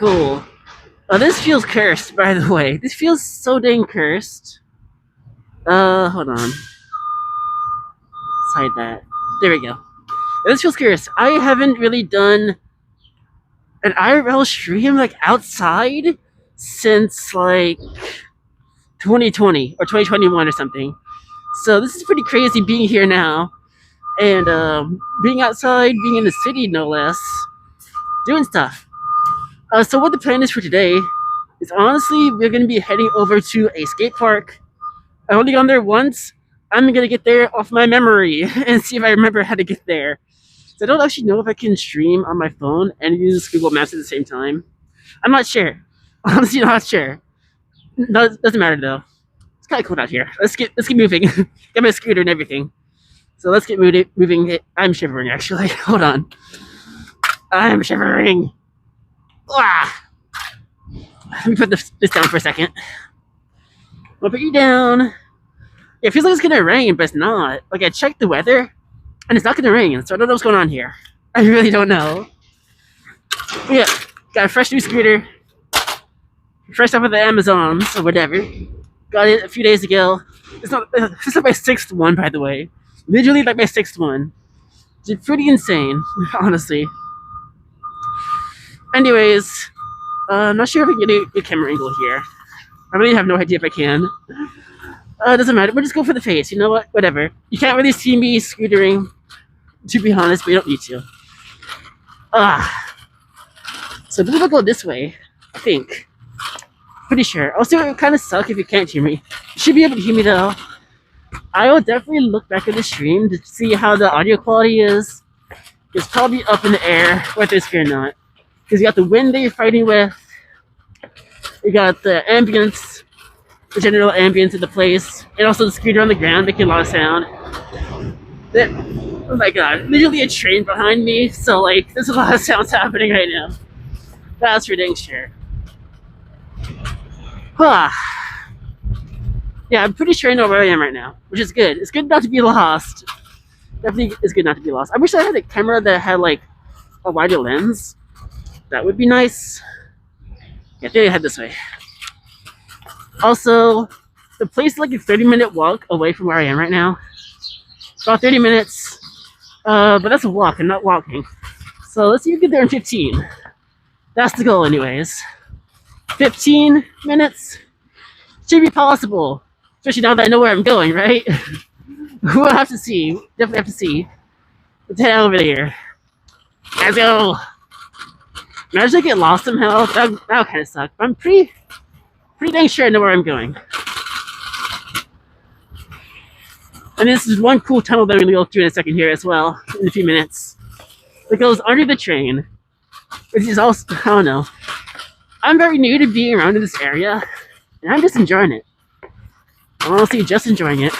Cool. Oh, this feels cursed, by the way. This feels so dang cursed. Hold on. Let's hide that. There we go. This feels cursed. I haven't really done an IRL stream like outside since like 2020 or 2021 or something. So this is pretty crazy being here now and being outside, being in the city no less, doing stuff. So what the plan is for today is honestly we're going to be heading over to a skate park. I've only gone there once. I'm going to get there off my memory and see if I remember how to get there. So I don't actually know if I can stream on my phone and use Google Maps at the same time. I'm not sure. Honestly, not sure. No, it doesn't matter though. It's kind of cold out here. Let's get moving. Got my scooter and everything. So let's get moving. I'm shivering actually. Hold on. I'm shivering. Ah. Let me put this down for a second. I'll put you down. Yeah, it feels like it's gonna rain, but it's not. Like I checked the weather, and it's not gonna rain. So I don't know what's going on here. I really don't know. Yeah, got a fresh new scooter. Fresh off of the Amazons or whatever. Got it a few days ago. This is like my 6th one, by the way. Literally like my 6th one. It's pretty insane, honestly. Anyways, I'm not sure if I can get a good camera angle here. I really have no idea if I can. It doesn't matter. We'll just go for the face. You know what? Whatever. You can't really see me scootering, to be honest, but you don't need to. So we'll go this way, I think. Pretty sure. Also, it would kind of suck if you can't hear me. You should be able to hear me though. I will definitely look back at the stream to see how the audio quality is. It's probably up in the air, whether it's here or not. Because you got the wind that you're fighting with. You got the ambience, the general ambience of the place, and also the scooter on the ground making a lot of sound. Oh my god, literally a train behind me, so like, there's a lot of sounds happening right now. That's for dang sure. Yeah, I'm pretty sure I know where I am right now, which is good. It's good not to be lost. Definitely is good not to be lost. I wish I had a camera that had like a wider lens. That would be nice. Yeah, I think I head this way. Also, the place is like a 30-minute walk away from where I am right now. About 30 minutes. But that's a walk and not walking. So let's see if we get there in 15. That's the goal anyways. 15 minutes should be possible. Especially now that I know where I'm going, right? We'll have to see. Definitely have to see. Let's head over there. Let's go. Imagine I get lost somehow. That would kind of suck. But I'm pretty dang sure I know where I'm going. And this is one cool tunnel that we're going to go through in a second here as well, in a few minutes. It goes under the train, which is also, I don't know. I'm very new to being around in this area, and I'm just enjoying it. I'm honestly just enjoying it.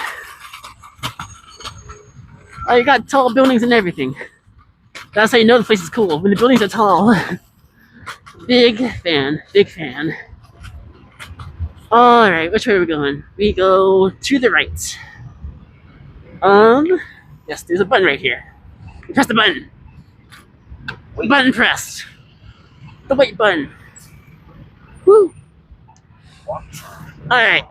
Oh, you got tall buildings and everything. That's how you know the place is cool, when the buildings are tall. Big fan, big fan. Alright, which way are we going? We go to the right. Yes, there's a button right here. You press the button. Button pressed. The wait button. Woo! Alright.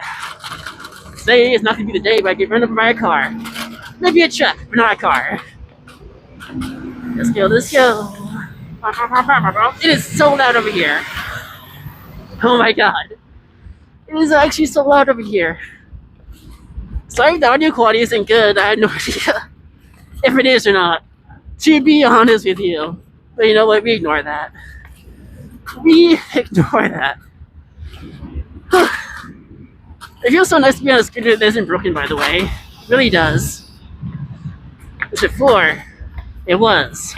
Today is not going to be the day where I get run over by a car. Maybe a truck, but not a car. Let's go, let's go. It is so loud over here. Oh my god. It is actually so loud over here. Sorry if the audio quality isn't good. I have no idea if it is or not. To be honest with you. But you know what? We ignore that. We ignore that. It feels so nice to be on a scooter that isn't broken, by the way. It really does. Because before, it was.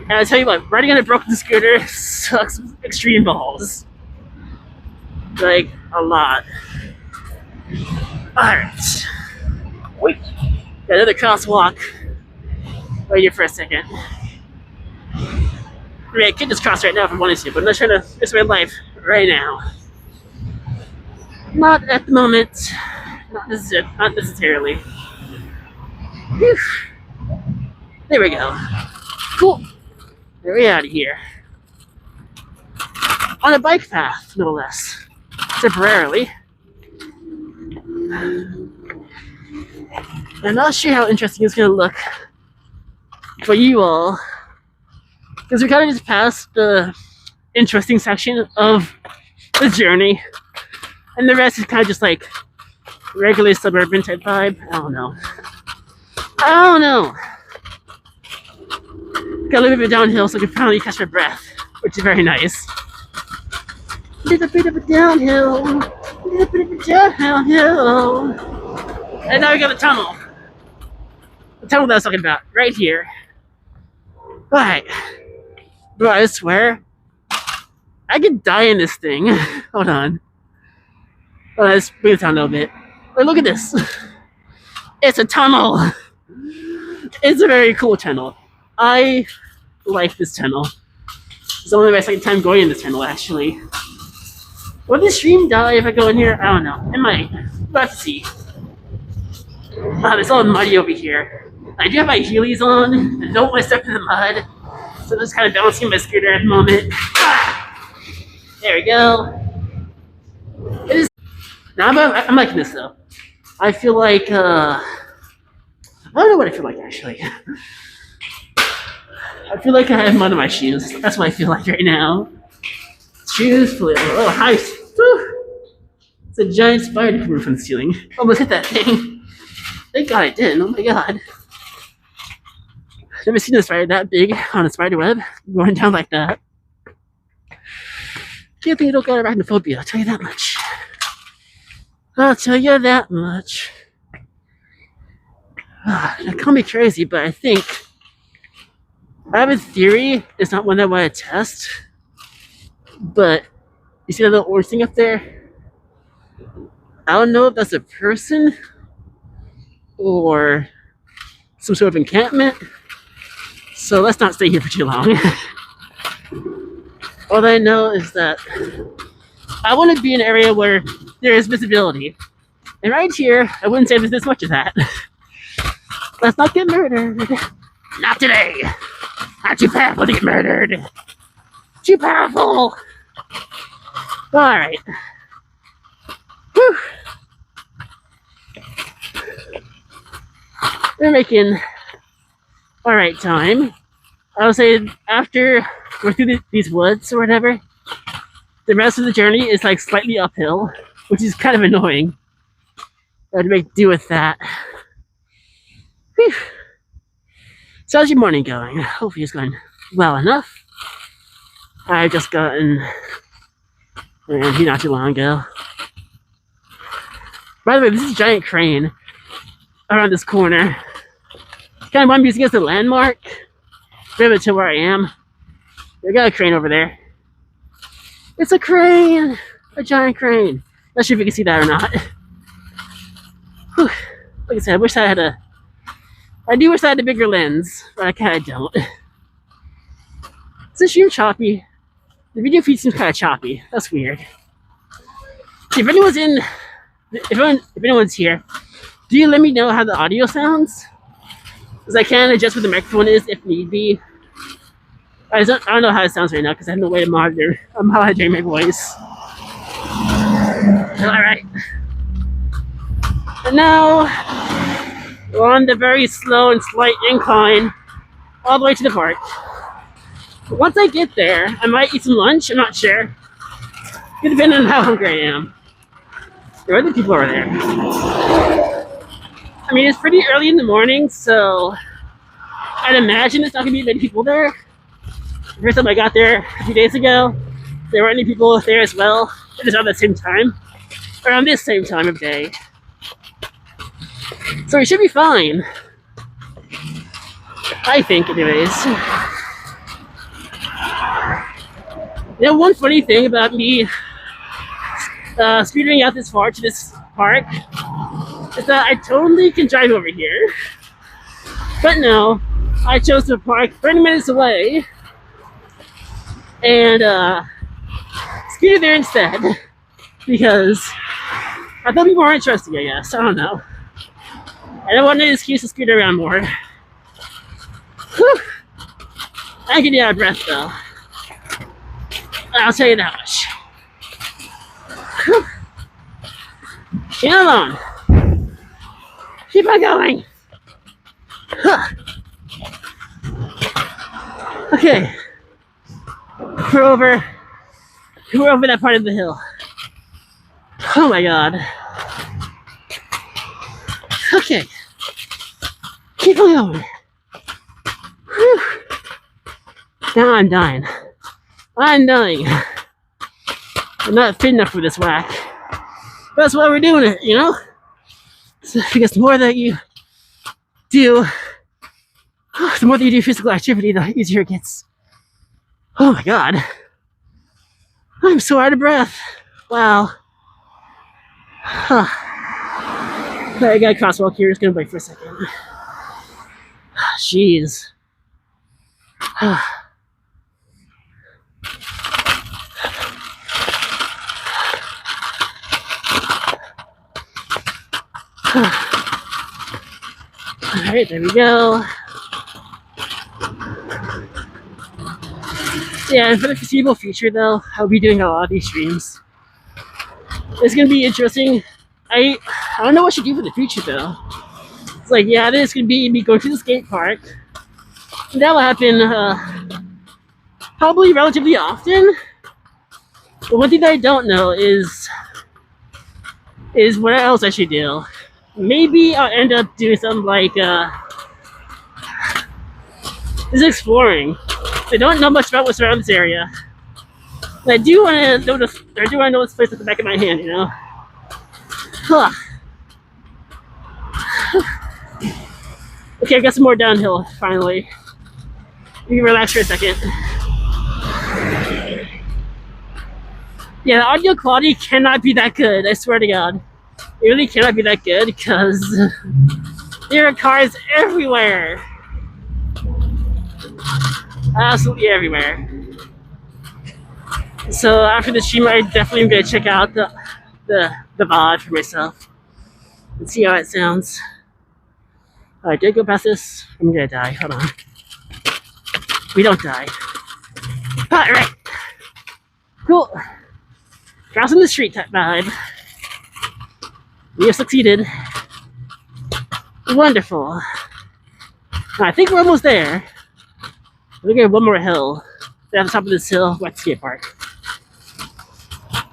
And I tell you what, riding on a broken scooter sucks extreme balls. Like, a lot. Alright. Wait. Got another crosswalk. Wait here for a second. I mean, I could just cross right now if I wanted to, but I'm not trying to risk my life right now. Not at the moment. Not necessarily. Whew. There we go. Cool. We're out of here. on a bike path, no less, temporarily. I'm not sure how interesting it's going to look for you all, because we kind of just passed the interesting section of the journey, and the rest is kind of just like regular suburban type vibe. I don't know. Got a little bit downhill so I can finally catch my breath, which is very nice. Little bit of a downhill, little bit of a downhill. And now we got a tunnel. The tunnel that I was talking about, right here. Alright. Bro, I swear, I could die in this thing. Hold on. Let's bring it down a little bit. Wait, look at this. It's a tunnel. It's a very cool tunnel. I like this tunnel. It's only my second time going in this tunnel, actually. Will the stream die if I go in here? I don't know. It might. We'll have to see. It's all muddy over here. I do have my Heelys on. I don't want to step in the mud. So I'm just kind of balancing my scooter at the moment. There we go. It is. Now I'm liking this though. I feel like I don't know what I feel like actually. I feel like I have mud on my shoes. That's what I feel like right now. Shoes full of hi. It's a giant spider coming from the ceiling. Almost hit that thing. Thank God I didn't. Oh my God. Never seen a spider that big on a spider web going down like that. Can't think you don't got arachnophobia, I'll tell you that much. I'll tell you that much. That call me crazy, but I think I have a theory. It's not one that I want to test. But you see that little orange thing up there? I don't know if that's a person or some sort of encampment. So let's not stay here for too long. All I know is that I want to be in an area where there is visibility. And right here, I wouldn't say there's this much of that. Let's not get murdered. Not today. Not too powerful to get murdered. Too powerful. Alright. Whew. We're making alright time. I would say after we're through these woods or whatever, the rest of the journey is like slightly uphill, which is kind of annoying. I had to make do with that. Whew. So how's your morning going? Hopefully it's going well enough. I've just gotten here not too long ago. By the way, this is a giant crane around this corner. Kind of I'm using it as a landmark. Rivet to where I am. We got a crane over there. It's a crane! A giant crane. Not sure if you can see that or not. Whew. Like I said, I do wish I had a bigger lens, but I kind of don't. Is this stream choppy? The video feed seems kind of choppy. That's weird. If anyone's here, do you let me know how the audio sounds? Because I can adjust what the microphone is if need be. I don't know how it sounds right now because I have no way to monitor. I'm monitoring my voice. Alright. And now we're on the very slow and slight incline all the way to the park. But once I get there, I might eat some lunch. I'm not sure. It depends on how hungry I am. There are other people over there. I mean, it's pretty early in the morning, so I'd imagine there's not going to be many people there. The first time I got there a few days ago, there weren't any people there as well. It was around the same time. Around this same time of day. So we should be fine. I think, anyways. You know, one funny thing about me scootering out this far to this park is that I totally can drive over here. But no, I chose to park 30 minutes away and scooter there instead because I thought people weren't interested, I guess. I don't know. I don't want an excuse to scoot around more. Whew. I can get out of breath though. I'll tell you that much. Whew. Get along. Keep on going. Huh. Okay. We're over that part of the hill. Oh my god. Okay. Keep on going. Whew. Now I'm dying. I'm dying. I'm not fit enough for this whack. That's why we're doing it, you know? So, because the more that you do, the more that you do physical activity, the easier it gets. Oh my god. I'm so out of breath. Wow. Huh. I got a crosswalk here. Just gonna wait for a second. Jeez. Alright, there we go. Yeah, for the foreseeable future though, I'll be doing a lot of these streams. It's gonna be interesting. I don't know what I should do for the future though. It's like, yeah, this could be me going to the skate park. And that will happen probably relatively often. But one thing that I don't know is what else I should do. Maybe I'll end up doing something like just exploring. I don't know much about what's around this area. But I do want to know this. I do want to know this place at the back of my hand. You know. Huh. Okay, I got some more downhill finally. Let me relax for a second. Yeah, the audio quality cannot be that good. I swear to God, it really cannot be that good because there are cars everywhere. Absolutely everywhere. So after the stream, I definitely am gonna check out the VOD for myself and see how it sounds. Alright, did I go past this? I'm gonna die. Hold on. We don't die. Alright. Cool. Crossing the street type vibe. We have succeeded. Wonderful. I think we're almost there. We're gonna get one more hill. At the top of this hill, wet skate park.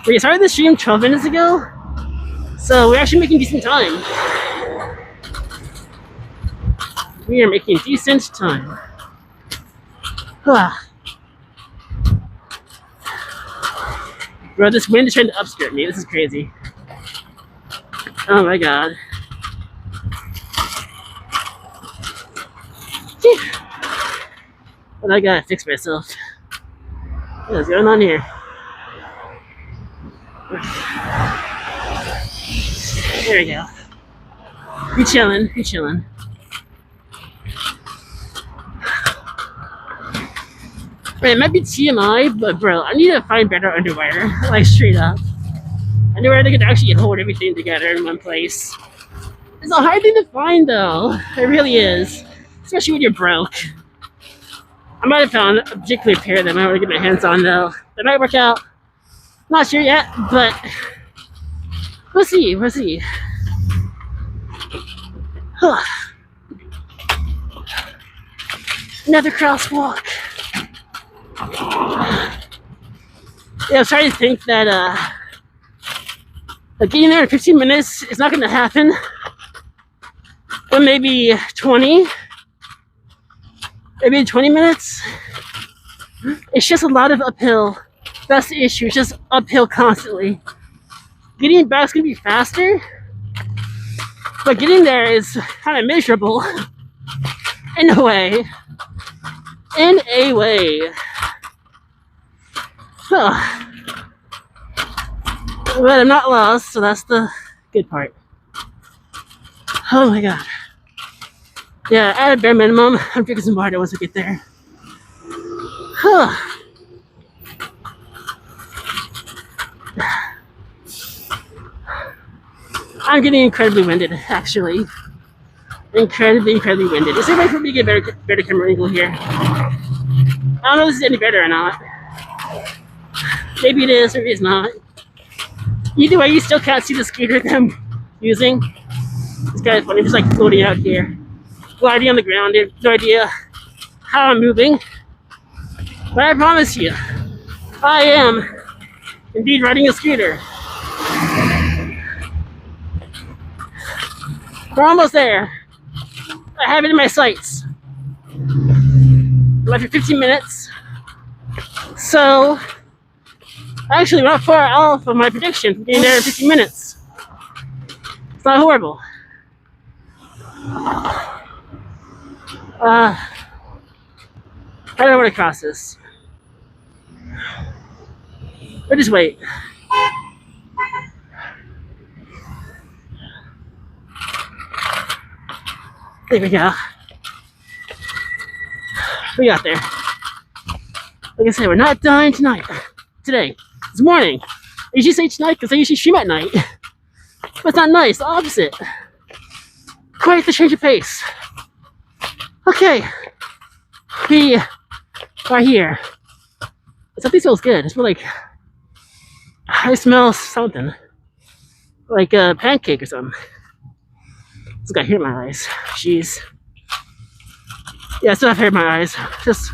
We started the stream 12 minutes ago, so we're actually making decent time. We are making decent time. Bro, this wind is trying to upskirt me. This is crazy. Oh my god. But I gotta fix myself. What's going on here? There we go. Be chillin', be chillin'. Right, it might be TMI, but bro, I need to find better underwear. Like, straight up. Underwear that can actually hold everything together in one place. It's a hard thing to find, though. It really is. Especially when you're broke. I might have found a particular pair that I might want to get my hands on, though. That might work out. Not sure yet, but we'll see, we'll see. Another crosswalk. Yeah, I was trying to think that getting there in 15 minutes is not going to happen. But maybe 20. Maybe 20 minutes. It's just a lot of uphill. That's the issue. It's just uphill constantly. Getting back's going to be faster. But getting there is kind of miserable. In a way. In a way. But I'm not lost, so that's the good part. Oh my god. Yeah, at a bare minimum, I'm drinking some water once we get there. I'm getting incredibly winded, actually. Incredibly winded. Is there a way for me to get better camera angle here? I don't know if this is any better or not. Maybe it is, maybe it's not. Either way, you still can't see the scooter that I'm using. It's kind of funny, just like floating out here, gliding on the ground. I have no idea how I'm moving, but I promise you, I am indeed riding a scooter. We're almost there. I have it in my sights. Left for 15 minutes. So, actually, we're not far off of my prediction. Getting there in 15 minutes. It's not horrible. I don't know where to cross this. But just wait. There we go. We got there. Like I said, we're not done tonight. Today. This morning. I usually say tonight because I usually stream at night. But it's not nice. The opposite. Quite the change of pace. Okay. We are here. Something smells good. It smells like... I smell something. Like a pancake or something. Just got hair in my eyes. Jeez. Yeah, I still have hair in my eyes. Just...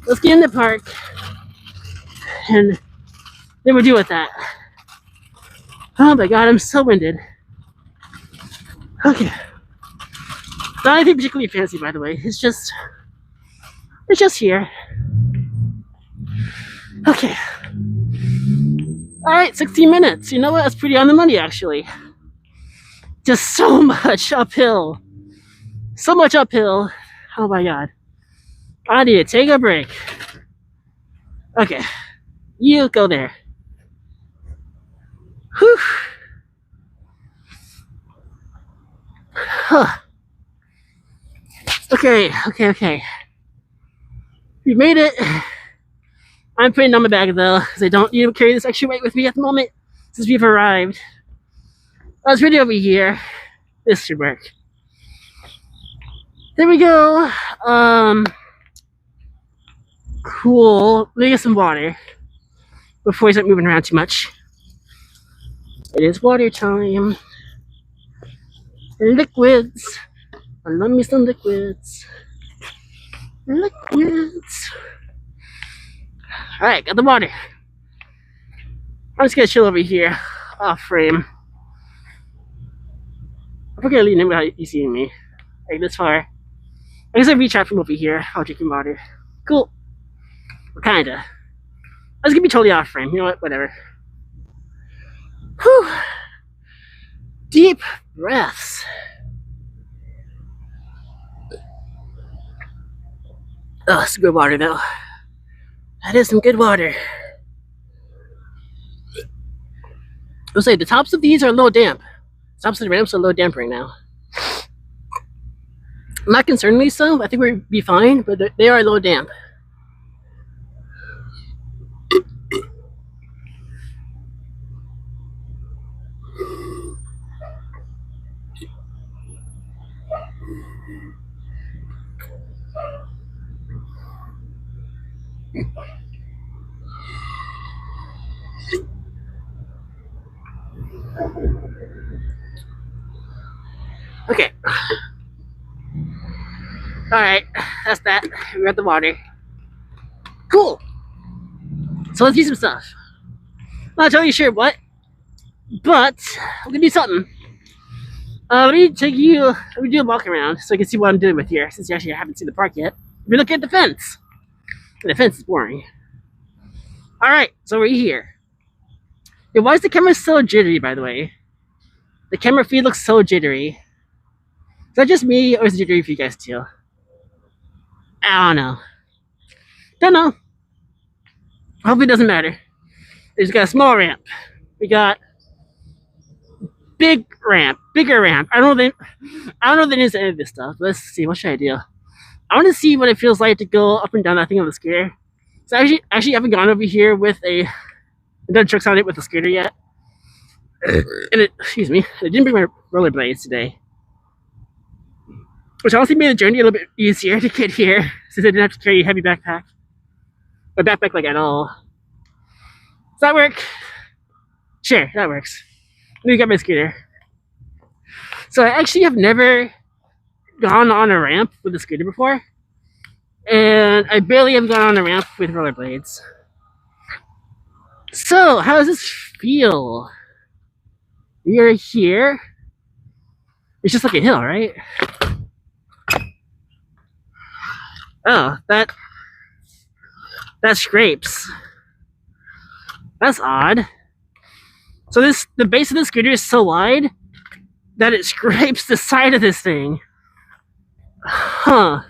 let's get in the park. And then we'll deal with that. Oh my god, I'm so winded. Okay. Not anything particularly fancy, by the way. It's just here. Okay. Alright, 16 minutes. You know what? That's pretty on the money, actually. Just so much uphill. So much uphill. Oh my god. I need to take a break. Okay. You go there. Whew. Huh. Okay. We made it. I'm putting on my bag though, because I don't need to carry this extra weight with me at the moment, since we've arrived. I was ready over here. This should work. There we go. Cool. Let me get some water before I start moving around too much. It is water time. Liquids. I love me some liquids. Liquids. Alright, got the water. I'm just gonna chill over here, off frame. I'm gonna lean in without you seeing me. Like this far. I guess I reach out from over here while drinking water. Cool. Or kinda. I was gonna be totally off frame. You know what? Whatever. Whew. Deep breaths. Oh, it's good water though. That is some good water. I'll say the tops of these are a little damp. The tops of the ramps are a little damp right now. Not concerningly so. I think we'll be fine, but they are a little damp. Okay. Alright, that's that. We got the water. Cool. So let's do some stuff. I'm not totally sure what, but I'm gonna do something. Let me do a walk around so you can see what I'm doing with here, since you actually haven't seen the park yet. We're looking at the fence. The fence is boring. Alright, so we're here. Yeah, why is the camera so jittery, by the way? The camera feed looks so jittery. Is that just me, or is it jittery for you guys too? I don't know. Don't know. Hopefully it doesn't matter. We just got a small ramp. We got bigger ramp. I don't know if there is any of this stuff. Let's see, what should I do? I want to see what it feels like to go up and down that thing on the scooter. So I actually haven't gone over here with done tricks on it with the scooter yet. And excuse me, I didn't bring my rollerblades today. Which honestly made the journey a little bit easier to get here, since I didn't have to carry a heavy backpack. Or backpack like at all. that work? Sure, that works. Let me get my scooter. So I actually have never gone on a ramp with a scooter before. And I barely have gone on a ramp with rollerblades. So, how does this feel? We are here. It's just like a hill, right? Oh, that scrapes. That's odd. So the base of the scooter is so wide that it scrapes the side of this thing. Huh.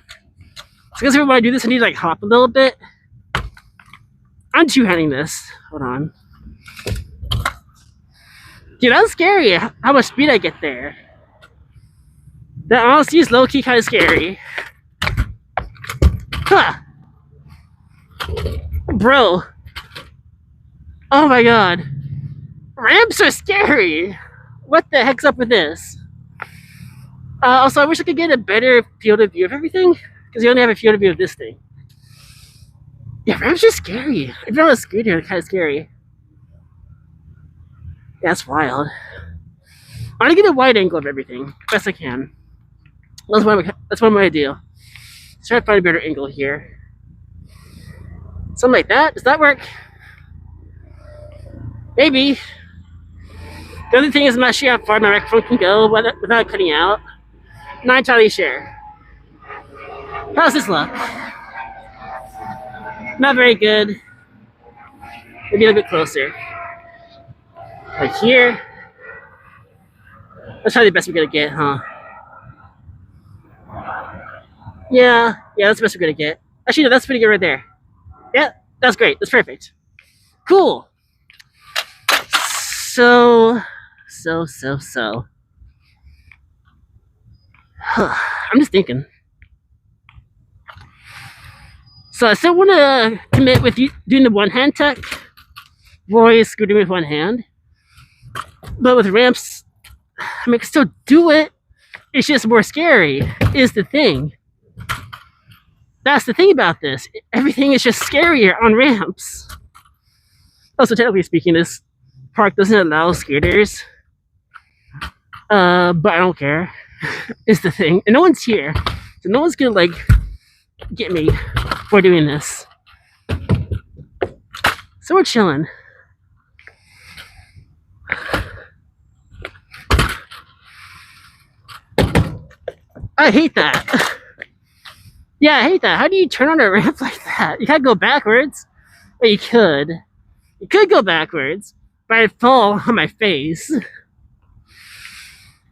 So I guess if I want to do this, I need to like hop a little bit. I'm two-handing this. Hold on. Dude, that was scary how much speed I get there. That honestly is low-key kind of scary. Huh. Bro. Oh my god. Ramps are scary. What the heck's up with this? Also, I wish I could get a better field of view of everything, because you only have a field of view of this thing. Yeah, ramps are scary. If you're on a scooter, it's kind of scary. Yeah, that's wild. I want to get a wide angle of everything, best I can. That's what I'm gonna do. Let's try to find a better angle here. Something like that. Does that work? Maybe. The other thing is I'm not sure how far my microphone can go without cutting out. Not entirely sure. How's this look? Not very good. Maybe a little bit closer. Like here. That's probably the best we're gonna get, huh? Yeah, that's the best we're gonna get. Actually, no, that's pretty good right there. Yeah, that's great. That's perfect. Cool. So. I'm just thinking. So I still want to commit with you doing the one-hand tech. Voice scooting with one hand. But with ramps, I mean, I can still do it. It's just more scary, is the thing. That's the thing about this. Everything is just scarier on ramps. Also, technically speaking, this park doesn't allow scooters. But I don't care. Is the thing. And no one's here. So no one's gonna, like, get me for doing this. So we're chilling. I hate that. Yeah, I hate that. How do you turn on a ramp like that? You can't go backwards. Well, you could. You could go backwards, but I'd fall on my face.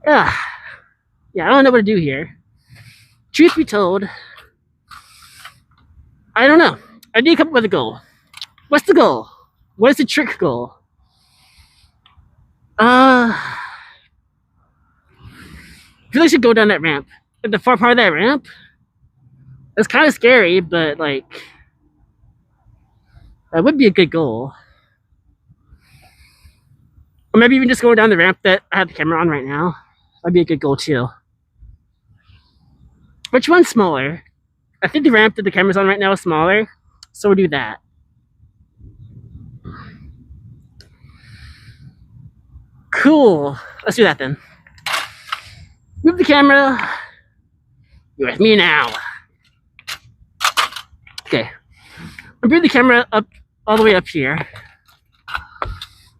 Yeah, I don't know what to do here. Truth be told, I don't know. I need to come up with a goal. What's the goal? What is the trick goal? I feel like I should go down that ramp. At the far part of that ramp, it's kind of scary, but like, that would be a good goal. Or maybe even just going down the ramp that I have the camera on right now. That'd be a good goal too. Which one's smaller? I think the ramp that the camera's on right now is smaller, so we'll do that. Cool. Let's do that then. Move the camera. You're with me now. Okay. I'll bring the camera up all the way up here.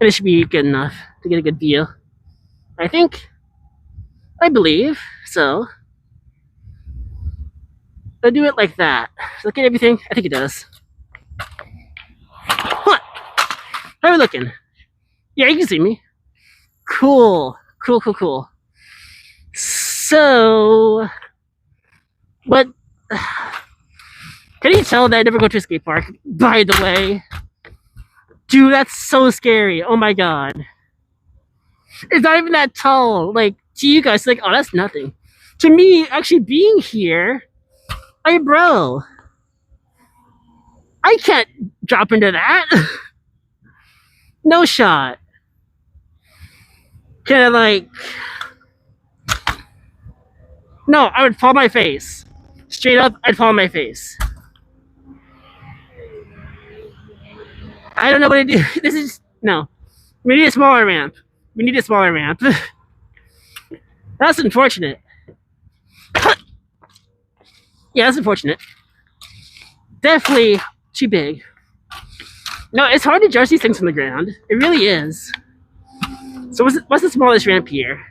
And it should be good enough to get a good view. I believe so. I'll do it like that. Look at everything. I think it does. What? How are we looking? Yeah, you can see me. Cool. So, what? Can you tell that I never go to a skate park? By the way, dude, that's so scary. Oh my god, it's not even that tall. Like to you guys, like, oh, that's nothing. To me, actually being here, hey, bro, I can't drop into that. No shot. Can I like? No, I would fall on my face. Straight up, I'd fall on my face. I don't know what to do. This is no. We need a smaller ramp. We need a smaller ramp. That's unfortunate. Yeah, that's unfortunate. Definitely too big. No, it's hard to judge these things from the ground. It really is. So what's the smallest ramp here?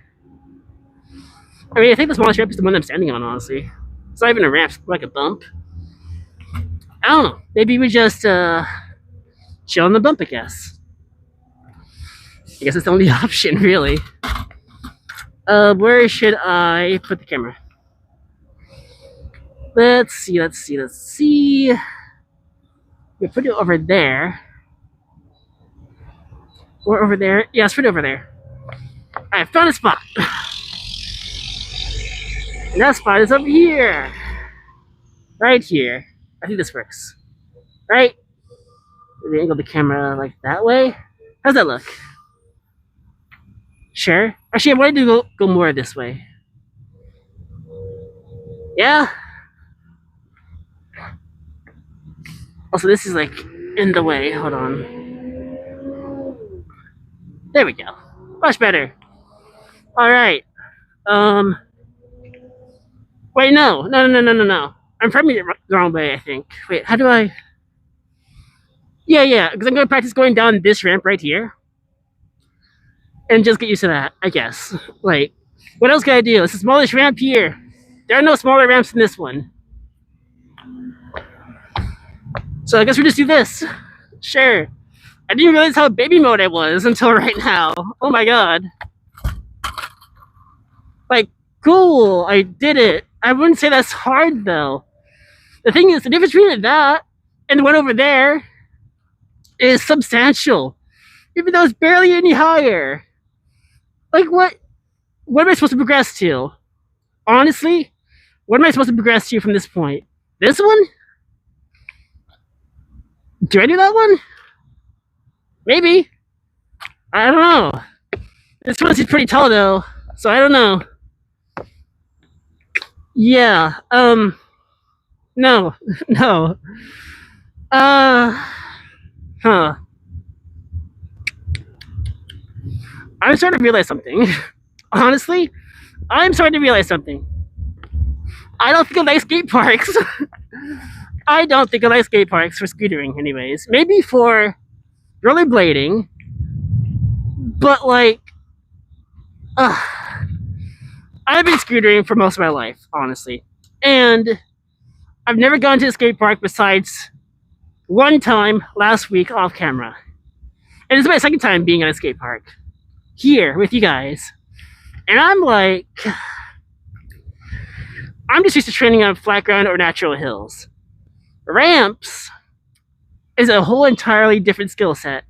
I mean, I think the smallest ramp is the one I'm standing on, honestly. It's not even a ramp, it's like a bump. I don't know. Maybe we just chill on the bump, I guess. I guess it's the only option, really. Where should I put the camera? Let's see. We put it over there. Or over there. Yeah, let's put it over there. I found a spot. And that spot is over here. Right here. I think this works. Right? Maybe angle the camera like that way. How's that look? Sure. Actually, I wanted to go more this way. Yeah? Also, this is like in the way. Hold on. There we go. Much better. Alright. Wait, no. I'm framing it the wrong way, I think. Wait, how do I... Yeah, because I'm going to practice going down this ramp right here. And just get used to that, I guess. Like, what else can I do? It's the smallest ramp here. There are no smaller ramps than this one. So I guess we just do this. Sure. I didn't realize how baby mode I was until right now. Oh my god. Like, cool, I did it. I wouldn't say that's hard though. The thing is, the difference between that and the one over there is substantial. Even though it's barely any higher. Like, what am I supposed to progress to? Honestly, what am I supposed to progress to from this point? This one? Do I do that one? Maybe. I don't know. This one's pretty tall though, so I don't know. Yeah, no. Huh. I'm starting to realize something. Honestly, I'm starting to realize something. I don't think I like skate parks. I don't think I like skate parks for scootering, anyways. Maybe for rollerblading, but like, I've been scootering for most of my life, honestly, and I've never gone to a skate park besides one time last week off camera, and it's my second time being at a skate park here with you guys, and I'm like, I'm just used to training on flat ground or natural hills. Ramps is a whole entirely different skill set,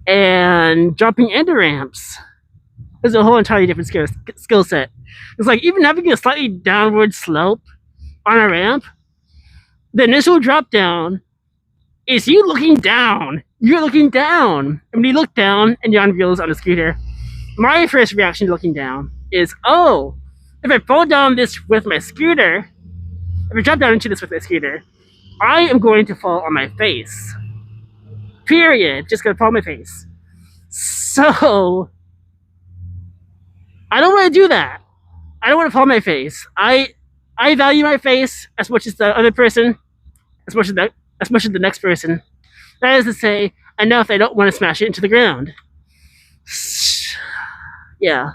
and jumping into ramps is a whole entirely different skill set. It's like even having a slightly downward slope on a ramp, the initial drop down is you looking down. You're looking down. And when you look down and you're on wheels on a scooter, my first reaction looking down is, oh, if I fall down this with my scooter, if I drop down into this with my scooter, I am going to fall on my face. Period. Just gonna fall on my face. So I don't want to do that. I don't want to fall on my face. I value my face as much as the other person, as much as the next person. That is to say, enough I don't want to smash it into the ground. Yeah.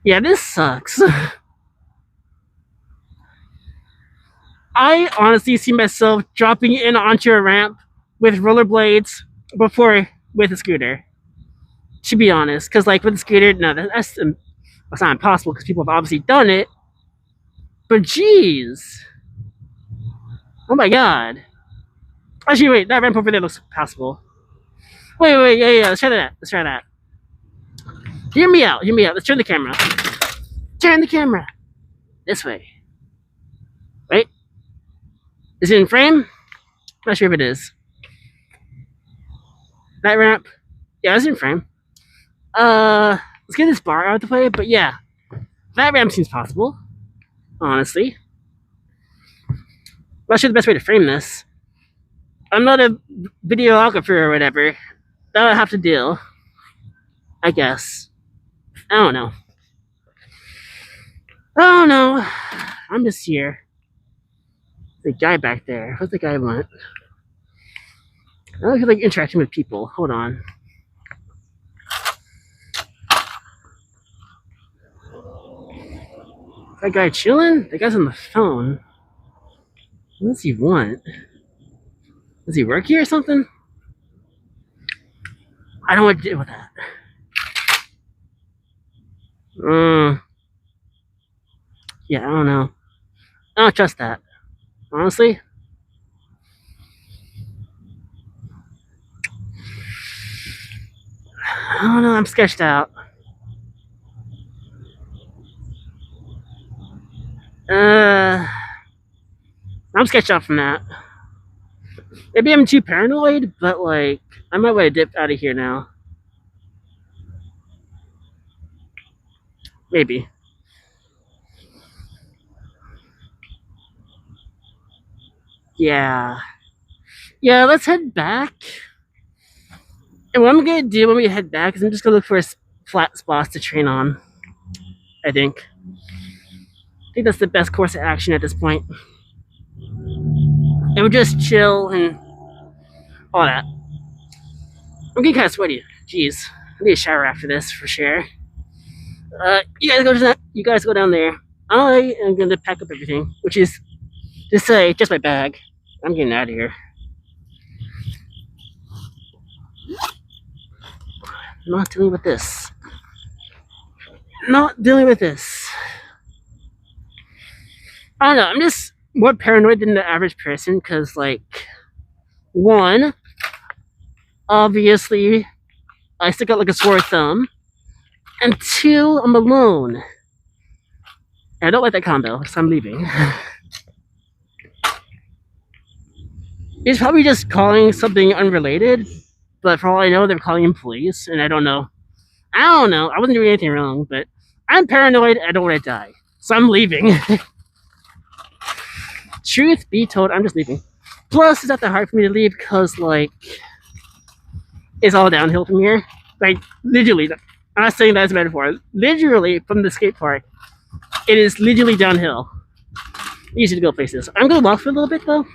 Yeah, this sucks. I honestly see myself dropping in onto a ramp with rollerblades before with a scooter. To be honest, because like with a scooter, no, that's not impossible because people have obviously done it. But geez, oh my god. Actually, wait, that ramp over there looks passable. Wait, yeah, let's try that. Hear me out. Let's turn the camera. Turn the camera this way. Right? Is it in frame? Not sure if it is. That ramp, yeah, it's in frame. Let's get this bar out of the way, but yeah, that ramp seems possible, honestly. I'm not sure the best way to frame this. I'm not a videographer or whatever. That would have to do, I guess. I don't know. Oh no, I'm just here. The guy back there. What's the guy want? I don't feel like interacting with people. Hold on. That guy chilling? The guy's on the phone. What does he want? Does he work here or something? I don't know what to do with that. Yeah, I don't know. I don't trust that. Honestly. I don't know, I'm sketched out. I'm sketched out from that. Maybe I'm too paranoid, but like, I might want to dip out of here now. Maybe. Yeah. Yeah, let's head back. And what I'm gonna do when we head back is I'm just gonna look for a flat spots to train on. I think. I think that's the best course of action at this point. And we'll just chill and all that. I'm getting kind of sweaty. Jeez, I need a shower after this for sure. You guys go down there. I am gonna pack up everything, which is to say, just my bag. I'm getting out of here. Not dealing with this. Not dealing with this. I don't know. I'm just more paranoid than the average person because, like, one, obviously, I stick out like a sore thumb, and two, I'm alone. And I don't like that combo, so I'm leaving. He's probably just calling something unrelated, but for all I know, they're calling him police, and I don't know. I wasn't doing anything wrong, but I'm paranoid. I don't want to die, so I'm leaving. Truth be told, I'm just leaving. Plus, it's not that hard for me to leave because, like, it's all downhill from here. Like, literally, I'm not saying that as a metaphor. Literally, from the skate park, it is literally downhill. Easy to go places. I'm gonna walk for a little bit though.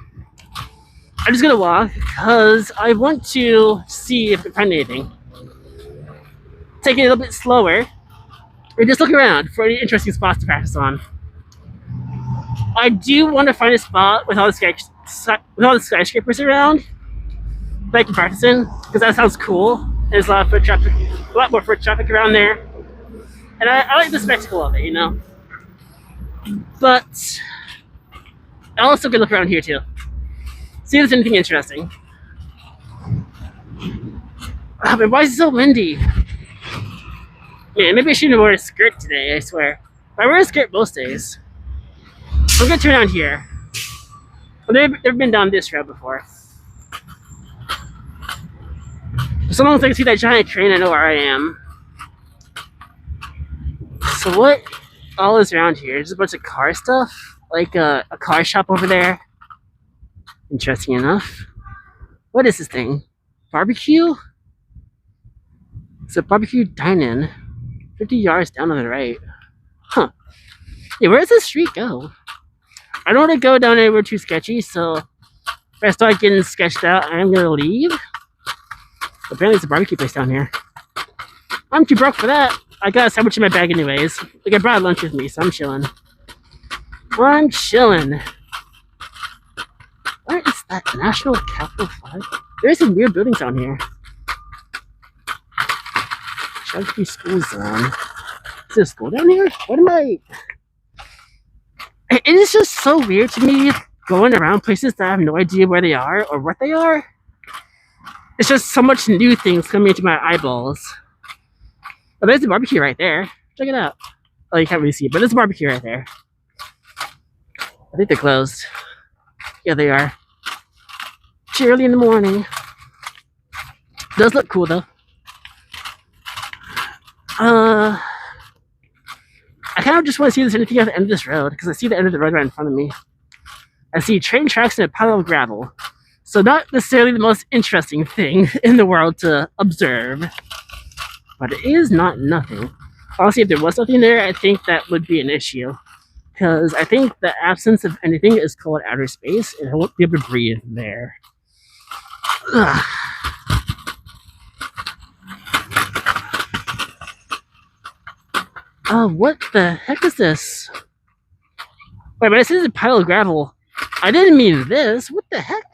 I'm just gonna walk because I want to see if I can find anything. Take it a little bit slower, and just look around for any interesting spots to practice on. I do want to find a spot with all the skyscrapers around that I can practice in because that sounds cool. There's a lot more foot traffic around there, and I like the spectacle of it, you know. But I also could look around here too, see if there's anything interesting. But why is it so windy? Man, maybe I shouldn't wear a skirt today. I swear, I wear a skirt most days. I'm gonna turn around here. Well, they've been down this road before. So long as I can see that giant train, I know where I am. So what all is around here? There's a bunch of car stuff. Like a car shop over there. Interesting enough. What is this thing? Barbecue? It's a barbecue dine-in. 50 yards down on the right. Huh. Yeah, where does this street go? I don't want to go down anywhere too sketchy, so if I start getting sketched out, I'm gonna leave. Apparently it's a barbecue place down here. I'm too broke for that. I got a sandwich in my bag anyways. Like I brought lunch with me, so I'm chilling. I'm chilling. What is that National Capital Flag? There's some weird buildings down here. Chelsea School Zone. Is there a school down here? What am I? It is just so weird to me going around places that I have no idea where they are or what they are. It's just so much new things coming into my eyeballs. Oh, there's a barbecue right there. Check it out. Oh, you can't really see it, but there's a barbecue right there. I think they're closed. Yeah, they are. It's early in the morning. Does look cool though. I kind of just want to see if there's anything at the end of this road because I see the end of the road right in front of me. I see train tracks and a pile of gravel. So not necessarily the most interesting thing in the world to observe, but it is not nothing. Honestly, if there was nothing there, I think that would be an issue. Because I think the absence of anything is called outer space, and I won't be able to breathe there. Ugh. What the heck is this? Wait, but I said it's a pile of gravel. I didn't mean this. What the heck?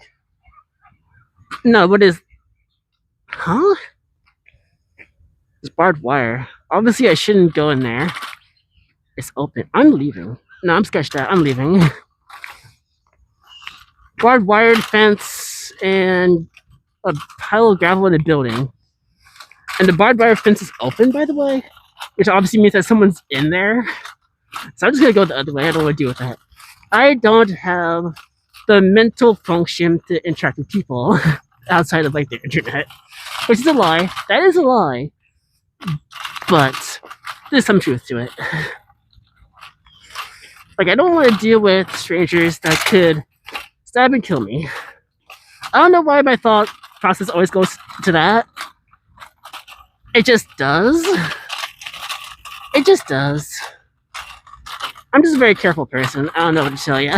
No, what is... Huh? It's barbed wire. Obviously, I shouldn't go in there. It's open. I'm leaving. No, I'm sketched out. I'm leaving. Barbed wired fence and a pile of gravel in a building. And the barbed wire fence is open, by the way, which obviously means that someone's in there. So I'm just gonna go the other way. I don't want to deal with that. I don't have the mental function to interact with people outside of like the internet, which is a lie. That is a lie. But there's some truth to it. Like, I don't want to deal with strangers that could stab and kill me. I don't know why my thought process always goes to that. It just does. It just does. I'm just a very careful person. I don't know what to tell you.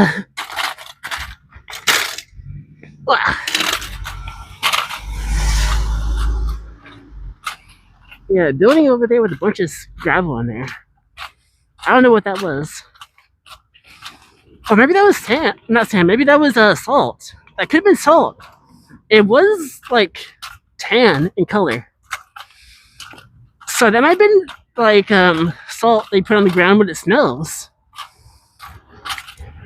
Yeah, building over there with a bunch of gravel in there. I don't know what that was. Or maybe that was sand. Not sand. Maybe that was salt. That could have been salt. It was like tan in color. So that might have been like salt they put on the ground when it snows.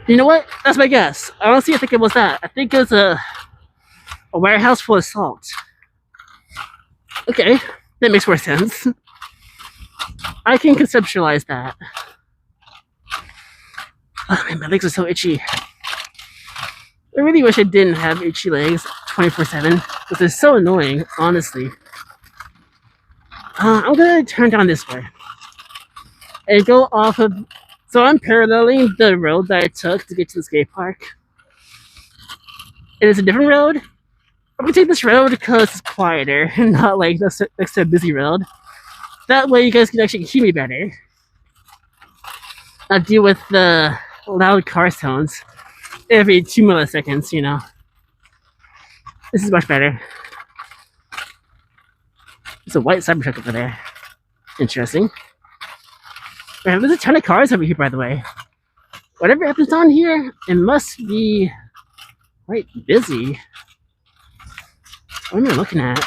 You know what? That's my guess. Honestly, I think it was that. I think it was a warehouse full of salt. Okay, that makes more sense. I can conceptualize that. Oh man, my legs are so itchy. I really wish I didn't have itchy legs 24/7 because they're so annoying, honestly. I'm gonna turn down this way and go off of. So I'm paralleling the road that I took to get to the skate park. It is a different road. I'm gonna take this road because it's quieter and not like next to a busy road. That way you guys can actually hear me better. Not deal with the loud car sounds every 2 milliseconds, you know. This is much better. There's a white Cybertruck over there. Interesting. Man, there's a ton of cars over here, by the way. Whatever happens on here, it must be quite busy. What am I looking at?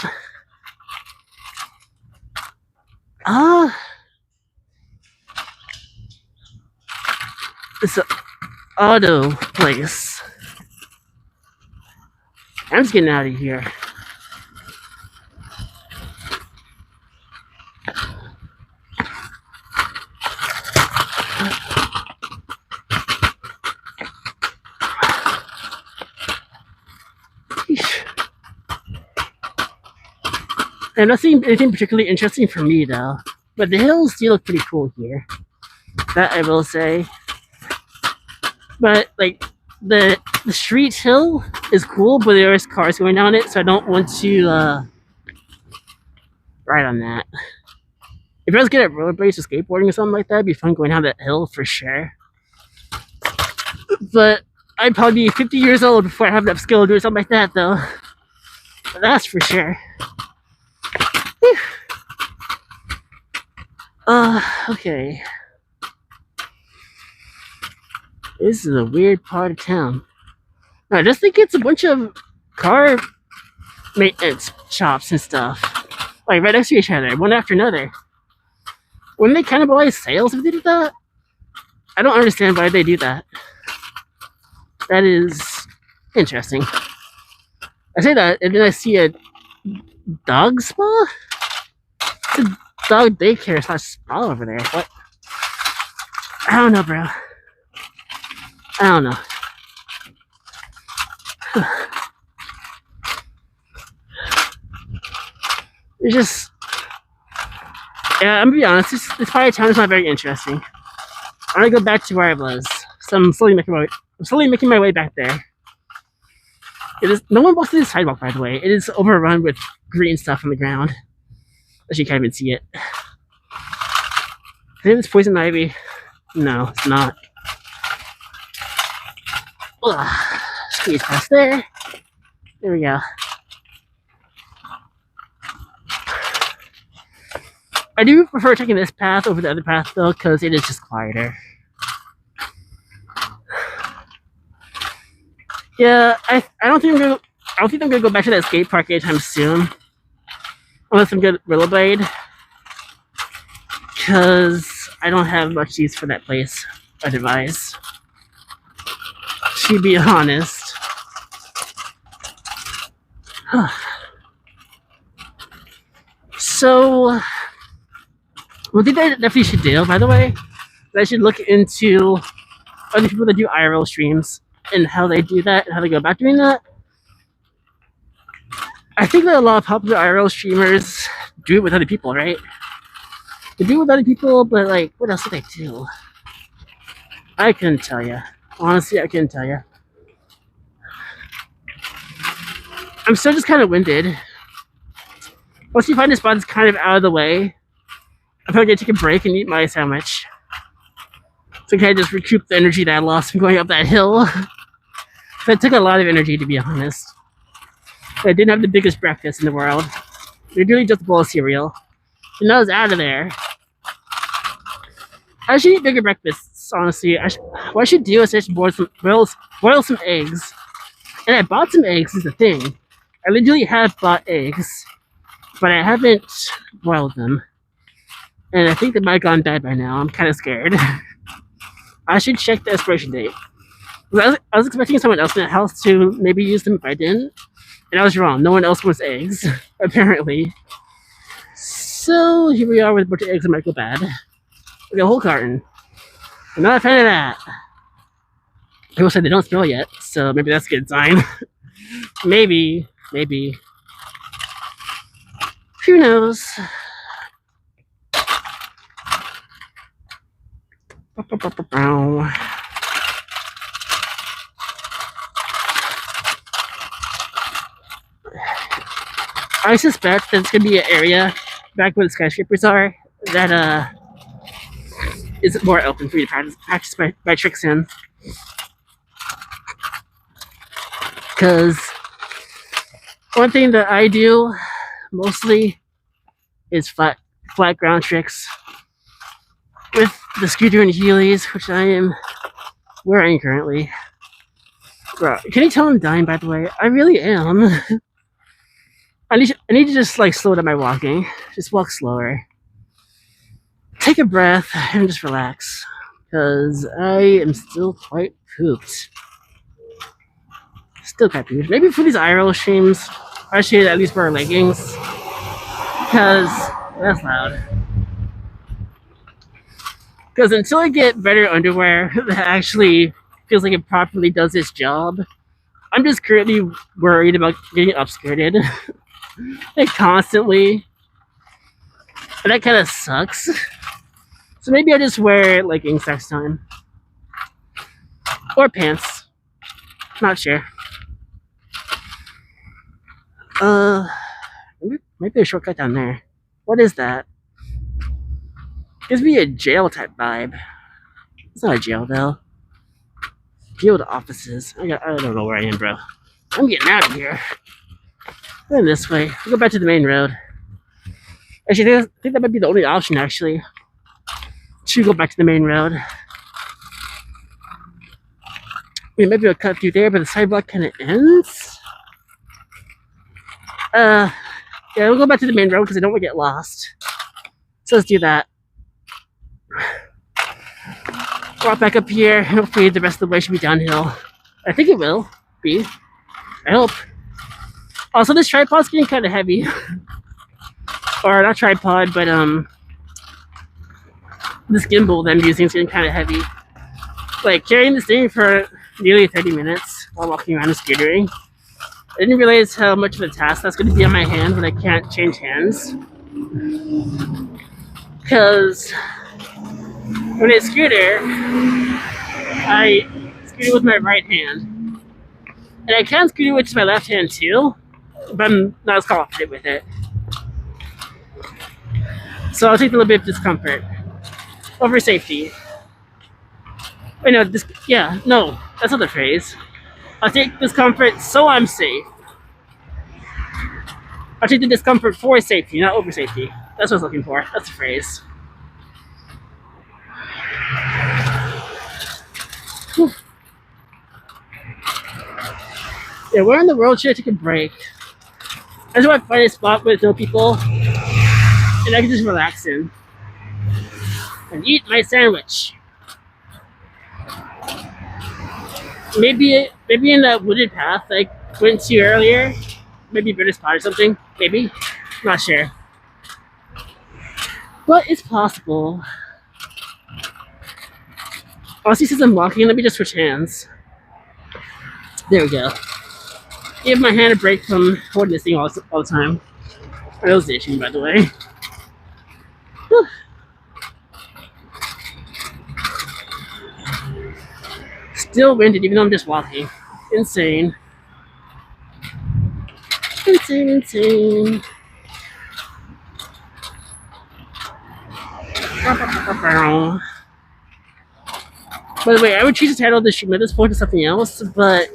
It's an auto place. I'm just getting out of here. I'm not seeing anything particularly interesting for me though, but the hills do look pretty cool here. That I will say. But like the street hill is cool, but there's cars going down it, so I don't want to ride on that. If I was good at rollerblades or skateboarding or something like that, it'd be fun going down that hill for sure. But I'd probably be 50 years old before I have enough skill to do something like that, though. But that's for sure. Whew. Okay. This is a weird part of town. I just think it's a bunch of car maintenance shops and stuff. Like right next to each other, one after another. Wouldn't they cannibalize sales if they did that? I don't understand why they do that. That is interesting. I say that, and then I see a dog spa? It's a dog daycare / spa over there. What? I don't know, bro. I don't know. It's just... Yeah, I'm gonna be honest, this part of town is not very interesting. I'm gonna go back to where I was. So I'm slowly making my way back there. It is no one walks to the sidewalk, by the way. It is overrun with green stuff on the ground. As you can't even see it. I think it's poison ivy. No, it's not. Ugh. Squeeze past there. There we go. I do prefer taking this path over the other path though, because it is just quieter. Yeah, I don't think I'm gonna go back to that skate park anytime soon. Unless I'm good at Rollerblade. Because I don't have much use for that place otherwise. To be honest. So, one thing that I definitely should do, by the way, is I should look into other people that do IRL streams and how they do that and how they go about doing that. I think that a lot of popular IRL streamers do it with other people, right? They do it with other people, but like, what else do they do? I couldn't tell you. Honestly, I couldn't tell you. I'm still just kind of winded. Once you find a spot that's kind of out of the way, I'm probably gonna take a break and eat my sandwich. So kind of just recoup the energy that I lost from going up that hill. That took a lot of energy, to be honest. I didn't have the biggest breakfast in the world. Literally just a bowl of cereal. And I was out of there. I should eat bigger breakfasts, honestly. What I should do is I should boil some eggs. And I bought some eggs, is the thing. I literally have bought eggs, but I haven't boiled them. And I think they might have gone bad by now. I'm kind of scared. I should check the expiration date. I was expecting someone else in the house to maybe use them if I didn't. And I was wrong. No one else wants eggs, apparently. So here we are with a bunch of eggs that might go bad. Look at a whole carton. I'm not a fan of that. People said they don't smell yet, so maybe that's a good sign. Maybe. Who knows? I suspect that it's gonna be an area back where the skyscrapers are that is more open for you to practice my tricks in. Because one thing that I do mostly is flat ground tricks with the scooter and Heelys, which I am wearing currently. Bro, can you tell I'm dying, by the way? I really am. I need to just like slow down my walking. Just walk slower. Take a breath and just relax. Because I am still quite pooped. Still quite pooped. Maybe for these IRL streams, I should at least wear leggings. Because that's loud. Because until I get better underwear that actually feels like it properly does its job, I'm just currently worried about getting upskirted. Like constantly. And that kind of sucks. So maybe I'll just wear leggings next time. Or pants. Not sure. Maybe a shortcut down there. What is that? Gives me a jail type vibe. It's not a jail though. Field offices. I don't know where I am, bro. I'm getting out of here. Going this way. We'll go back to the main road. Actually, I think that might be the only option, actually. To go back to the main road. Maybe we'll cut through there, but the sidewalk kind of ends. Yeah, we'll go back to the main road because I don't want to get lost. So let's do that. Walk back up here. Hopefully the rest of the way should be downhill. I think it will be. I hope. Also, this tripod's getting kind of heavy. Or not tripod, but this gimbal that I'm using is getting kind of heavy. Like carrying this thing for nearly 30 minutes while walking around and scootering. I didn't realize how much of a task that's going to be on my hand when I can't change hands. Because when I scooter with my right hand. And I can screw it with my left hand too, but I'm not as confident with it. So I'll take a little bit of discomfort over safety. Wait, no, no, that's not the phrase. I'll take discomfort so I'm safe. I'll take the discomfort for safety, not over safety. That's what I was looking for. That's the phrase. Whew. Yeah, where in the world should I take a break? I just want to find a spot with no people, and I can just relax in and eat my sandwich. Maybe in that wooded path I went to earlier. Maybe a better spot or something. Maybe. Not sure. But it's possible. Honestly, since I'm walking, let me just switch hands. There we go. Give my hand a break from holding this thing all the time. My nose is itching, by the way. Whew. Still winded, even though I'm just walking. Insane. Insane. By the way, I would change the title of the stream at this point to something else, but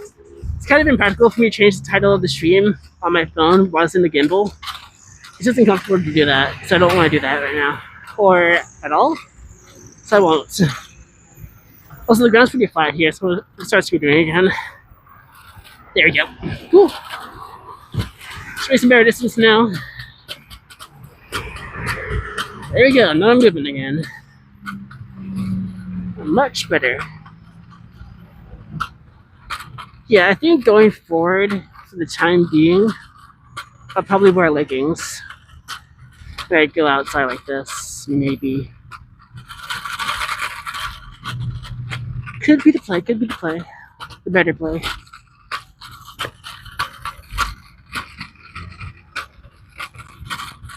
it's kind of impractical for me to change the title of the stream on my phone while it's in the gimbal. It's just uncomfortable to do that, so I don't want to do that right now. Or at all. So I won't. Also, the ground's pretty flat here, so we'll start scootering again. There we go. Whew. Let's make some better distance now. There we go, now I'm moving again. Much better. Yeah, I think going forward, for the time being, I'll probably wear leggings. When I go outside like this, maybe. Could be the play, the better play.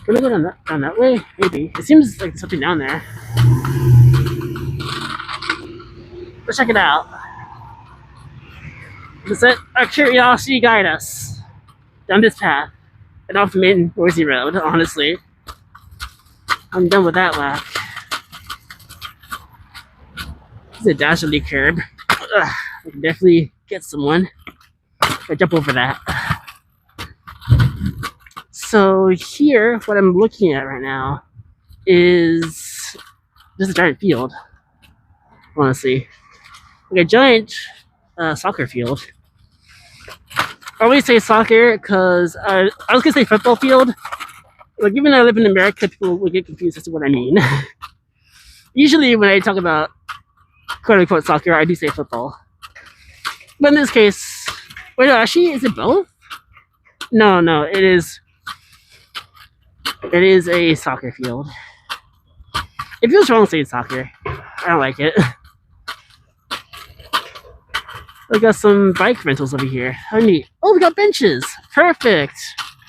Can I go down that way? Maybe. It seems like there's something down there. Let's check it out. Let's let our curiosity guide us down this path and off the main Noisy Road, honestly. I'm done with that lap. This is a dastardly curb. Ugh, I can definitely get someone. I jump over that. So here, what I'm looking at right now is just a giant field, honestly. Like a giant soccer field. I always say soccer because I was going to say football field. Like, even though I live in America, people will get confused as to what I mean. Usually when I talk about quote-unquote soccer, I do say football. But in this case, wait, no, actually, is it both? No, it is a soccer field. It feels wrong saying soccer. I don't like it. We got some bike rentals over here. How neat. Oh, we got benches. Perfect.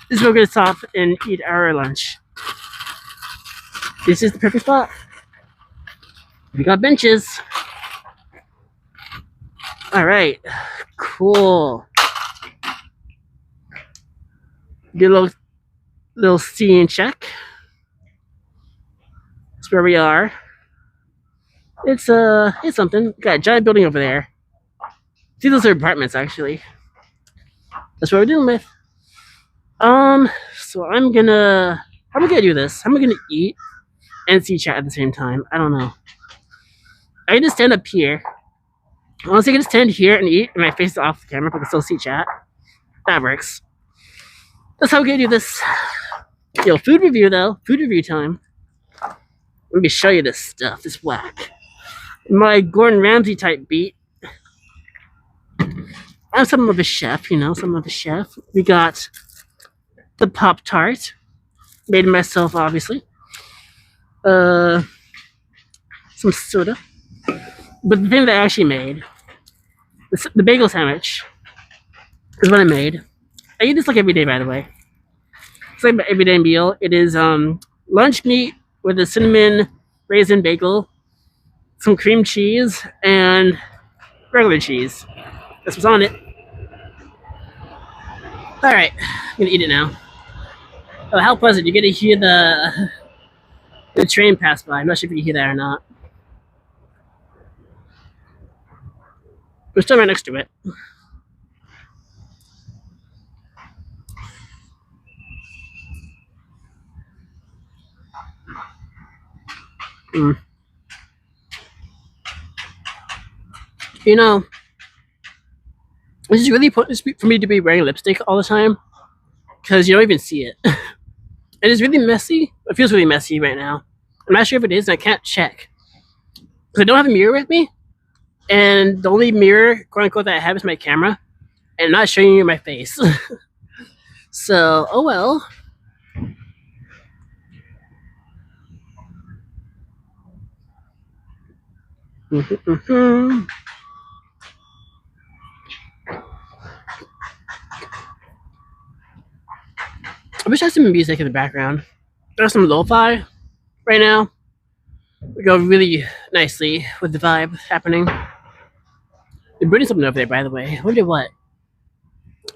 This is where we're going to stop and eat our lunch. This is the perfect spot. We got benches. Alright. Cool. Do a little scene check. That's where we are. It's something. Got a giant building over there. See, those are apartments, actually. That's what we're dealing with. So how am I gonna do this? How am I gonna eat and see chat at the same time? I don't know. I can just stand up here. Honestly, I can just stand here and eat, and my face is off the camera, but I can still see chat. That works. That's how we're gonna do this. Yo, food review though. Food review time. Let me show you this stuff. This whack. My Gordon Ramsay type beat. I'm something of a chef, something of a chef. We got the Pop-Tart. Made it myself, obviously. Some soda. But the thing that I actually made, the bagel sandwich, is what I made. I eat this like every day, by the way. It's like my everyday meal. It is lunch meat with a cinnamon raisin bagel, some cream cheese, and regular cheese. That's what's on it. Alright, I'm gonna eat it now. Oh, how pleasant. You get to hear the train pass by. I'm not sure if you can hear that or not. We're still right next to it. Mm. You know, this is really pointless for me to be wearing lipstick all the time because you don't even see it. It is really messy. It feels really messy right now. I'm not sure if it is, and I can't check because I don't have a mirror with me, and the only mirror, quote unquote, that I have is my camera, and I'm not showing you my face. So, oh well. I wish I had some music in the background. There's some lo-fi right now. We go really nicely with the vibe happening. They're putting something over there, by the way. I wonder what.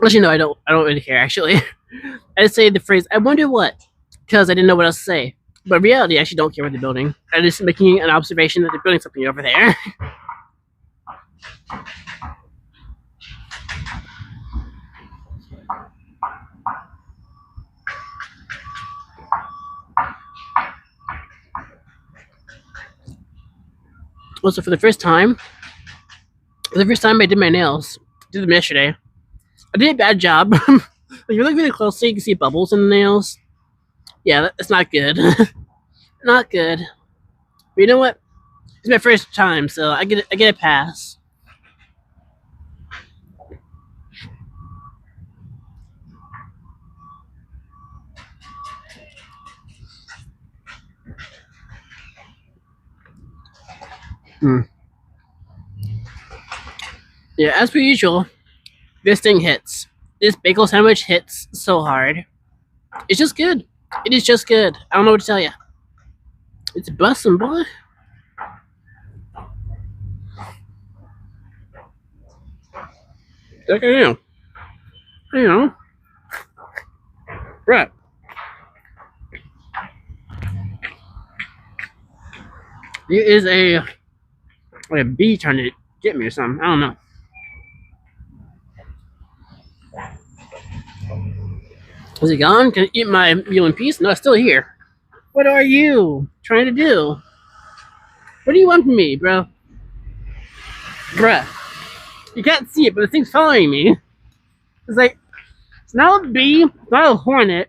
Actually, no, I don't. I don't really care. Actually, I just say the phrase "I wonder what" because I didn't know what else to say. But in reality, I actually don't care what they're building. I'm just making an observation that they're building something over there. Also, for the first time I did my nails, did them yesterday. I did a bad job. If you look really closely, you can see bubbles in the nails. Yeah, that's not good. Not good. But you know what? It's my first time, so I get a pass. Hmm. Yeah, as per usual, this thing hits. This bagel sandwich hits so hard. It's just good. It is just good. I don't know what to tell you. It's bussin', boy. Like I am. You know. Right. It is a bee trying to get me or something. I don't know. Is it gone? Can I eat my meal in peace? No, it's still here. What are you trying to do? What do you want from me, bro? Bruh. You can't see it, but the thing's following me. It's like, it's not a bee, it's not a hornet.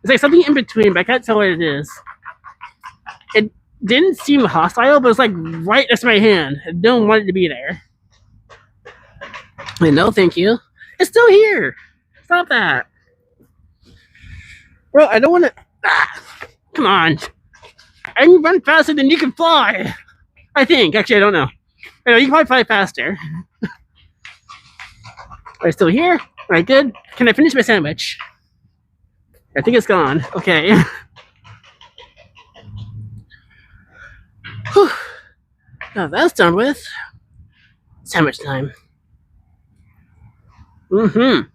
It's like something in between, but I can't tell what it is. It didn't seem hostile, but it's like right next to my hand. I don't want it to be there. Like, no, thank you. It's still here. Stop that. Bro, I don't want to. Come on. I can run faster than you can fly. I think. Actually, I don't know. I know you can probably fly faster. Are you still here? All right, good. Can I finish my sandwich? I think it's gone. Okay. Whew. Now that's done with. Sandwich time. Mm-hmm.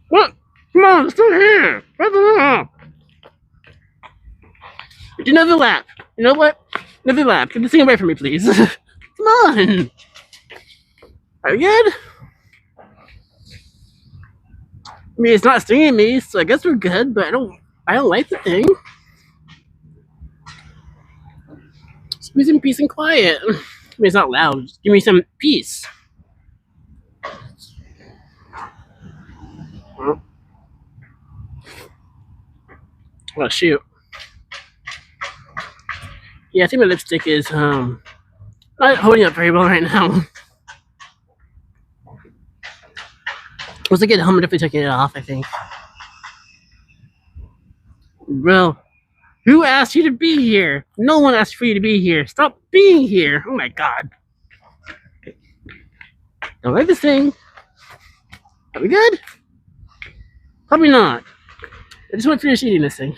What? Come on, it's still here. Do another lap. You know what? Another lap. Get this thing away from me, please. Come on. Are we good? I mean, it's not stinging me, so I guess we're good. But I don't like the thing. Just give me some peace and quiet. I mean, it's not loud. Just give me some peace. Oh shoot. Yeah, I think my lipstick is not holding up very well right now. Once I get home, I'm definitely taking it off, I think. Bro, who asked you to be here? No one asked for you to be here. Stop being here. Oh my god. Don't like this thing. Are we good? Probably not. I just want to finish eating this thing.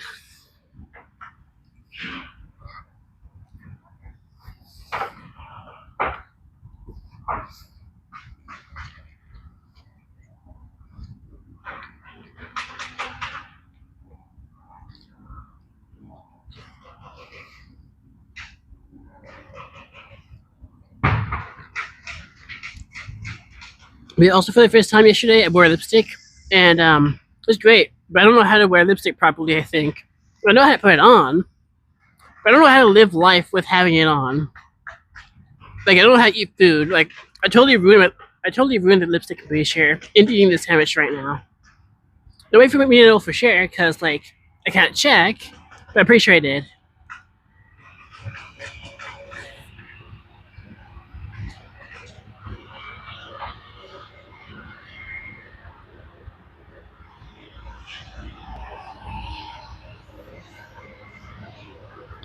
But also for the first time yesterday, I wore lipstick, and it was great. But I don't know how to wear lipstick properly. I think I know how to put it on, but I don't know how to live life with having it on. Like I don't know how to eat food. Like I totally ruined it. I totally ruined the lipstick for sure in eating this sandwich right now. No way for me to know for sure because like I can't check, but I'm pretty sure I did.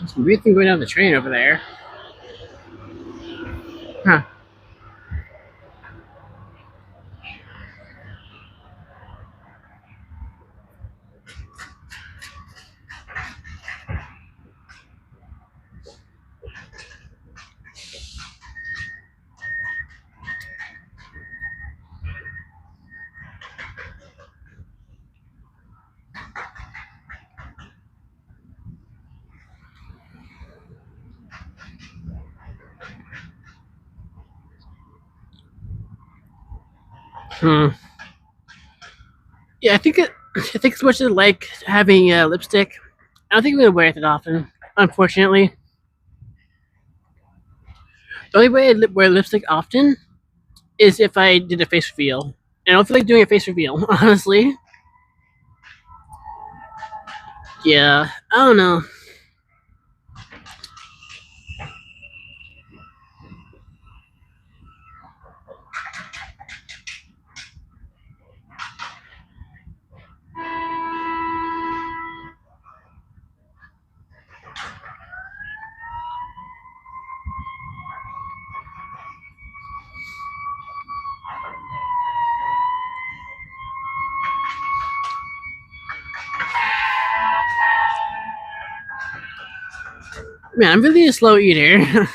Some weird thing going down the train over there. Huh. Hmm. Yeah, I think as much as I like having lipstick, I don't think I'm gonna wear it that often. Unfortunately, the only way I wear lipstick often is if I did a face reveal. And I don't feel like doing a face reveal, honestly. Yeah, I don't know. Man, I'm really a slow eater.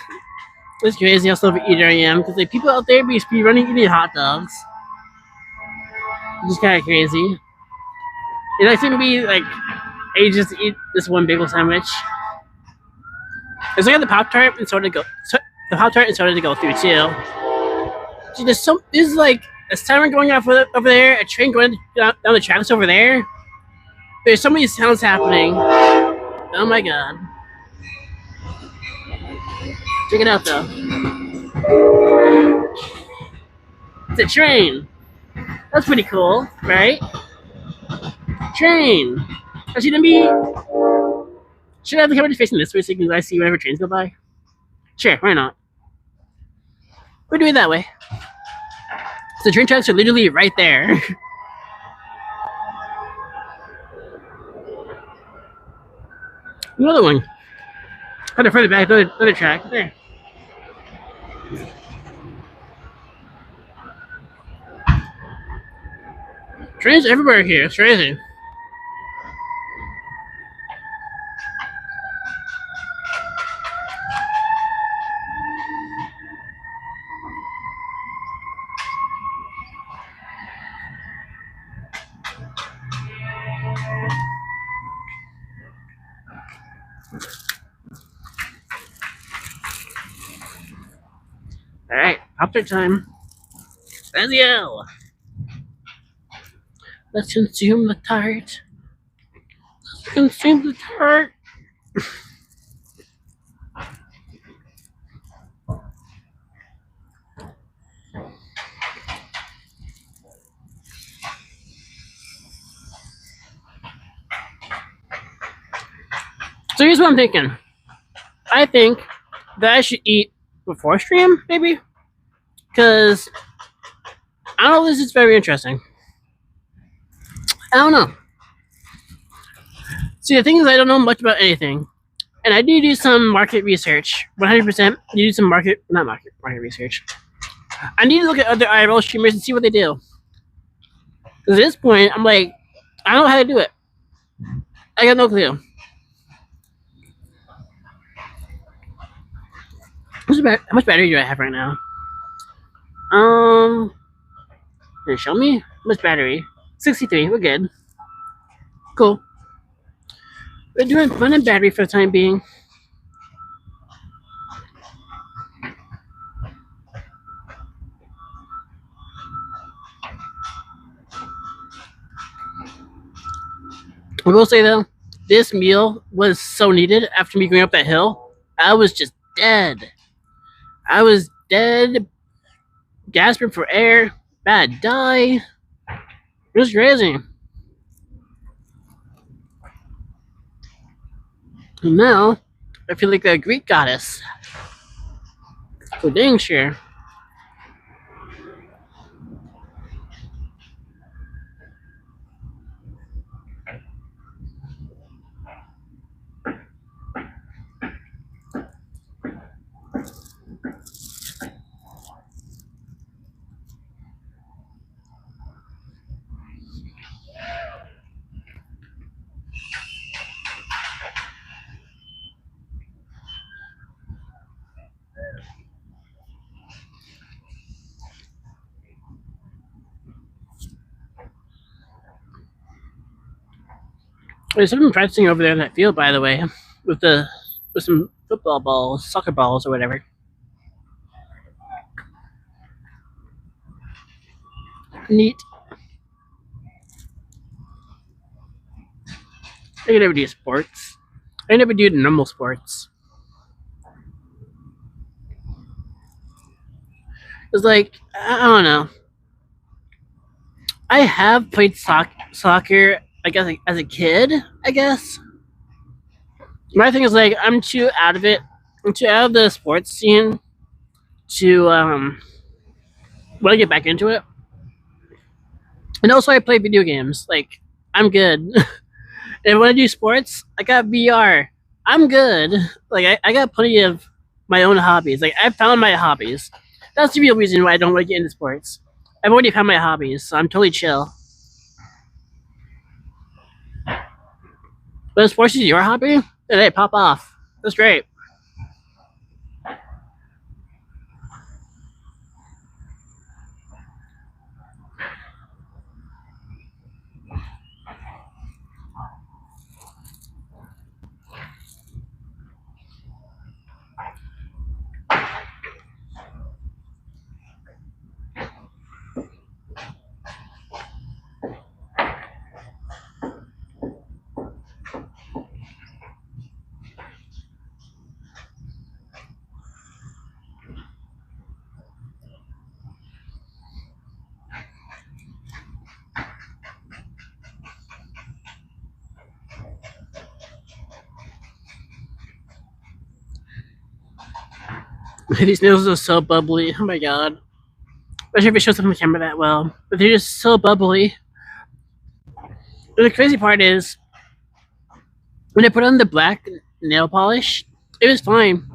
It's crazy how slow of an eater I am. Because like people out there be speed running eating hot dogs. It's just kind of crazy. It like took me like ages to eat this one bagel sandwich. It's like the Pop Tart and soda to go. The Pop Tart and soda to go through too. See, there's like a siren going off over there, a train going down the tracks over there. There's so many sounds happening. Oh my god. Check it out though. It's a train. That's pretty cool, right? Train. I shouldn't be. Should I have the camera facing this way so you can guys see whenever trains go by? Sure, why not? We're doing it that way. So the train tracks are literally right there. Another one. Kind of further back, another track. There. Trains everywhere here. It's crazy. Alright, Pop-Tart time. Let's go. Let's consume the tart. Let's consume the tart. So here's what I'm thinking. I think that I should eat before stream, maybe? Because I don't know, this is very interesting. I don't know. See, the thing is, I don't know much about anything. And I need to do some market research. 100% need to do some not market research. I need to look at other IRL streamers and see what they do. Because at this point, I'm like, I don't know how to do it. I got no clue. How much battery do I have right now? Um, here, show me. Much battery? 63. We're good. Cool. We're doing fun and battery for the time being. I will say though, this meal was so needed after me going up that hill. I was just dead. I was dead, gasping for air, bad die. It was crazy. And now, I feel like a Greek goddess. For dang sure. There's something practicing over there in that field, by the way, with some football balls, soccer balls, or whatever. Neat. I can never do sports. I never do normal sports. It's like I don't know. I have played soccer. I guess like, as a kid. I guess my thing is like I'm too out of it. I'm too out of the sports scene to want to get back into it. And also, I play video games. Like I'm good. And when I do sports, I got VR. I'm good. Like I got plenty of my own hobbies. Like I found my hobbies. That's the real reason why I don't want to get into sports. I've already found my hobbies, so I'm totally chill. But if sports is your hobby, then hey, pop off. That's great. These noodles are so bubbly. Oh my god. I should if it shows up on the camera that well. But they're just so bubbly. And the crazy part is, when I put on the black nail polish, it was fine.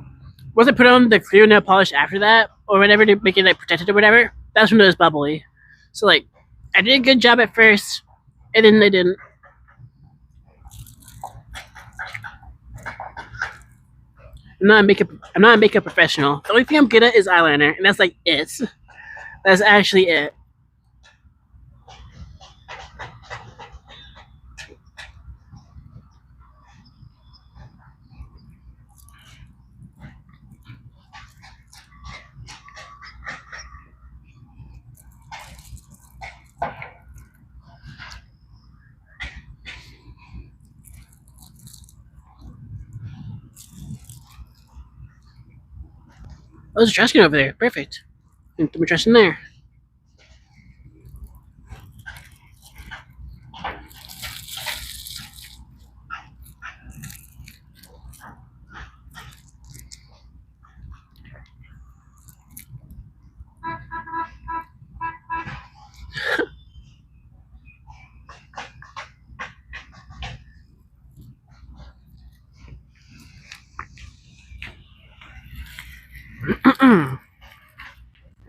Once I put on the clear nail polish after that, or whatever to make it like protected or whatever, that's when it was bubbly. So like, I did a good job at first, and then I didn't. I'm not a makeup professional. The only thing I'm good at is eyeliner, and that's like it. That's actually it. Oh, there's a trash can over there. Perfect. And throw my trash in there.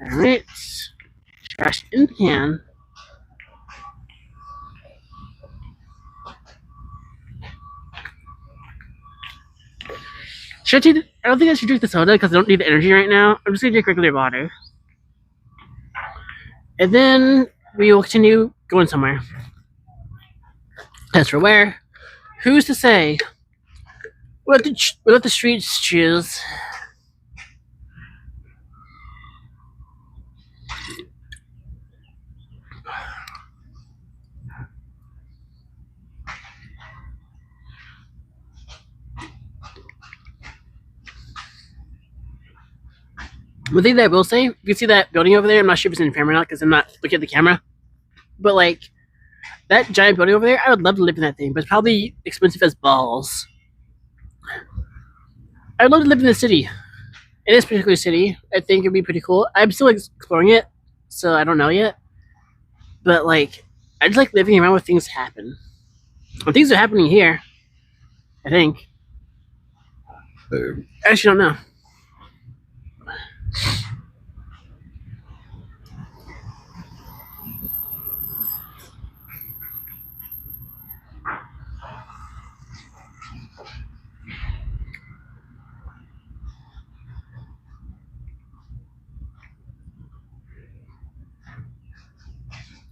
Alright. Trash in the can. Should I take I don't think I should drink the soda because I don't need the energy right now. I'm just gonna drink regular water. And then we will continue going somewhere. As for where, who's to say? We'll let the streets choose. One thing that I will say, you can see that building over there. I'm not sure if it's in frame or not because I'm not looking at the camera. But like that giant building over there, I would love to live in that thing, but it's probably expensive as balls. I'd love to live in the city. In this particular city, I think it'd be pretty cool. I'm still exploring it, so I don't know yet. But like, I just like living around where things happen. When things are happening here, I think. I actually don't know.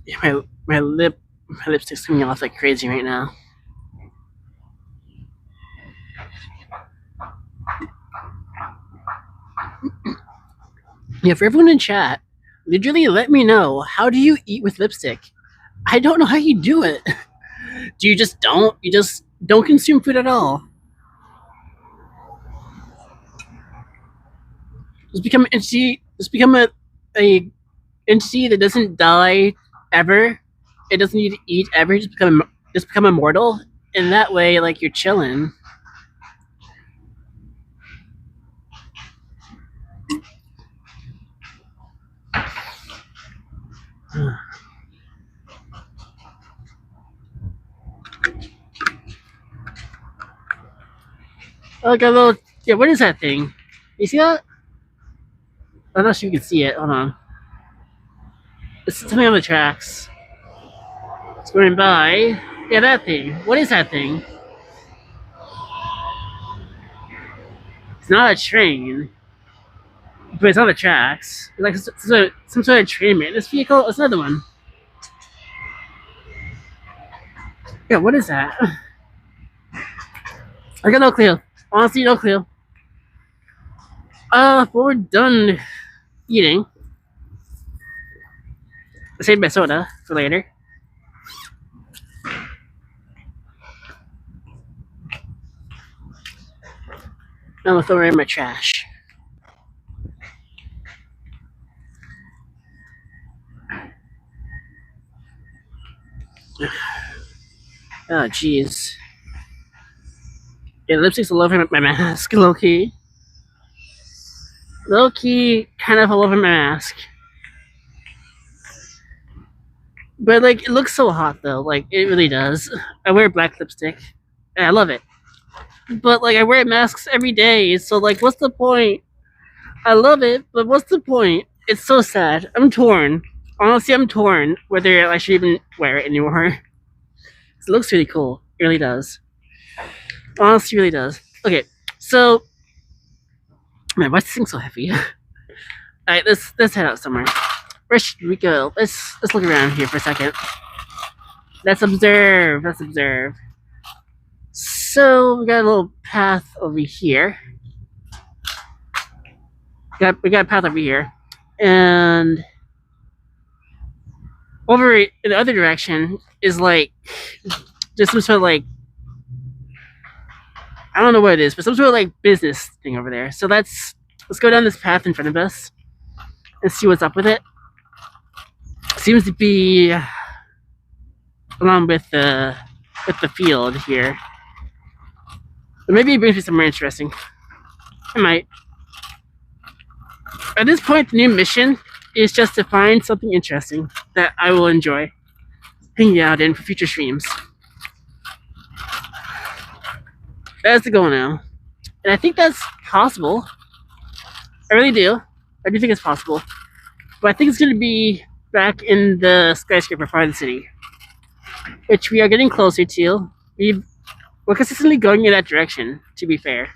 Yeah, my lipstick's coming off like crazy right now. Yeah, for everyone in chat, literally let me know, how do you eat with lipstick? I don't know how you do it. Do you just don't? You just don't consume food at all? Just become an entity. Just become a entity that doesn't die ever. It doesn't need to eat ever. Just become immortal. And that way, like, you're chilling. Oh, got a little. Yeah, what is that thing? You see that? I'm not sure you can see it. Hold on. It's something on the tracks. It's going by. Yeah, that thing. What is that thing? It's not a train, but it's on the tracks. It's like some sort of train maintenance vehicle. It's another one. Yeah, what is that? I got no clue. Honestly, no clue. But we're done eating. I saved my soda for later. I'm gonna throw it in my trash. Oh, jeez. Yeah, the lipstick's all over my mask, low key. Low key, kind of all over my mask. But like, it looks so hot though. Like, it really does. I wear black lipstick, and I love it. But like, I wear masks every day, so like, what's the point? I love it, but what's the point? It's so sad. I'm torn. Honestly, I'm torn whether I should even wear it anymore. It looks really cool. It really does. Honestly, really does. Okay, so man, why is this thing so heavy? All right, let's head out somewhere. Where should we go? Let's look around here for a second. Let's observe. Let's observe. So we got a little path over here. We got a path over here, and over in the other direction is like just some sort of like, I don't know what it is, but some sort of like business thing over there. So let's go down this path in front of us and see what's up with it. Seems to be along with the field here. But maybe it brings me somewhere interesting. It might. At this point, the new mission is just to find something interesting that I will enjoy hanging out in for future streams. That's the goal now. And I think that's possible. I really do. I do think it's possible. But I think it's going to be back in the skyscraper part of the city, which we are getting closer to. We're consistently going in that direction, to be fair.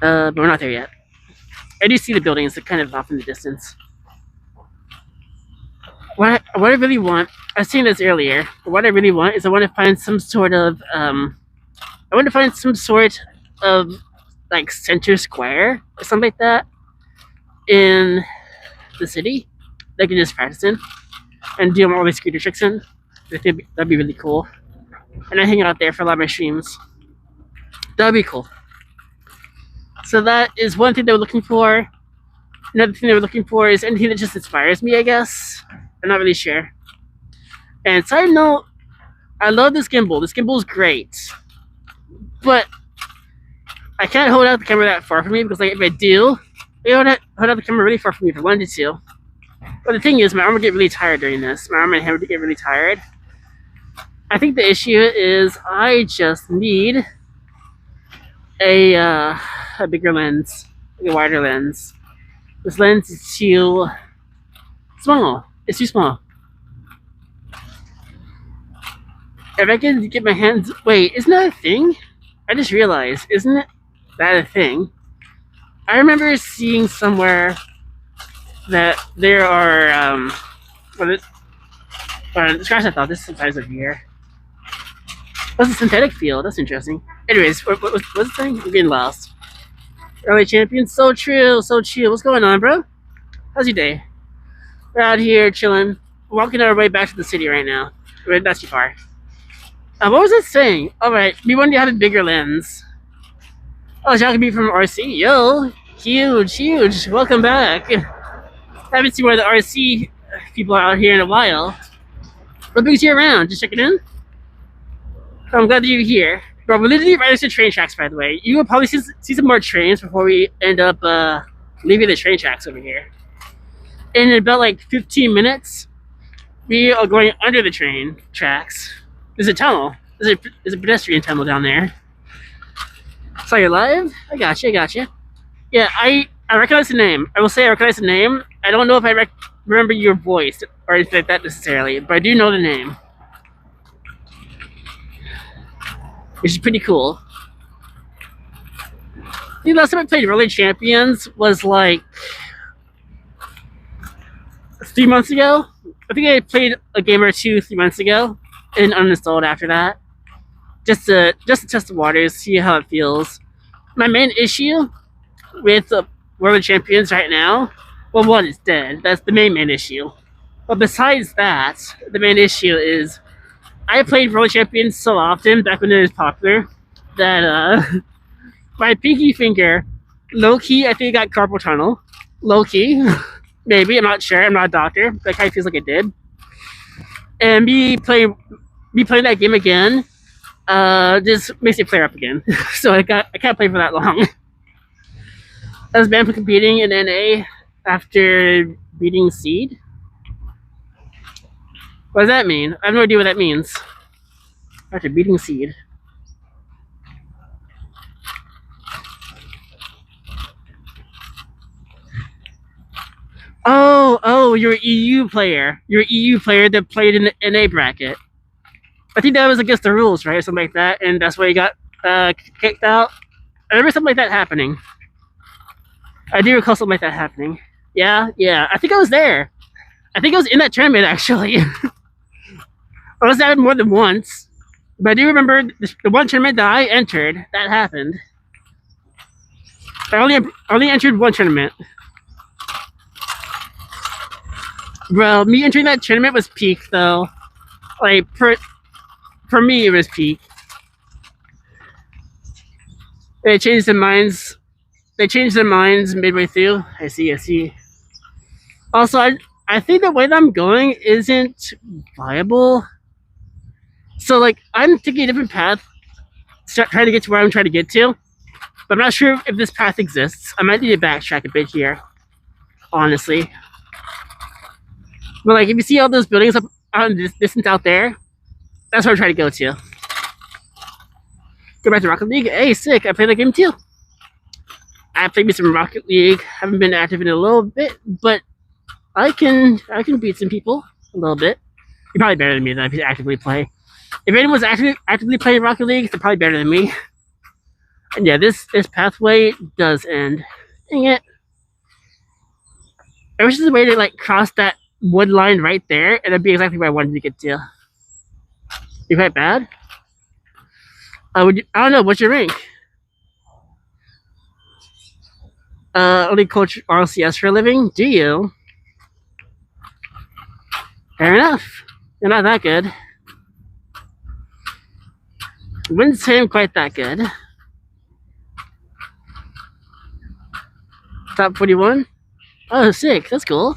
But we're not there yet. I do see the buildings, they're kind of off in the distance. what I really want, I've seen this earlier, but what I really want is I want to find some sort of I want to find some sort of like center square or something like that in the city that I can just practice in and do all these scooter tricks in. I think that'd be really cool. And I hang out there for a lot of my streams. That'd be cool. So that is one thing they were looking for. Another thing they were looking for is anything that just inspires me, I guess. I'm not really sure. And side note, I love this gimbal. This gimbal is great. But I can't hold out the camera that far from me because like if I do, I hold out the camera really far from me if I wanted to. But the thing is, my arm would get really tired during this. My arm and hand would get really tired. I think the issue is I just need a bigger lens, like a wider lens. This lens is too small. It's too small. If I can get my hands... Wait, isn't that a thing? I just realized, isn't that a thing? I remember seeing somewhere that there are, scratch that thought, this is the size of here. That's a synthetic field, that's interesting. Anyways, what's the thing? I'm getting lost. Early champion, so true, so chill. What's going on, bro? How's your day? We're out here chilling, walking our way back to the city right now. Wait, that's too far. What was it saying? Alright, we wanted to have a bigger lens. Oh, Jacoby from RC. Yo, huge. Welcome back. I haven't seen one of the RC people out here in a while. What brings you around? Just checking in? I'm glad that you're here. Bro, we're literally right next to train tracks, by the way. You will probably see some more trains before we end up leaving the train tracks over here. In about like 15 minutes, we are going under the train tracks. There's a tunnel. There's a pedestrian tunnel down there. So you're live? I got you. Yeah, I recognize the name. I will say I recognize the name. I don't know if I remember your voice or anything like that necessarily, but I do know the name. Which is pretty cool. The last time I played Roller Champions was like 3 months ago. I think I played a game or two 3 months ago and uninstalled after that. Just to test the waters, see how it feels. My main issue with World Champions right now, well, one is dead. That's the main issue. But besides that, the main issue is I played World Champions so often back when it was popular that my pinky finger, low key, I think it got carpal tunnel. Low key, maybe. I'm not sure. I'm not a doctor. That kind of feels like it did. And me playing that game again just makes me flare up again. So I can't play for that long. I was banned from competing in NA after beating Seed. What does that mean? I have no idea what that means. After beating Seed. Oh, you're an EU player. You're an EU player that played in the NA bracket. I think that was against the rules, right? Or something like that, and that's why you got kicked out. I remember something like that happening. I do recall something like that happening. Yeah. I think I was there. I think I was in that tournament, actually. I was there more than once. But I do remember the one tournament that I entered, that happened. I only entered one tournament. Bro, me entering that tournament was peak, though. Like, for me, it was peak. They changed their minds. They changed their minds midway through. I see. Also, I think the way that I'm going isn't viable. So, like, I'm taking a different path, trying to get to where I'm trying to get to. But I'm not sure if this path exists. I might need to backtrack a bit here, honestly. But, like, if you see all those buildings up out in the distance out there, that's where I'm trying to go to. Go back to Rocket League. Hey, sick. I played that game too. I played me some Rocket League. Haven't been active in it a little bit, but I can beat some people a little bit. You're probably better than me if you actively play. If anyone's actively playing Rocket League, they're probably better than me. And yeah, this pathway does end. Dang it. I wish there's a way to like cross that wood line right there, and that'd be exactly where I wanted to get to. You quite bad? I don't know. What's your rank? Only coach RLCS for a living. Do you? Fair enough. You're not that good. Wouldn't say I'm quite that good. Top 41? Oh, sick. That's cool.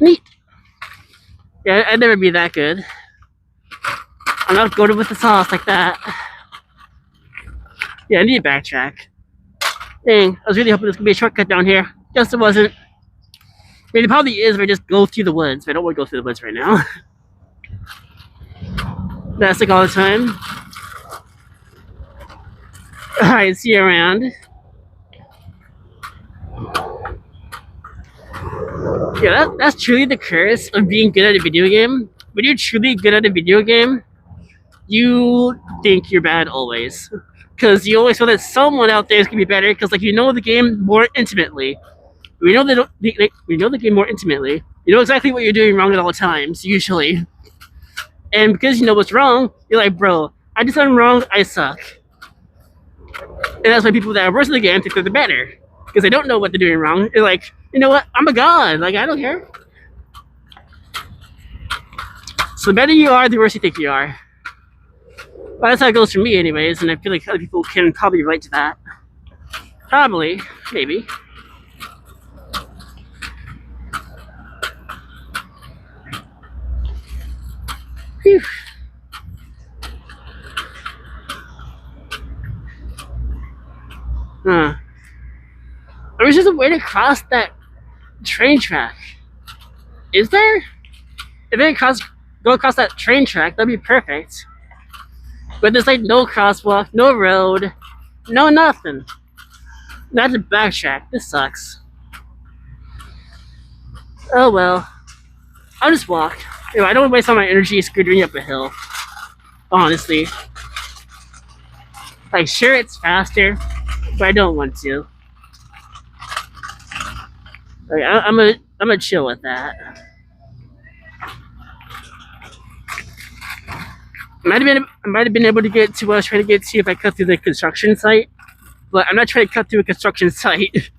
Neat. Yeah, I'd never be that good. I'm not goaded with the sauce like that. Yeah, I need to backtrack. Dang, I was really hoping this could be a shortcut down here. Guess it wasn't. I mean, it probably is if I just go through the woods, but I don't want to go through the woods right now. That's like all the time. Alright, see you around. Yeah, that's truly the curse of being good at a video game. When you're truly good at a video game, you think you're bad always. Because you always feel that someone out there is going to be better, because like you know the game more intimately. We know the game more intimately. You know exactly what you're doing wrong at all times, usually. And because you know what's wrong, you're like, bro, I did something wrong, I suck. And that's why people that are worse in the game think they're the better. Because they don't know what they're doing wrong. They're like, you know what, I'm a god, like I don't care. So the better you are, the worse you think you are. Well, that's how it goes for me anyways, and I feel like other people can probably relate to that. Probably, maybe. Whew. Huh. There was just a way to cross that train track. Is there? If they go across that train track, that'd be perfect. But there's like no crosswalk, no road, no nothing. Not to backtrack. This sucks. Oh well. I'll just walk. You know, I don't waste all my energy scootering up a hill. Honestly. Like, sure, it's faster, but I don't want to. Like, I'm a chill with that. I might have been able to get to what I was trying to get to if I cut through the construction site, but I'm not trying to cut through a construction site.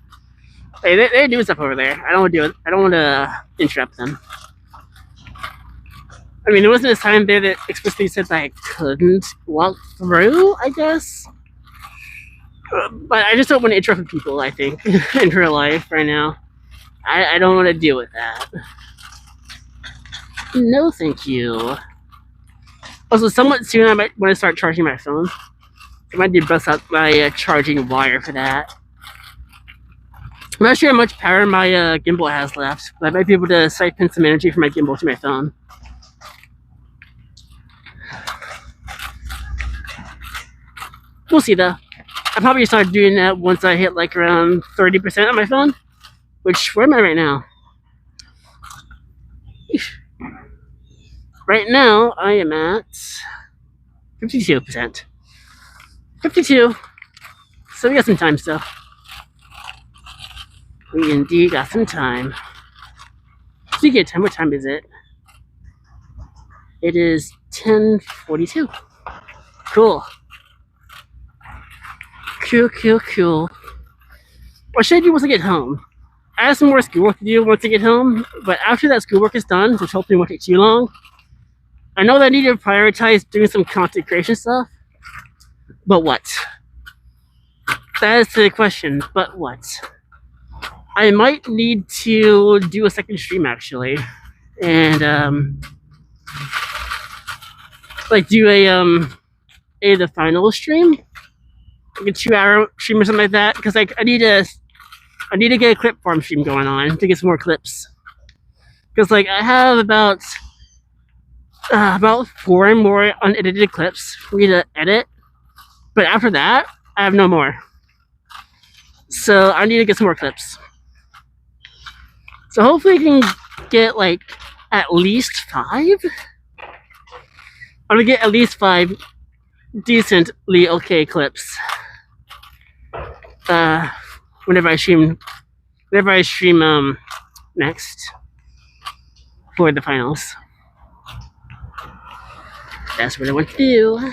Hey, they're doing stuff over there. I don't want to do it. I don't want to interrupt them. I mean, there wasn't a sign there that explicitly said that I couldn't walk through, I guess. But I just don't want to interrupt people, I think, in real life right now. I don't want to deal with that. No, thank you. Also, somewhat soon I might want to start charging my phone. I might need to bust out my charging wire for that. I'm not sure how much power my gimbal has left, but I might be able to siphon some energy from my gimbal to my phone. We'll see though. I'll probably start doing that once I hit like around 30% on my phone. Which, where am I right now? Right now, I am at 52%. 52. So we got some time still. We indeed got some time. Speaking of time, what time is it? It is 10:42. Cool. Cool. What should I do once I get home? I have some more schoolwork to do once I get home, but after that schoolwork is done, which hopefully won't take too long, I know that I need to prioritize doing some content creation stuff. But what? That is the question. But what? I might need to do a second stream actually, and like do a the final stream, like a 2-hour stream or something like that, because like I need to get a clip farm stream going on to get some more clips, because like I have about 4 more unedited clips for me to edit, but after that I have no more. So I need to get some more clips. So hopefully I can get like at least 5. I'm gonna get at least 5 decently okay clips whenever I stream whenever I stream next for the finals. That's what I want to do.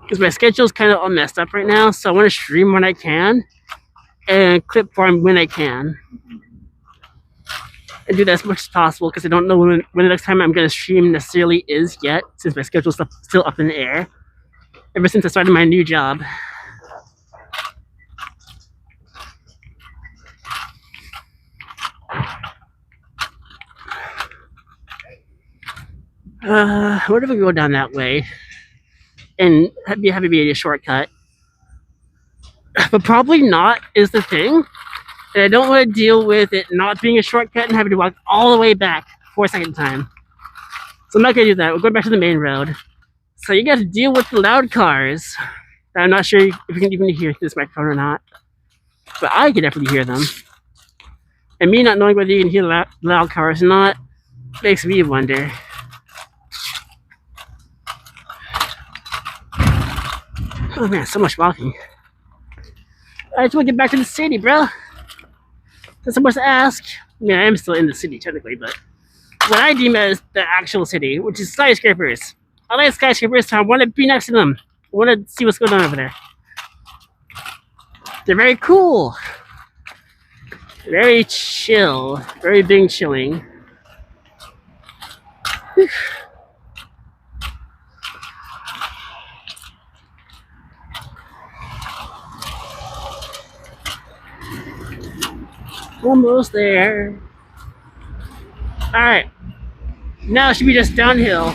Because my schedule's kind of all messed up right now, so I want to stream when I can and clip farm when I can. And do that as much as possible because I don't know when the next time I'm going to stream necessarily is yet, since my schedule's still up in the air ever since I started my new job. What if we go down that way? And have it be a shortcut? But probably not is the thing. And I don't want to deal with it not being a shortcut and having to walk all the way back for a second time. So I'm not going to do that. We're going back to the main road. So you got to deal with the loud cars. I'm not sure if you can even hear this microphone or not. But I can definitely hear them. And me not knowing whether you can hear loud cars or not makes me wonder. Oh man, so much walking. I just want to get back to the city, bro. That's so much to ask. I mean, I am still in the city technically, but what I deem as the actual city, which is skyscrapers. I like skyscrapers, so I want to be next to them. I want to see what's going on over there. They're very cool. Very chill. Very big chilling. Almost there. Alright. Now it should be just downhill.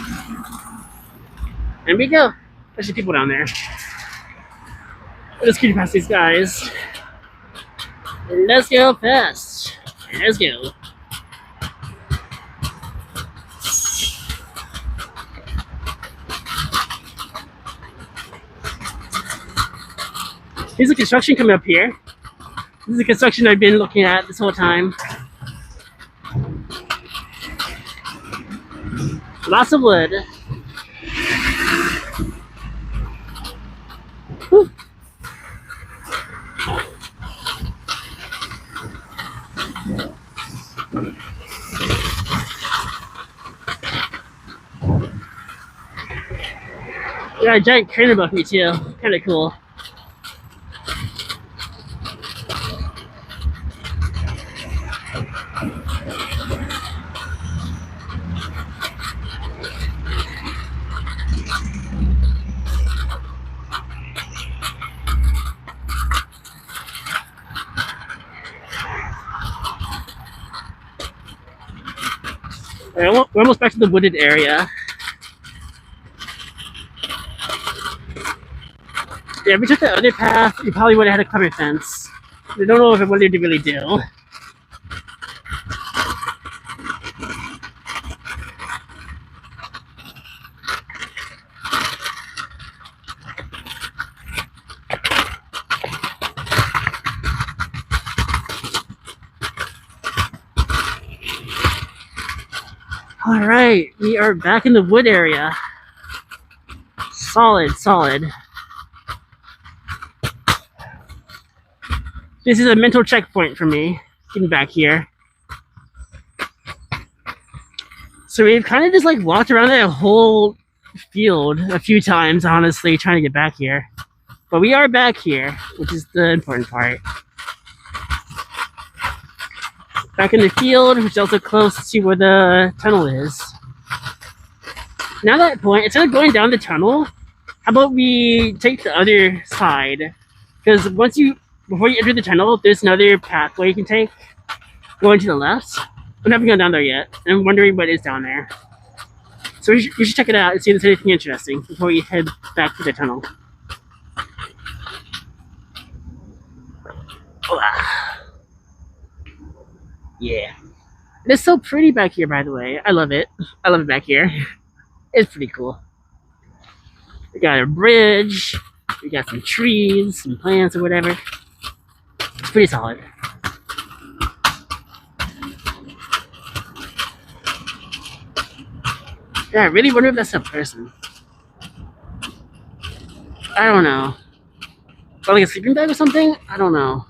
And we go. There's some people down there. Let's keep past these guys. And let's go fast. Let's go. There's a construction coming up here. This is the construction I've been looking at this whole time. Lots of wood. Whew. Got a giant crane above me too. Kind of cool. We're almost back to the wooded area. Yeah, if we took the other path, you probably would have had a cover fence. I don't know if it wanted to really do. Alright, we are back in the wood area. Solid, solid. This is a mental checkpoint for me, getting back here. So we've kind of just like walked around that whole field a few times, honestly, trying to get back here. But we are back here, which is the important part. Back in the field, which is also close to where the tunnel is. Now at that point, instead of going down the tunnel, how about we take the other side? Because before you enter the tunnel, there's another pathway you can take, going to the left. I'm never gone down there yet, and I'm wondering what is down there. So you should check it out and see if there's anything interesting before you head back to the tunnel. Yeah. It's so pretty back here, by the way. I love it. I love it back here. It's pretty cool. We got a bridge. We got some trees, some plants or whatever. It's pretty solid. Yeah, I really wonder if that's a person. I don't know. Or like a sleeping bag or something? I don't know.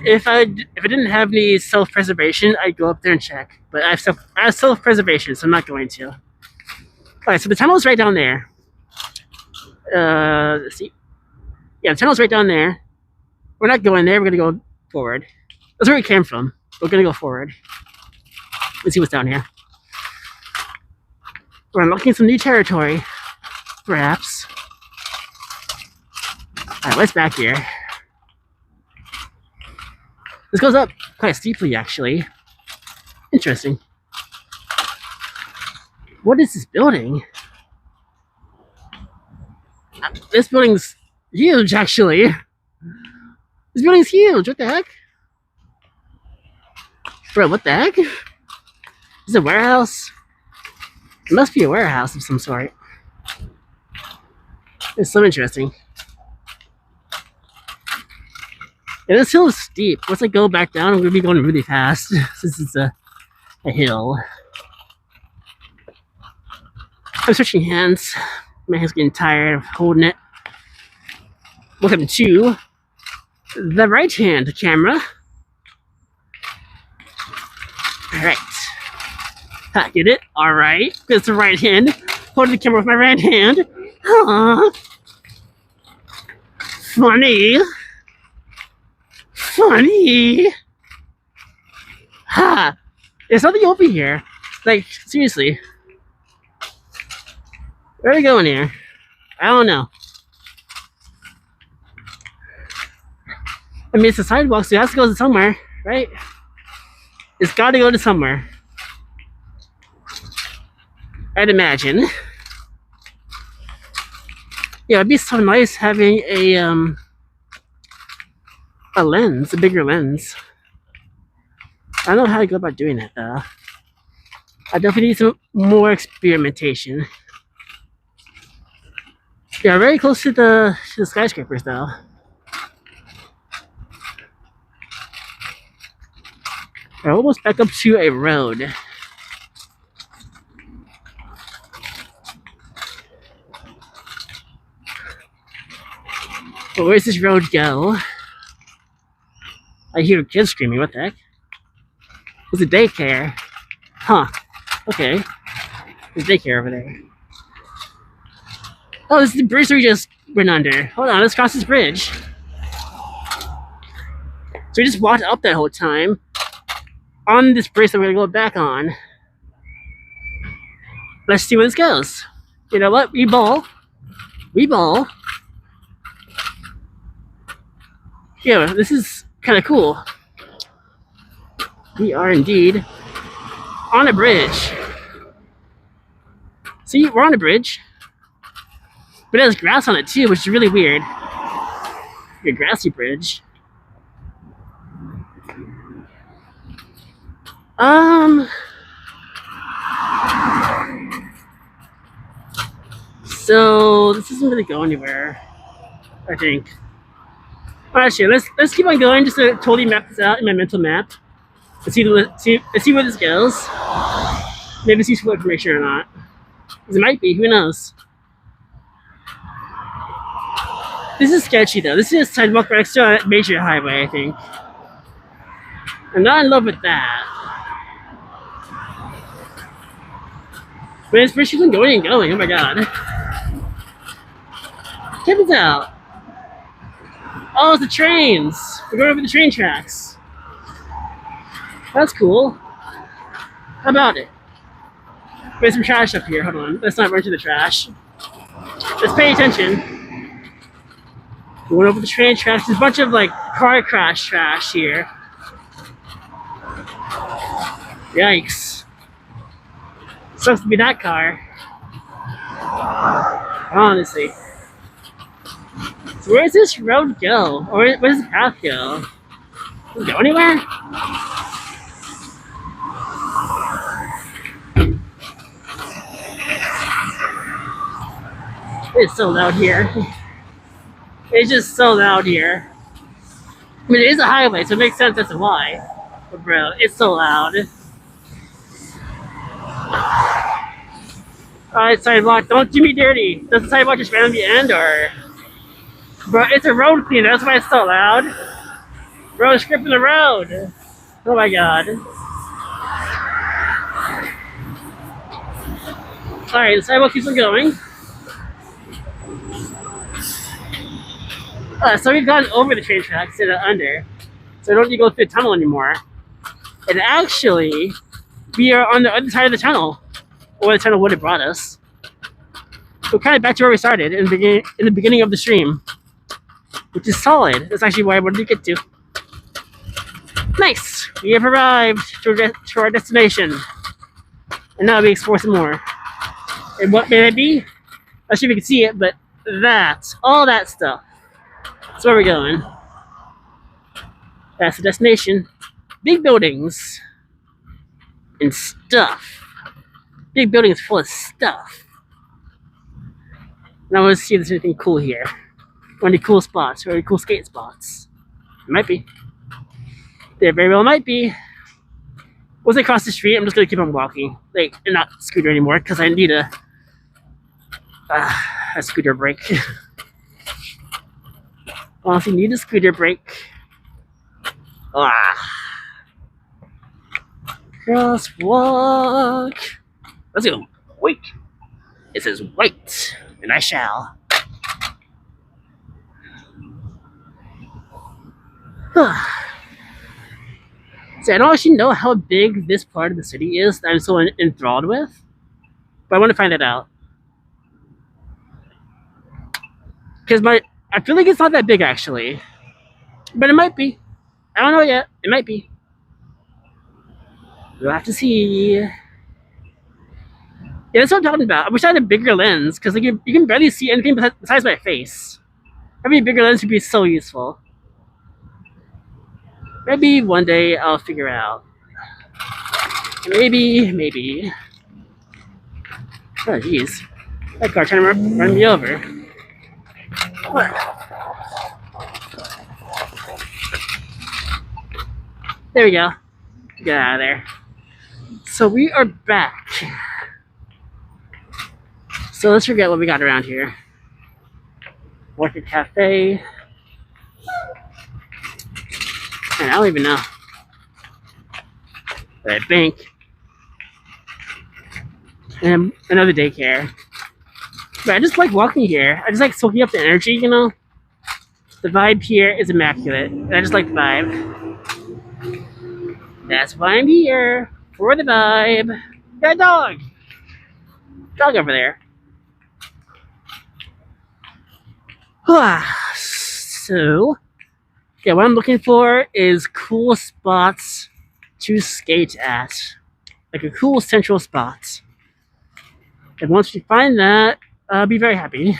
If I didn't have any self-preservation, I'd go up there and check. But I have self-preservation, so I'm not going to. Alright, so the tunnel's right down there. Let's see. Yeah, the tunnel's right down there. We're not going there, we're gonna go forward. That's where we came from. We're gonna go forward. Let's see what's down here. We're unlocking some new territory. Perhaps. Alright, what's back here? This goes up quite steeply, actually. Interesting. What is this building? This building's huge, actually. This building's huge. What the heck? Bro, what the heck? Is it a warehouse? It must be a warehouse of some sort. It's so interesting. Yeah, this hill is steep. Once I go back down, I'm going to be going really fast since it's a hill. I'm switching hands. My hand's getting tired of holding it. Welcome to the right hand camera. Alright. Get it? Alright. It's the right hand. Holding the camera with my right hand. Aww. Funny. Funny. Ha! There's something over here. Like, seriously. Where are we going here? I don't know. I mean, it's a sidewalk, so it has to go to somewhere, right? It's got to go to somewhere. I'd imagine. Yeah, it'd be so nice having a lens, a bigger lens. I don't know how to go about doing that though. I definitely need some more experimentation. Yeah, very close to the skyscrapers though. We're almost back up to a road. But where's this road go? I hear kids screaming. What the heck? It's a daycare. Huh. Okay. There's daycare over there. Oh, this is the bridge we just went under. Hold on, let's cross this bridge. So we just walked up that whole time on this bridge that we're gonna go back on. Let's see where this goes. You know what? We ball. We ball. Yeah, this is kind of cool. We are indeed on a bridge. See, we're on a bridge. But it has grass on it too, which is really weird. A grassy bridge. So this doesn't really go anywhere, I think. Actually, let's keep on going just to totally map this out in my mental map. Let's see where this goes. Maybe it's useful information or not. Because it might be, who knows? This is sketchy though. This is a sidewalk right next to a major highway, I think. I'm not in love with that. But it's pretty even going and going, oh my god. Check this out. Oh, it's the trains! We're going over the train tracks. That's cool. How about it? There's some trash up here, hold on. Let's not run to the trash. Let's pay attention. We went over the train tracks. There's a bunch of like car crash trash here. Yikes. Sucks to be that car. Honestly. So where does this road go? Or where does the path go? Does it go anywhere? It's so loud here. It's just so loud here. I mean, it is a highway, so it makes sense as to why. But bro, it's so loud. Alright, sidewalk, don't do me dirty. Does the sidewalk just randomly end, or? Bro, it's a road cleaner, that's why it's so loud. Bro, it's stripping the road. Oh my god. Alright, the sidewalk keeps on going. So we've gone over the train tracks instead of under. So we don't need to go through the tunnel anymore. And actually, we are on the other side of the tunnel. Or the tunnel would have brought us. We're kind of back to where we started in the beginning of the stream. Which is solid. That's actually where I wanted to get to. Nice! We have arrived to our destination. And now we explore some more. And what may that be? Not sure if you can see it, but all that stuff. That's where we're going. That's the destination. Big buildings. And stuff. Big buildings full of stuff. Now let's see if there's anything cool here. Or any cool spots, or any cool skate spots. It might be. There very well might be. Once I cross the street, I'm just gonna keep on walking. Like, and not scooter anymore, because I need a scooter brake. Honestly, need a scooter brake. Crosswalk. Let's go. Wait. It says wait, and I shall. So I don't actually know how big this part of the city is that I'm so enthralled with, but I want to find it out. Because I feel like it's not that big actually, but it might be. I don't know yet. It might be. We'll have to see. Yeah, that's what I'm talking about. I wish I had a bigger lens, because like you can barely see anything besides my face. Having a bigger lens would be so useful. Maybe one day I'll figure out. Maybe. Oh, jeez. That car trying to run me over. What? There we go. Get out of there. So we are back. So let's forget what we got around here. Orchid Cafe. And I don't even know. That bank. And another daycare. But I just like walking here. I just like soaking up the energy, you know? The vibe here is immaculate. And I just like the vibe. That's why I'm here. For the vibe. Got a dog. Dog over there. So, yeah, what I'm looking for is cool spots to skate at. Like a cool central spot. And once we find that, I'll be very happy.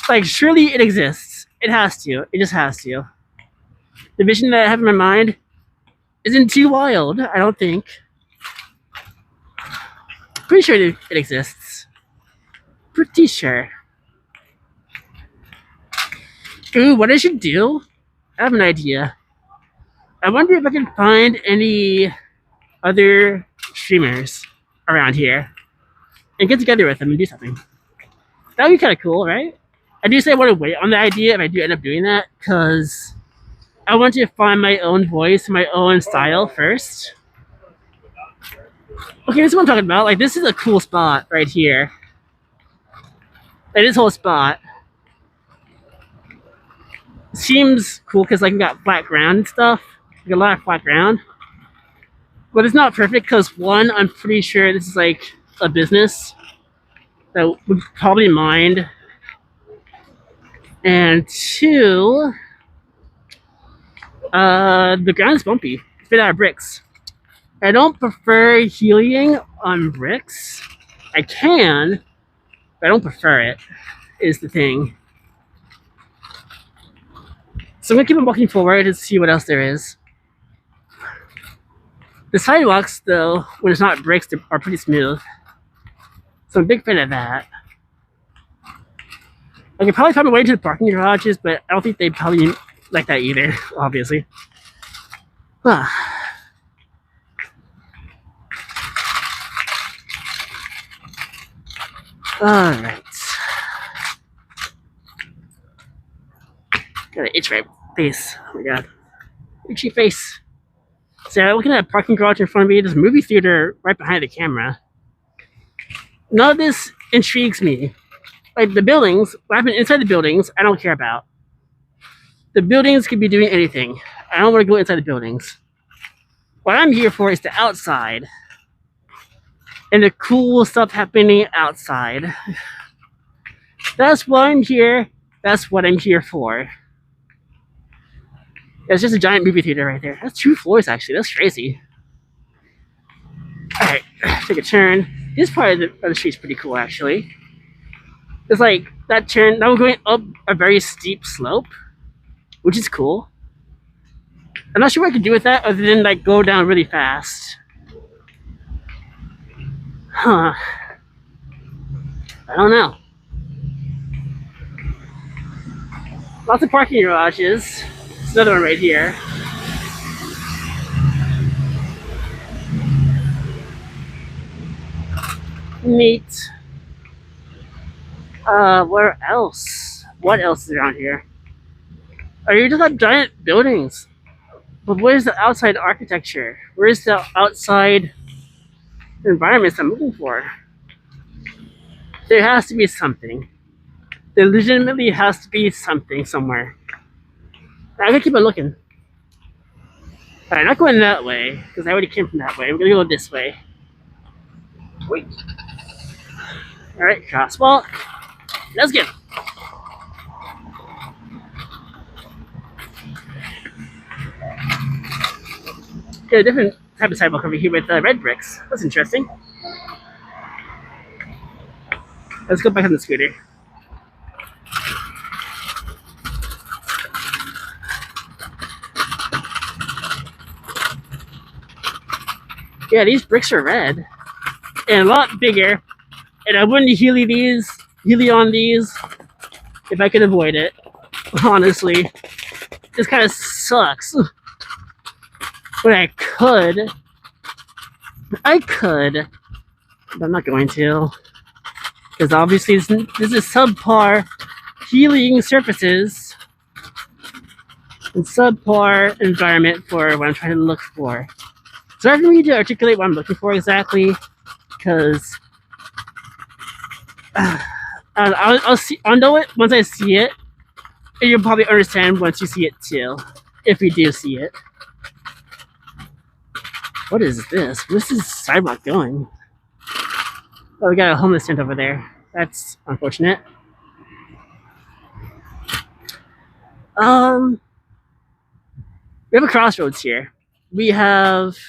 Like, surely it exists. It has to. It just has to. The vision that I have in my mind isn't too wild, I don't think. Pretty sure it exists. Pretty sure. Ooh, what I should do? I have an idea. I wonder if I can find any other streamers around here and get together with them and do something. That would be kind of cool, right? I do say I want to wait on the idea if I do end up doing that, because I want to find my own voice, my own style first. Okay, this is what I'm talking about. Like, this is a cool spot right here. Like, this whole spot seems cool because, like, we got flat ground and stuff. We got a lot of flat ground. But it's not perfect because, one, I'm pretty sure this is, like, a business that would probably mind. And two, the ground's bumpy. It's made out of bricks. I don't prefer heliing on bricks. I can, but I don't prefer it, is the thing. So I'm gonna keep on walking forward and see what else there is. The sidewalks, though, when it's not bricks, are pretty smooth. So I'm a big fan of that. I could probably find my way to the parking garages, but I don't think they'd probably like that either, obviously. Alright. Got an itch right face. Oh my god. Itchy face. So I'm looking at a parking garage in front of me. There's a movie theater right behind the camera. None of this intrigues me. Like the buildings, what happened inside the buildings, I don't care about. The buildings could be doing anything. I don't want to go inside the buildings. What I'm here for is the outside. And the cool stuff happening outside. That's why I'm here. That's what I'm here for. It's just a giant movie theater right there. That's 2 floors actually. That's crazy. Alright, take a turn. This part of the street's pretty cool actually. It's like that turn, now we're going up a very steep slope, which is cool. I'm not sure what I could do with that other than like go down really fast. Huh. I don't know. Lots of parking garages. There's another one right here. Neat. Where else? What else is around here? Are you just like giant buildings? But where's the outside architecture? Where's the outside environments I'm looking for? There has to be something. There legitimately has to be something somewhere. I'm gonna keep on looking. Alright, not going that way, because I already came from that way. I'm gonna go this way. Wait. Alright, crosswalk. Let's go. Got a different type of sidewalk over here with red bricks. That's interesting. Let's go back on the scooter. Yeah, these bricks are red. And a lot bigger. And I wouldn't Healy on these if I could avoid it. Honestly. This kind of sucks. But I could, but I'm not going to. Because obviously this is subpar healing surfaces and subpar environment for what I'm trying to look for. So I don't need to articulate what I'm looking for exactly, because I'll know it once I see it, and you'll probably understand once you see it too, if we do see it. What is this? Where's this sidewalk going? Oh, we got a homeless tent over there. That's unfortunate. We have a crossroads here. There's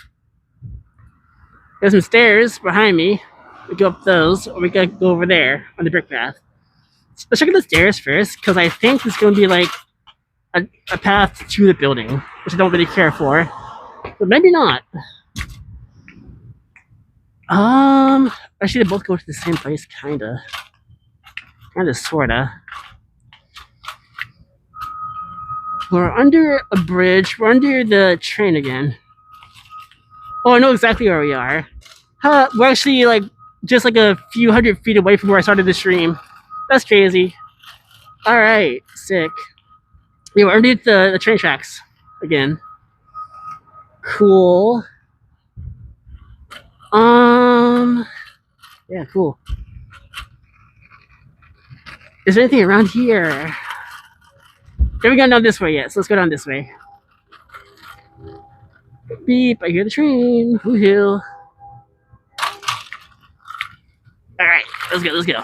some stairs behind me. We go up those, or we gotta go over there on the brick path. Let's check out the stairs first, because I think there's gonna be like a path to the building, which I don't really care for. But maybe not. Actually they both go to the same place, kinda. Sorta. We're under a bridge. We're under the train again. Oh, I know exactly where we are. We're actually like just like a few hundred feet away from where I started the stream. That's crazy. Alright, sick. Yeah, we're underneath the train tracks again. Cool. Yeah, cool. Is there anything around here? We haven't gone down this way yet, so let's go down this way. Beep, I hear the train. Woohoo. Alright, let's go.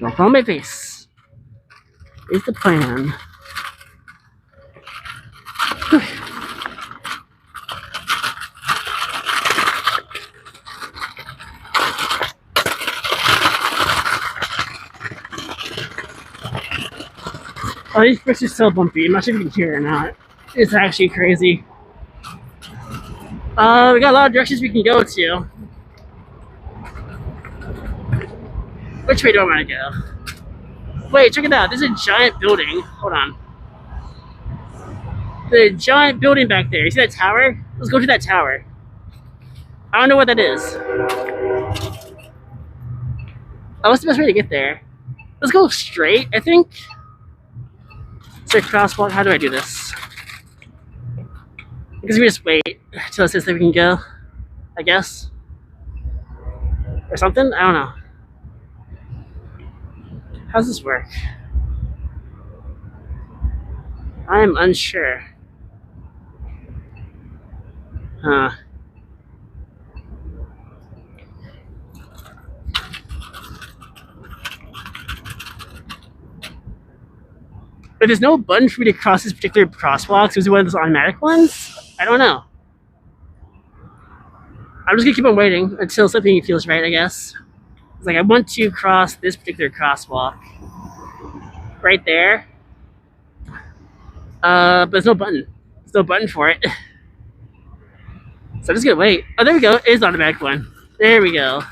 Don't fall on my face. Here's the plan. Oh, these bricks are so bumpy. I'm not sure if you can hear it or not. It's actually crazy. We got a lot of directions we can go to. Which way do I want to go? Wait, check it out. There's a giant building. Hold on. The giant building back there. You see that tower? Let's go to that tower. I don't know what that is. Oh, what's the best way to get there? Let's go straight, I think. Straight crosswalk. How do I do this? Because we just wait till it says that we can go, I guess. Or something? I don't know. How does this work? I am unsure. Huh. But there's no button for me to cross this particular crosswalk, so is it one of those automatic ones? I don't know. I'm just gonna keep on waiting until something feels right, I guess. It's like I want to cross this particular crosswalk. Right there. But there's no button. There's no button for it. So I'm just gonna wait. Oh, there we go. It is the automatic one. There we go.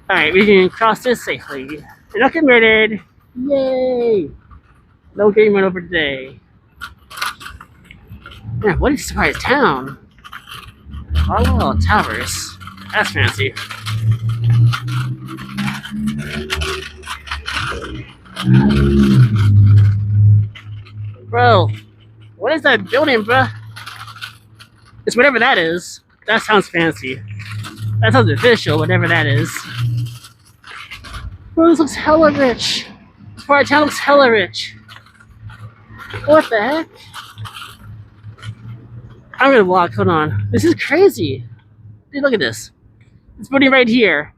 Alright, we can cross this safely. We're not getting murdered. Yay! No getting run over today. Man, what a surprise town. Carlisle Towers. That's fancy. Bro, what is that building, bro? It's whatever that is. That sounds fancy. That sounds official, whatever that is. Bro, this looks hella rich. This part of town looks hella rich. What the heck? I'm gonna walk, hold on. This is crazy. Dude, look at this. This building right here.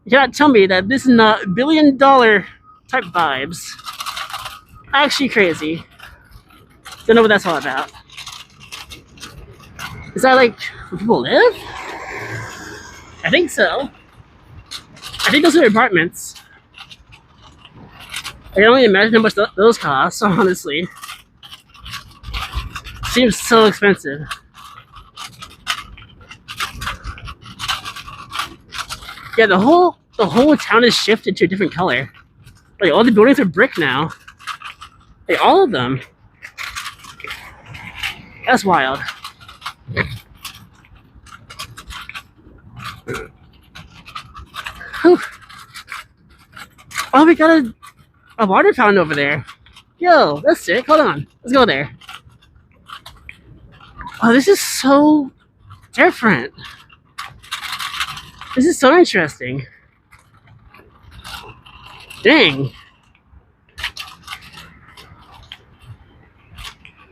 You cannot tell me that this is not $1 billion type vibes. Actually crazy. Don't know what that's all about. Is that like where people live? I think so. I think those are apartments. I can only imagine how much those cost, honestly. Seems so expensive. Yeah, the whole town has shifted to a different color. Like all the buildings are brick now. Like all of them. That's wild. Whew. Oh, we got a water fountain over there. Yo, that's sick. Hold on. Let's go there. Oh, this is so different. This is so interesting. Dang.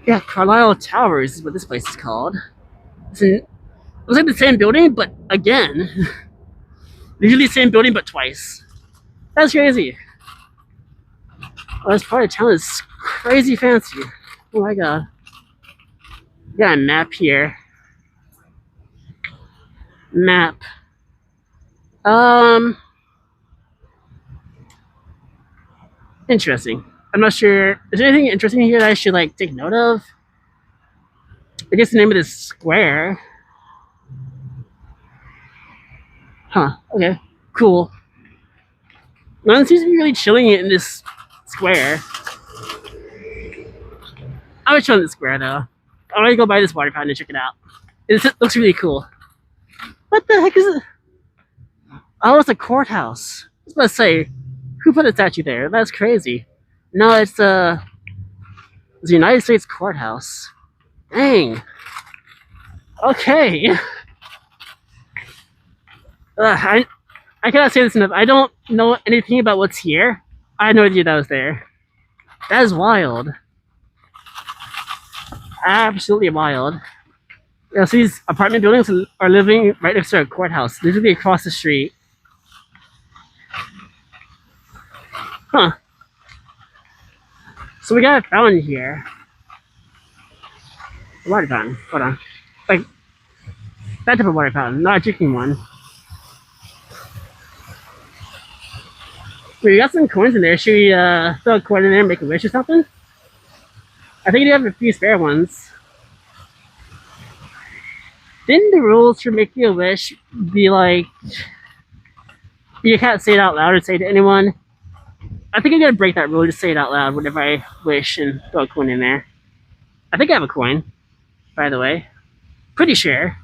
Yeah, Carlisle Towers is what this place is called. It looks like the same building, but again. Usually the same building, but twice. That's crazy. Oh, this part of town is crazy fancy. Oh my god. We got a map here. Map. Interesting. I'm not sure. Is there anything interesting here that I should like take note of? I guess the name of this square. Huh. Okay. Cool. No one seems to be really chilling in this square. I'm gonna chill in the square though. I want to go by this water fountain and check it out. It looks really cool. What the heck is it? Oh, it's a courthouse. I was about to say, who put a statue there? That's crazy. No, it's the United States courthouse. Dang. Okay. I cannot say this enough. I don't know anything about what's here. I had no idea that was there. That is wild. Absolutely wild. Yeah, so these apartment buildings are living right next to a courthouse, literally across the street. Huh. So we got a fountain here. A water fountain. Hold on. Like, that type of water fountain, not a drinking one. We got some coins in there. Should we throw a coin in there and make a wish or something? I think you have a few spare ones. Didn't the rules for making a wish be like you can't say it out loud or say it to anyone? I think I'm gonna break that rule. Just say it out loud whenever I wish and throw a coin in there. I think I have a coin, by the way. Pretty sure.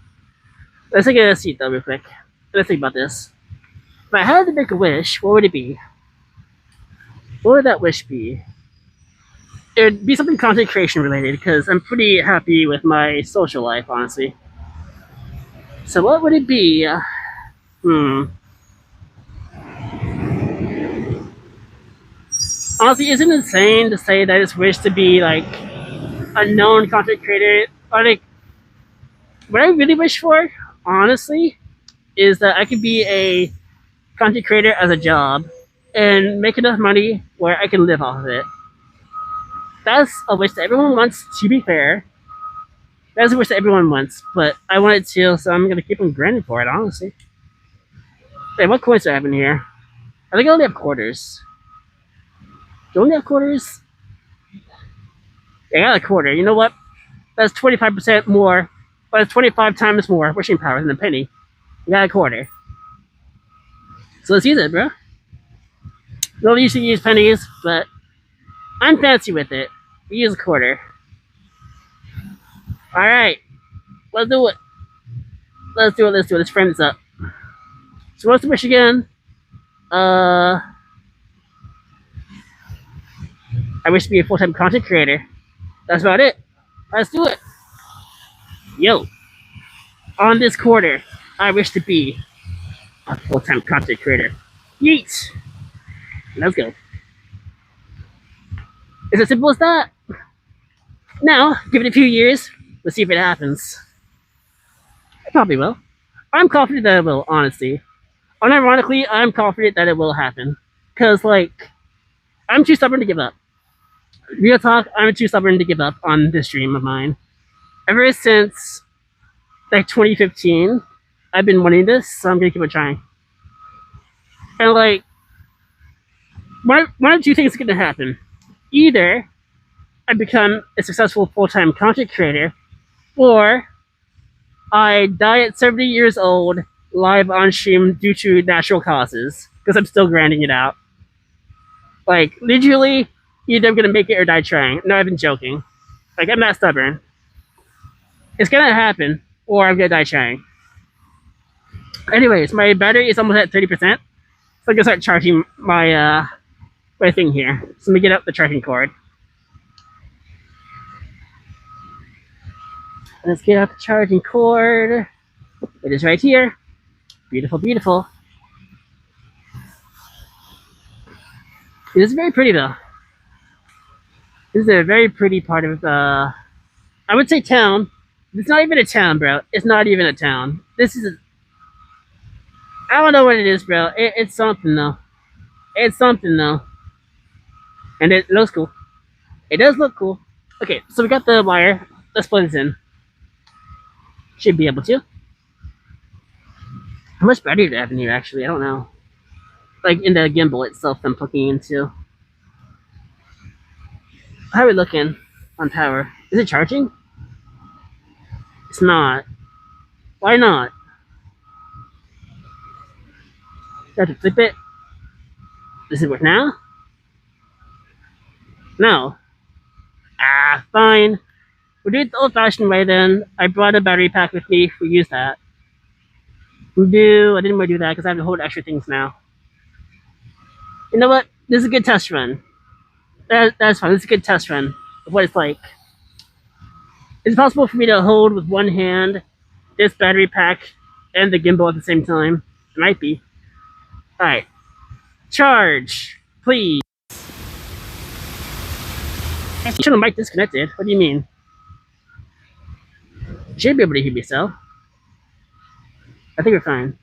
Let's take a seat though, real quick. Let's think about this. If I had to make a wish, what would it be? What would that wish be? It would be something content creation related because I'm pretty happy with my social life, honestly. So what would it be? Hmm. Honestly, isn't it insane to say that I just wish to be like a known content creator? Or like, what I really wish for, honestly, is that I could be a content creator as a job and make enough money where I can live off of it. That's a wish that everyone wants, to be fair. That's a wish that everyone wants, but I want it to, so I'm gonna keep on grinding for it, honestly. Hey, what coins do I have in here? I think I only have quarters. Do I only have quarters? Yeah, I got a quarter. You know what? That's 25% more, but it's 25 times more wishing power than a penny. You got a quarter. So let's use it, bro. Don't usually use pennies, but I'm fancy with it. We use a quarter. Alright, let's do it. Let's do it, let's do it. Let's frame this up. So what's the wish again? I wish to be a full-time content creator. That's about it. Let's do it. Yo, on this quarter, I wish to be a full-time content creator. Yeet! Let's go. It's as simple as that. Now, give it a few years. Let's see if it happens. It probably will. I'm confident that it will, honestly. Unironically, I'm confident that it will happen. Because, like, I'm too stubborn to give up. Real talk, I'm too stubborn to give up on this dream of mine. Ever since, like, 2015, I've been wanting this, so I'm gonna keep on trying. And, like, one of two things is gonna happen. Either I become a successful full-time content creator, or I die at 70 years old live on stream due to natural causes because I'm still grinding it out. Like, literally, either I'm gonna make it or die trying. No, I've been joking. Like, I'm not stubborn. It's gonna happen, or I'm gonna die trying. Anyways, my battery is almost at 30%, so I'm gonna start charging my thing here. So let me get out the charging cord. Let's get out the charging cord. It is right here. Beautiful, beautiful. It is very pretty though. This is a very pretty part of I would say town. It's not even a town, bro. It's not even a town. This is I don't know what it is, bro. It's something though. It's something though. And it looks cool. It does look cool. Okay, so we got the wire. Let's plug this in. Should be able to. How much battery do I have in here actually? I don't know. Like in the gimbal itself I'm plugging into. How are we looking on power? Is it charging? It's not. Why not? Do I have to flip it? Does it work now? No. Ah, fine. We'll do it the old-fashioned way then. I brought a battery pack with me. We use that. I didn't want to do that because I have to hold extra things now. You know what? This is a good test run. That's fine. This is a good test run of what it's like. It's possible for me to hold with one hand this battery pack and the gimbal at the same time. It might be. Alright. Charge, please. You should have mic disconnected. What do you mean? You should be able to hear yourself. I think we're fine.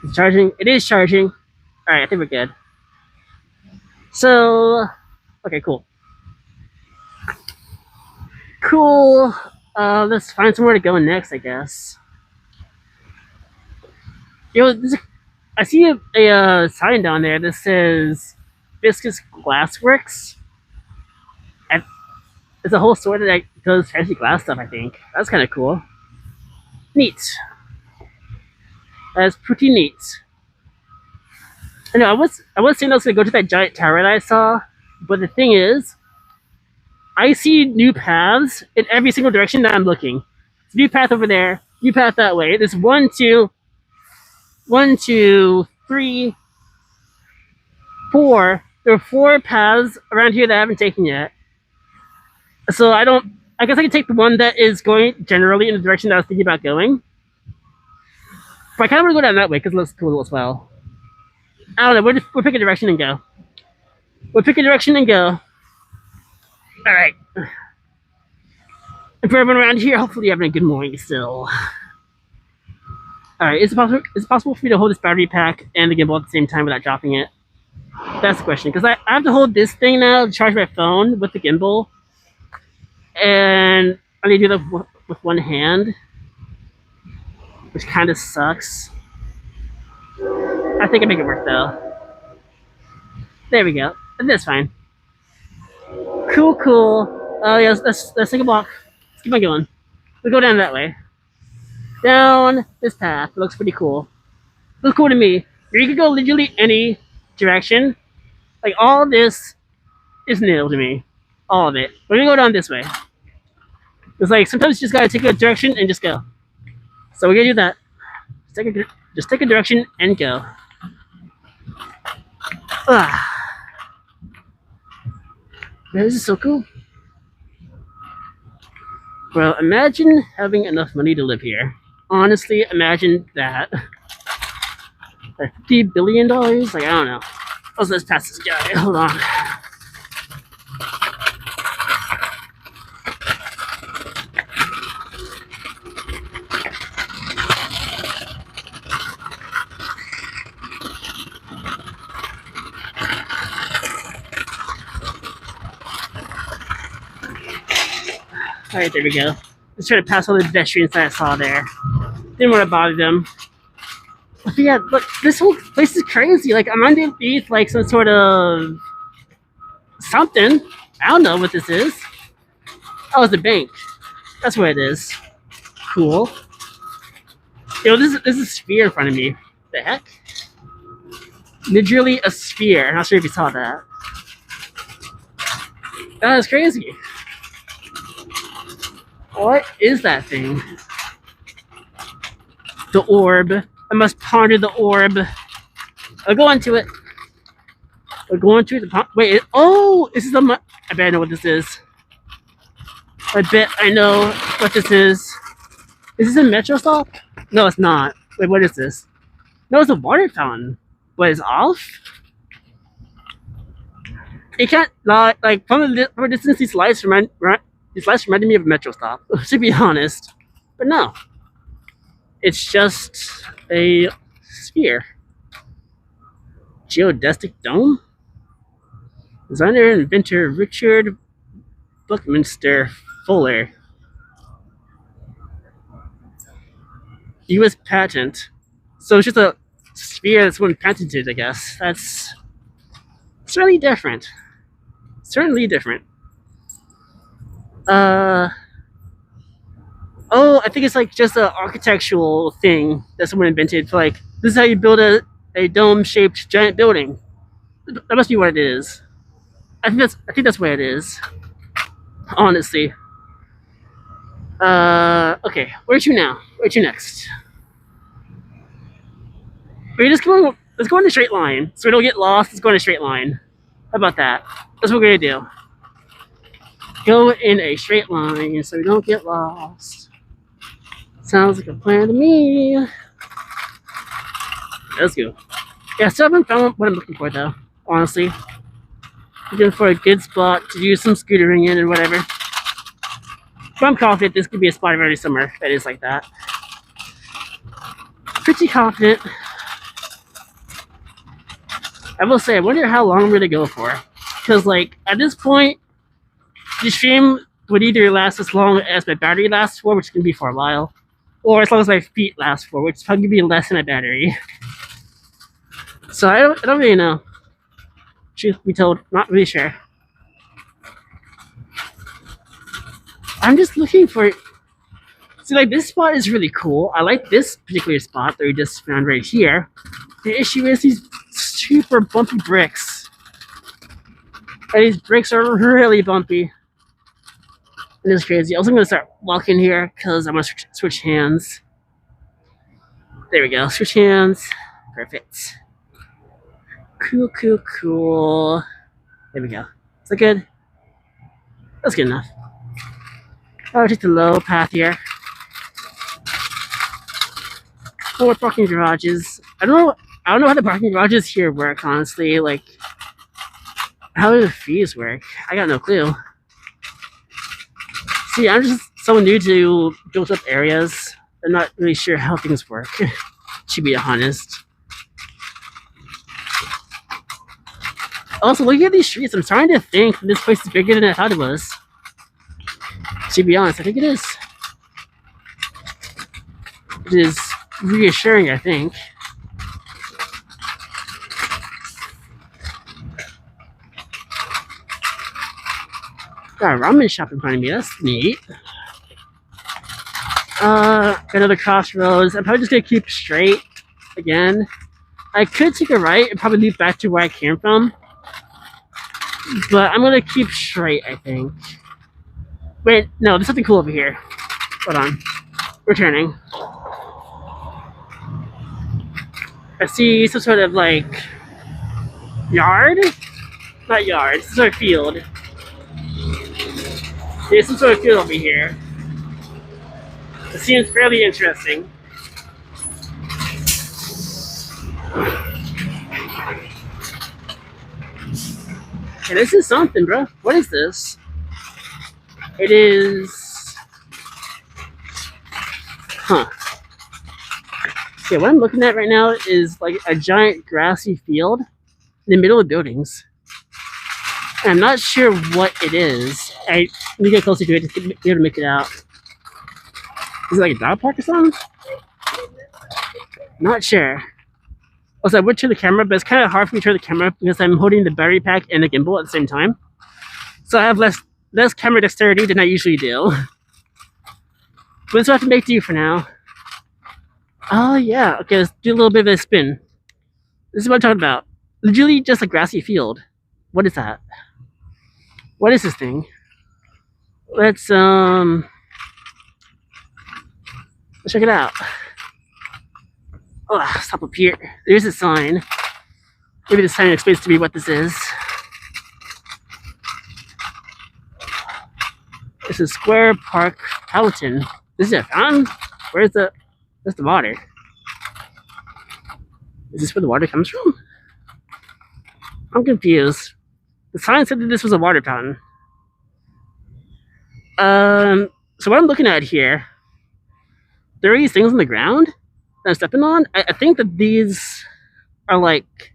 It's charging. It is charging. Alright, I think we're good. So, okay, cool. Cool. Let's find somewhere to go next, I guess. Yo, I see a sign down there that says Viscous Glassworks. And it's a whole store that does fancy glass stuff, I think. That's kind of cool. Neat. That's pretty neat. I know, I was saying I was gonna go to that giant tower that I saw, but the thing is, I see new paths in every single direction that I'm looking. New path over there, new path that way. There's 1, 2, one, two, three, four. There are four paths around here that I haven't taken yet. So I don't. I guess I can take the one that is going generally in the direction that I was thinking about going. But I kind of want to go down that way because it looks cool as well. I don't know. We'll pick a direction and go. We'll pick a direction and go. All right. And for everyone around here, hopefully you're having a good morning still. Alright, is it possible for me to hold this battery pack and the gimbal at the same time without dropping it? That's the question. Because I have to hold this thing now to charge my phone with the gimbal. And I need to do that with one hand. Which kind of sucks. I think I make it work though. There we go. That's fine. Cool. Oh yeah, let's take a walk. Let's keep on going. We'll go down that way. Down this path. It looks pretty cool. Looks cool to me. You can go literally any direction. Like all this is new to me. All of it. We're gonna go down this way. It's like sometimes you just gotta take a direction and just go. So we're gonna do that. Just take a direction and go. This is so cool. Well, imagine having enough money to live here. Honestly, imagine that. Like $50 billion? Like, I don't know. Oh, let's pass this guy. Hold on. Alright, there we go. Let's try to pass all the pedestrians that I saw there. Didn't want to bother them. But yeah, look, this whole place is crazy. Like, I'm underneath, like, some sort of something. I don't know what this is. Oh, it's a bank. That's what it is. Cool. Yo, this is a sphere in front of me. The heck? Literally a sphere. I'm not sure if you saw that. That is crazy. What is that thing? The orb. I must ponder the orb. I'll go into it. I'll go into it. Wait, oh! This is a... I bet I know what this is. I bet I know what this is. Is this a Metro stop? No, it's not. Wait, what is this? No, it's a water fountain. What, is off? It can't... Like, from a distance, these lights reminded me of a Metro stop, to be honest. But no. It's just a sphere. Geodesic dome? Designer and inventor Richard Buckminster Fuller. U.S. patent. So it's just a sphere that's been patented, I guess. That's certainly different. Certainly different. Oh, I think it's like just an architectural thing that someone invented for like, this is how you build a dome-shaped giant building. That must be what it is. I think that's what it is. Honestly. Okay. Where to now? Where to next? Let's go in a straight line. So we don't get lost, let's go in a straight line. How about that? That's what we're gonna do. Go in a straight line so we don't get lost. Sounds like a plan to me. Let's go. Yeah, still haven't found what I'm looking for though, honestly. Looking for a good spot to do some scootering in and whatever. But I'm confident this could be a spot already somewhere that is like that. Pretty confident. I will say, I wonder how long I'm gonna go for. Because like, at this point, the stream would either last as long as my battery lasts for, which can be for a while, or as long as my feet last for, which probably be less than my battery. So I don't really know. Truth be told, not really sure. I'm just looking for... See, like, this spot is really cool. I like this particular spot that we just found right here. The issue is these super bumpy bricks. And these bricks are really bumpy. And it's crazy. I was going to start walking here because I'm going to switch hands. There we go. Switch hands. Perfect. Cool, cool, cool. There we go. Is that good? That's good enough. I'll take the low path here. More parking garages. I don't know. I don't know how the parking garages here work. Honestly, like, how do the fees work? I got no clue. See, I'm just so new to built up areas. I'm not really sure how things work. To be honest. Also, looking at these streets, I'm starting to think this place is bigger than I thought it was. To be honest, I think it is. It is reassuring, I think. Got a ramen shop in front of me. That's neat. Got another crossroads. I'm probably just gonna keep straight again. I could take a right and probably lead back to where I came from. But I'm gonna keep straight, I think. Wait, no, there's something cool over here. Hold on. Returning. I see some sort of like yard? Not yard, some sort of field. There's some sort of field over here. It seems fairly interesting. Hey, this is something, bro. What is this? It is... Huh. Okay, what I'm looking at right now is like a giant grassy field in the middle of buildings. And I'm not sure what it is. Let me get closer to it to be able to make it out. Is it like a dog park or something? Not sure. Also, I would turn the camera, but it's kind of hard for me to turn the camera because I'm holding the battery pack and the gimbal at the same time. So I have less camera dexterity than I usually do. But this will have to make do for now. Oh yeah, okay, let's do a little bit of a spin. This is what I'm talking about. Literally just a grassy field. What is that? What is this thing? Let's check it out. Oh, stop up here. There's a sign. Maybe this sign explains to me what this is. This is Square Park Fountain. This is a fountain? Where's the water? Is this where the water comes from? I'm confused. The sign said that this was a water fountain. So what I'm looking at here, there are these things on the ground that I'm stepping on. I think that these are like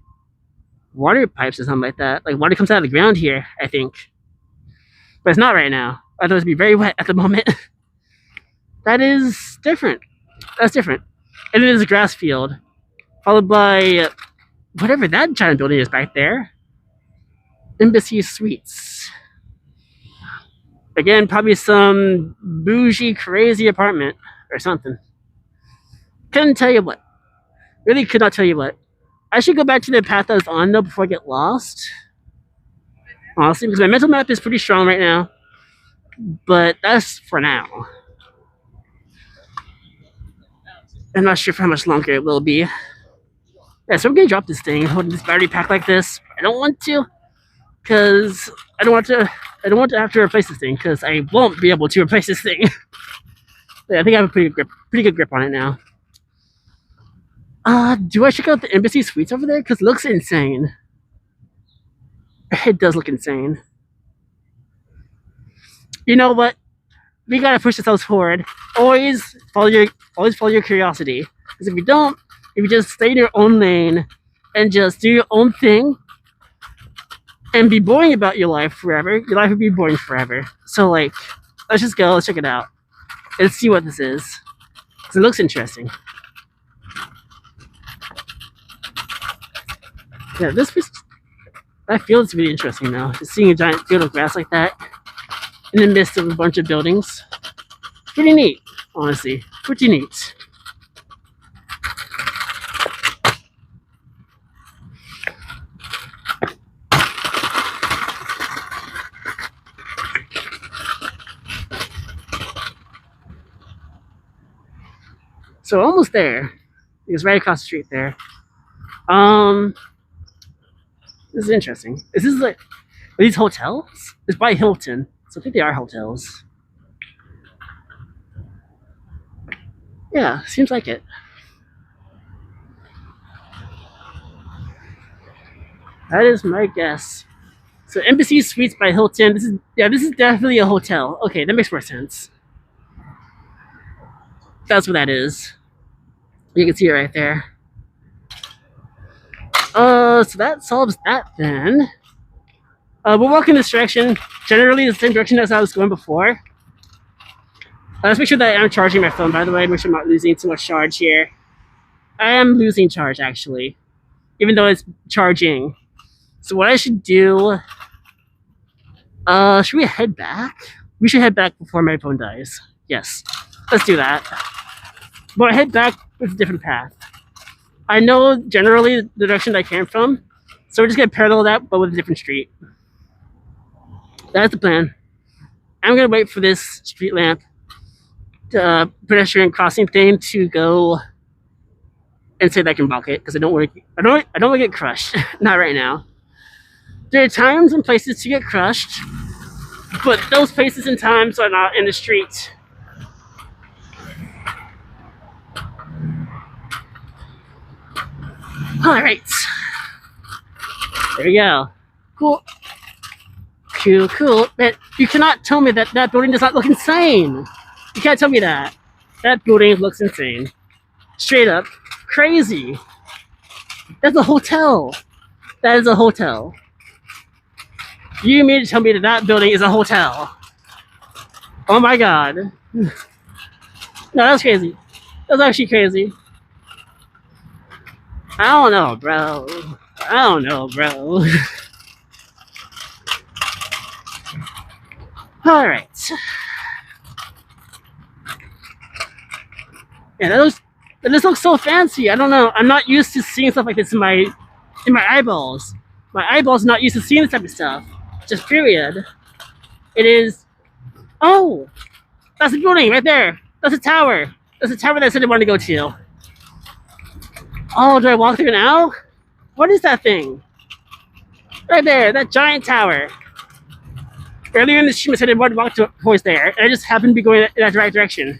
water pipes or something like that. Like water comes out of the ground here, I think. But it's not right now. I thought it would be very wet at the moment. That is different. That's different. And it is a grass field, followed by whatever that giant building is back there. Embassy Suites. Again, probably some bougie, crazy apartment or something. Couldn't tell you what. Really could not tell you what. I should go back to the path I was on though before I get lost. Honestly, because my mental map is pretty strong right now. But that's for now. I'm not sure for how much longer it will be. Yeah, so I'm gonna drop this thing, holding this battery pack like this. I don't want to, because I don't want to have to replace this thing, because I won't be able to replace this thing. Yeah, I think I have a pretty good grip on it now. Do I check out the Embassy Suites over there? Because it looks insane. It does look insane. You know what? We gotta push ourselves forward. Always follow your curiosity. Because if you don't, if you just stay in your own lane and just do your own thing and be boring about your life forever, your life would be boring forever. So like, let's just go, let's check it out. Let's see what this is. Because it looks interesting. Yeah, that field's really interesting now. Just seeing a giant field of grass like that in the midst of a bunch of buildings. Pretty neat, honestly. Pretty neat. So almost there. It's right across the street there. Um, this is interesting. Is this like are these hotels? It's by Hilton, so I think they are hotels. Yeah, seems like it. That is my guess. So Embassy Suites by Hilton. This is definitely a hotel. Okay, that makes more sense. That's what that is. You can see it right there. So that solves that then. We'll walk in this direction. Generally the same direction as I was going before. Let's make sure that I'm charging my phone, by the way, make sure I'm not losing too much charge here. I am losing charge, actually. Even though it's charging. So what I should do... should we head back? We should head back before my phone dies. Yes. Let's do that. But I head back with a different path. I know generally the direction I came from, so we're just gonna parallel that, but with a different street. That's the plan. I'm gonna wait for this street lamp, pedestrian crossing thing to go and say that I can block it because I don't want to get crushed. Not right now. There are times and places to get crushed, but those places and times are not in the street. Alright. There we go. Cool. Cool. But you cannot tell me that that building does not look insane. You can't tell me that. That building looks insane. Straight up. Crazy. That's a hotel. That is a hotel. You mean to tell me that that building is a hotel? Oh my god. No, that's crazy. That's actually crazy. I don't know, bro. Alright. Yeah, this looks so fancy. I don't know. I'm not used to seeing stuff like this in my eyeballs. My eyeballs are not used to seeing this type of stuff. Just period. It is. Oh, that's the building right there. That's a tower. That's a tower that I said I wanted to go to. Oh, do I walk through now? What is that thing? Right there, that giant tower. Earlier in the stream, I said I wanted to walk towards there, and I just happened to be going in that right direction.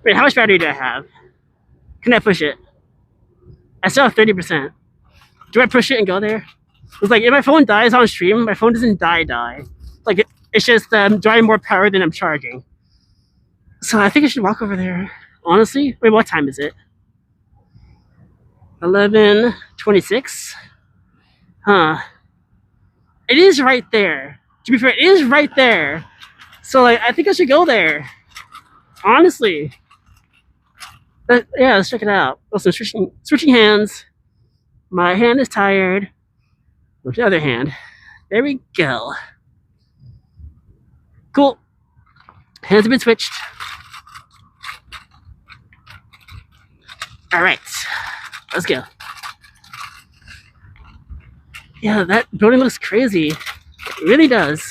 Wait, how much battery do I have? Can I push it? I still have 30%. Do I push it and go there? It's like if my phone dies on stream, my phone doesn't die. Like it's just drawing more power than I'm charging. So I think I should walk over there. Honestly, wait, what time is it? 11:26. Huh. It is right there. To be fair, it is right there. So like, I think I should go there. Honestly. Yeah, let's check it out. Also, switching hands. My hand is tired. With the other hand. There we go. Cool. Hands have been switched. Alright. Let's go. Yeah, that building looks crazy. It really does.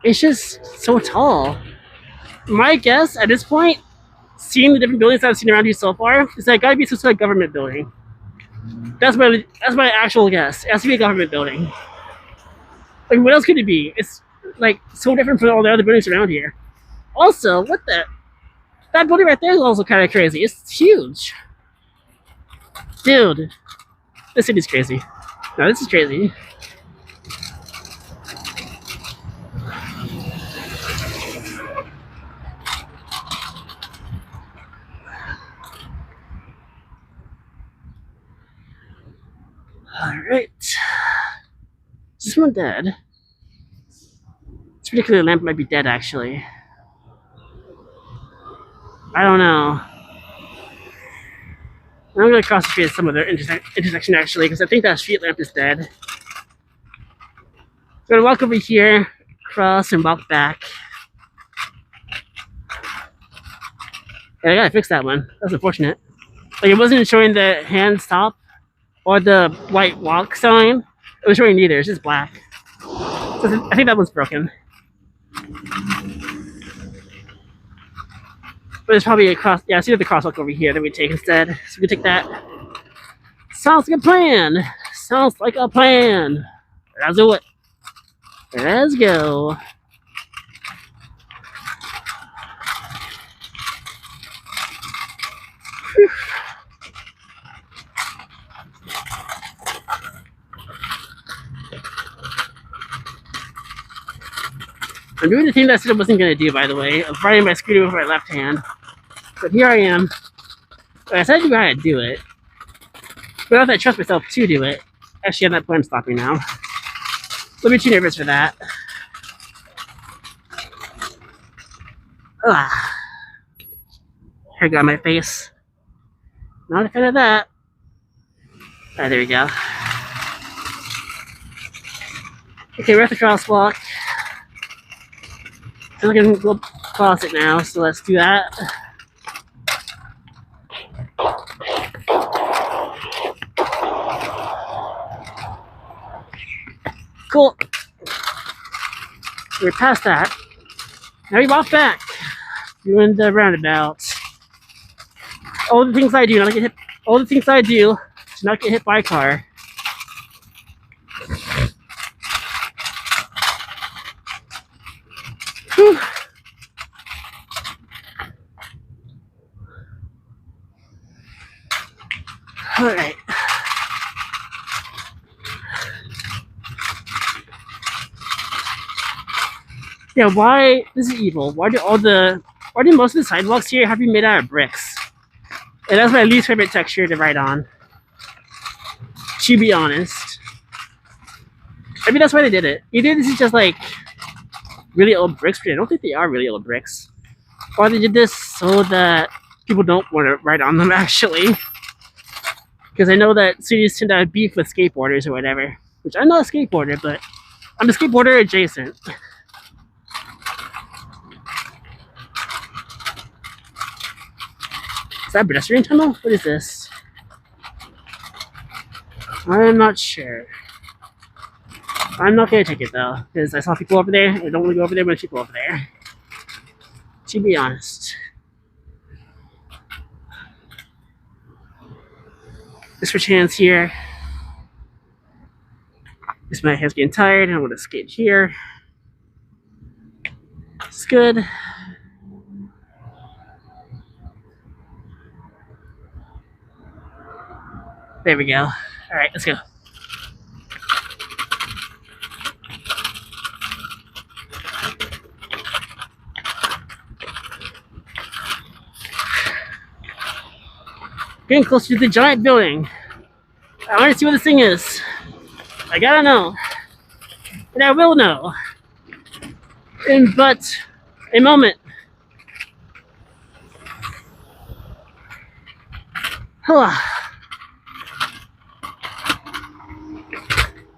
It's just so tall. My guess at this point, seeing the different buildings that I've seen around here so far, is that it gotta be some sort of government building. That's my actual guess. It has to be a government building. Like, what else could it be? It's like so different from all the other buildings around here. Also, what the? That building right there is also kind of crazy. It's huge. Dude. This city's crazy. No, this is crazy. Alright. Is this one dead? This particular lamp might be dead, actually. I don't know. I'm gonna cross the street at some other intersection actually, because I think that street lamp is dead. I'm gonna walk over here, cross, and walk back. Yeah, I gotta fix that one. That's unfortunate. Like, it wasn't showing the hand stop or the white walk sign. It was showing neither. It's just black. So I think that one's broken. But there's probably a cross. Yeah, I see the crosswalk over here that we take instead. So we can take that. Sounds like a plan. Sounds like a plan. Let's do it. Let's go. Whew. I'm doing the thing that I said I wasn't going to do, by the way. I'm riding my scooter with my left hand. But here I am. I said you gotta do it. But I don't have to trust myself to do it. Actually, I'm not plan stopping now. A little bit too nervous for that. Ah. Hair got on my face. Not a fan of that. Alright, there we go. Okay, we're at the crosswalk. I'm looking go across it now, so let's do that. Cool. We're past that. Now we walk back. Doing the roundabout. All the things I do, not get hit. All the things I do to not get hit by a car. Whew. All right. Yeah, why? This is evil. Why do most of the sidewalks here have to be made out of bricks? And that's my least favorite texture to ride on. To be honest. Maybe that's why they did it. Either this is just like really old bricks, but I don't think they are really old bricks. Or they did this so that people don't want to ride on them actually. Because I know that cities tend to have beef with skateboarders or whatever. Which I'm not a skateboarder, but I'm a skateboarder adjacent. Is that a pedestrian tunnel? What is this? I'm not sure. I'm not gonna take it though, because I saw people over there. I don't want to go over there when there's people over there. To be honest. Let's switch hands here. This my hand's getting tired. I want to skate here. It's good. There we go. All right, let's go. Getting closer to the giant building. I want to see what this thing is. I gotta know. And I will know. In but a moment.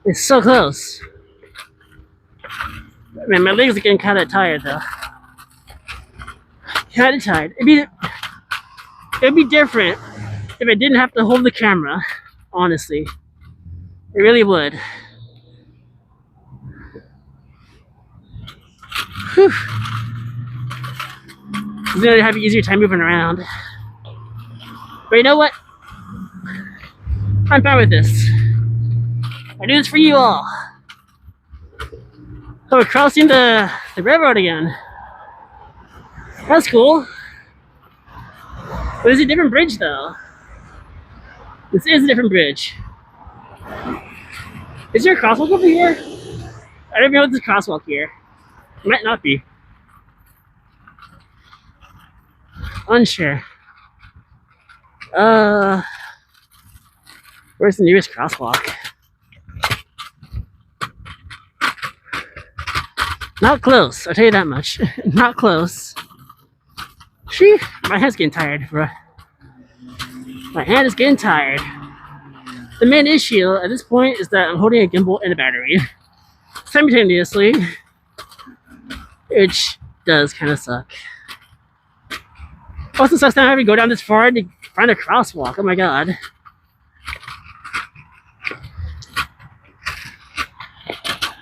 It's so close. Man, my legs are getting kind of tired though. Kind of tired. It'd be different if I didn't have to hold the camera. Honestly, it really would. Whew. I'm gonna have an easier time moving around. But you know what? I'm fine with this. I do this for you all. So we're crossing the railroad again. That's cool. But it's a different bridge though. This is a different bridge. Is there a crosswalk over here? I don't even know if there's a crosswalk here. It might not be. Unsure. Where's the nearest crosswalk? Not close, I'll tell you that much. Not close. Gee, my hand's getting tired, bro. My hand is getting tired. The main issue at this point is that I'm holding a gimbal and a battery simultaneously, which does kind of suck. Also sucks that I have to go down this far to find a crosswalk. Oh my god.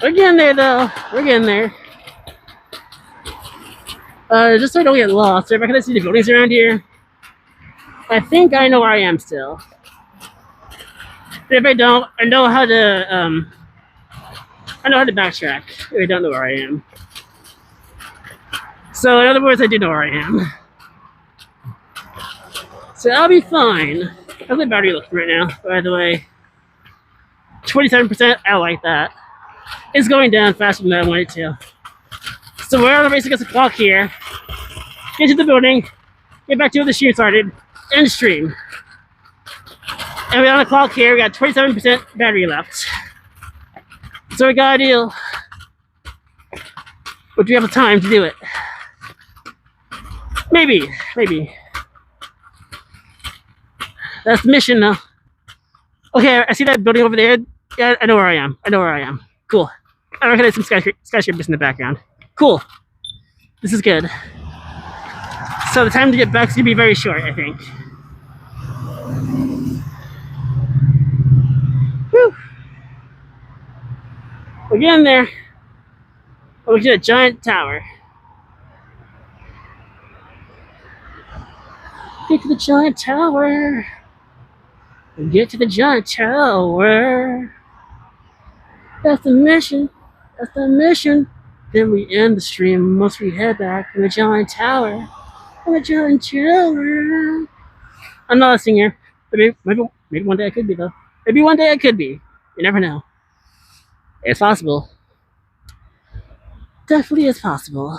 We're getting there though. We're getting there. Just so I don't get lost, if I can see the buildings around here, I think I know where I am still. But if I don't, I know how to backtrack if I don't know where I am. So in other words, I do know where I am. So I'll be fine. How's my battery looking right now, by the way? 27%, I like that. It's going down faster than I wanted to. So we're on the race against the clock here. Get to the building, get back to where the stream started, end stream. And we're on the clock here, we got 27% battery left. So we got a deal. But do we have the time to do it? Maybe. That's the mission now. Okay, I see that building over there. Yeah, I know where I am. Cool. I recognize some skyscrapers in the background. Cool. This is good. So the time to get back is going to be very short, I think. Whew. We're getting there. We're looking at a giant tower. Get to the giant tower. Get to the giant tower. That's the mission. Then we end the stream once we head back to the giant tower. I'm not a singer. Maybe one day I could be, though. Maybe one day I could be. You never know. It's possible. Definitely is possible.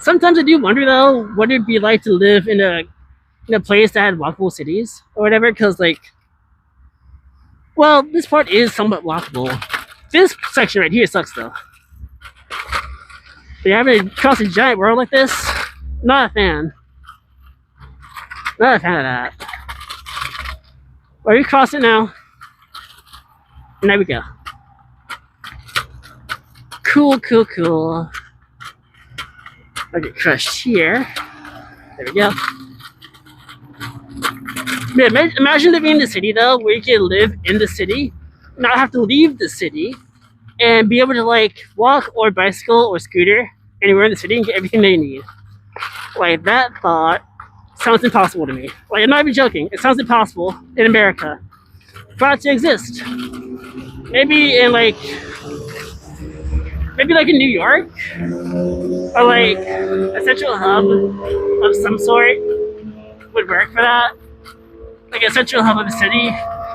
Sometimes I do wonder, though, what it'd be like to live in a place that had walkable cities or whatever, because, like, well, this part is somewhat walkable. This section right here sucks, though. But having to cross a giant world like this, not a fan. Not a fan of that. Well, we cross it now. And there we go. Cool. I'll get crushed here. There we go. Man, imagine living in the city, though, where you can live in the city, not have to leave the city, and be able to, like, walk or bicycle or scooter anywhere in the city and get everything they need. Like, that thought sounds impossible to me. Like, I'm not even joking. It sounds impossible in America for it to exist. Maybe in, like in New York, or like a central hub of some sort would work for that. Like a central hub of the city,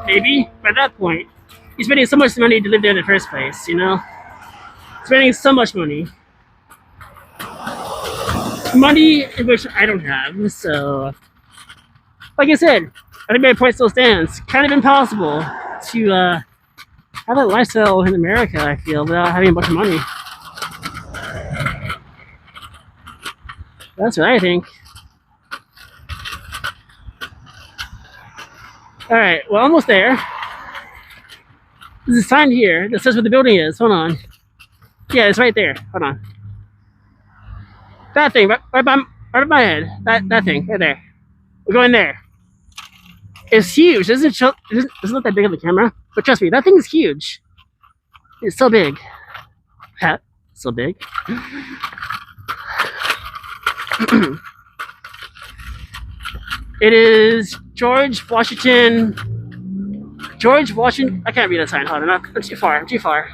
maybe. But at that point, you're spending so much money to live there in the first place, you know? Spending so much money. Money in which I don't have, so... Like I said, I think my point still stands. Kind of impossible to have a lifestyle in America, I feel, without having a bunch of money. That's what I think. Alright, well, almost there. There's a sign here that says where the building is. Hold on. Yeah, it's right there. Hold on. That thing, right by my head. That thing, right there. We're going there. It's huge. It doesn't look that big on the camera, but trust me, that thing is huge. It's so big. Hat, so big. It is George Washington. I can't read that sign. Hold on, I'm too far.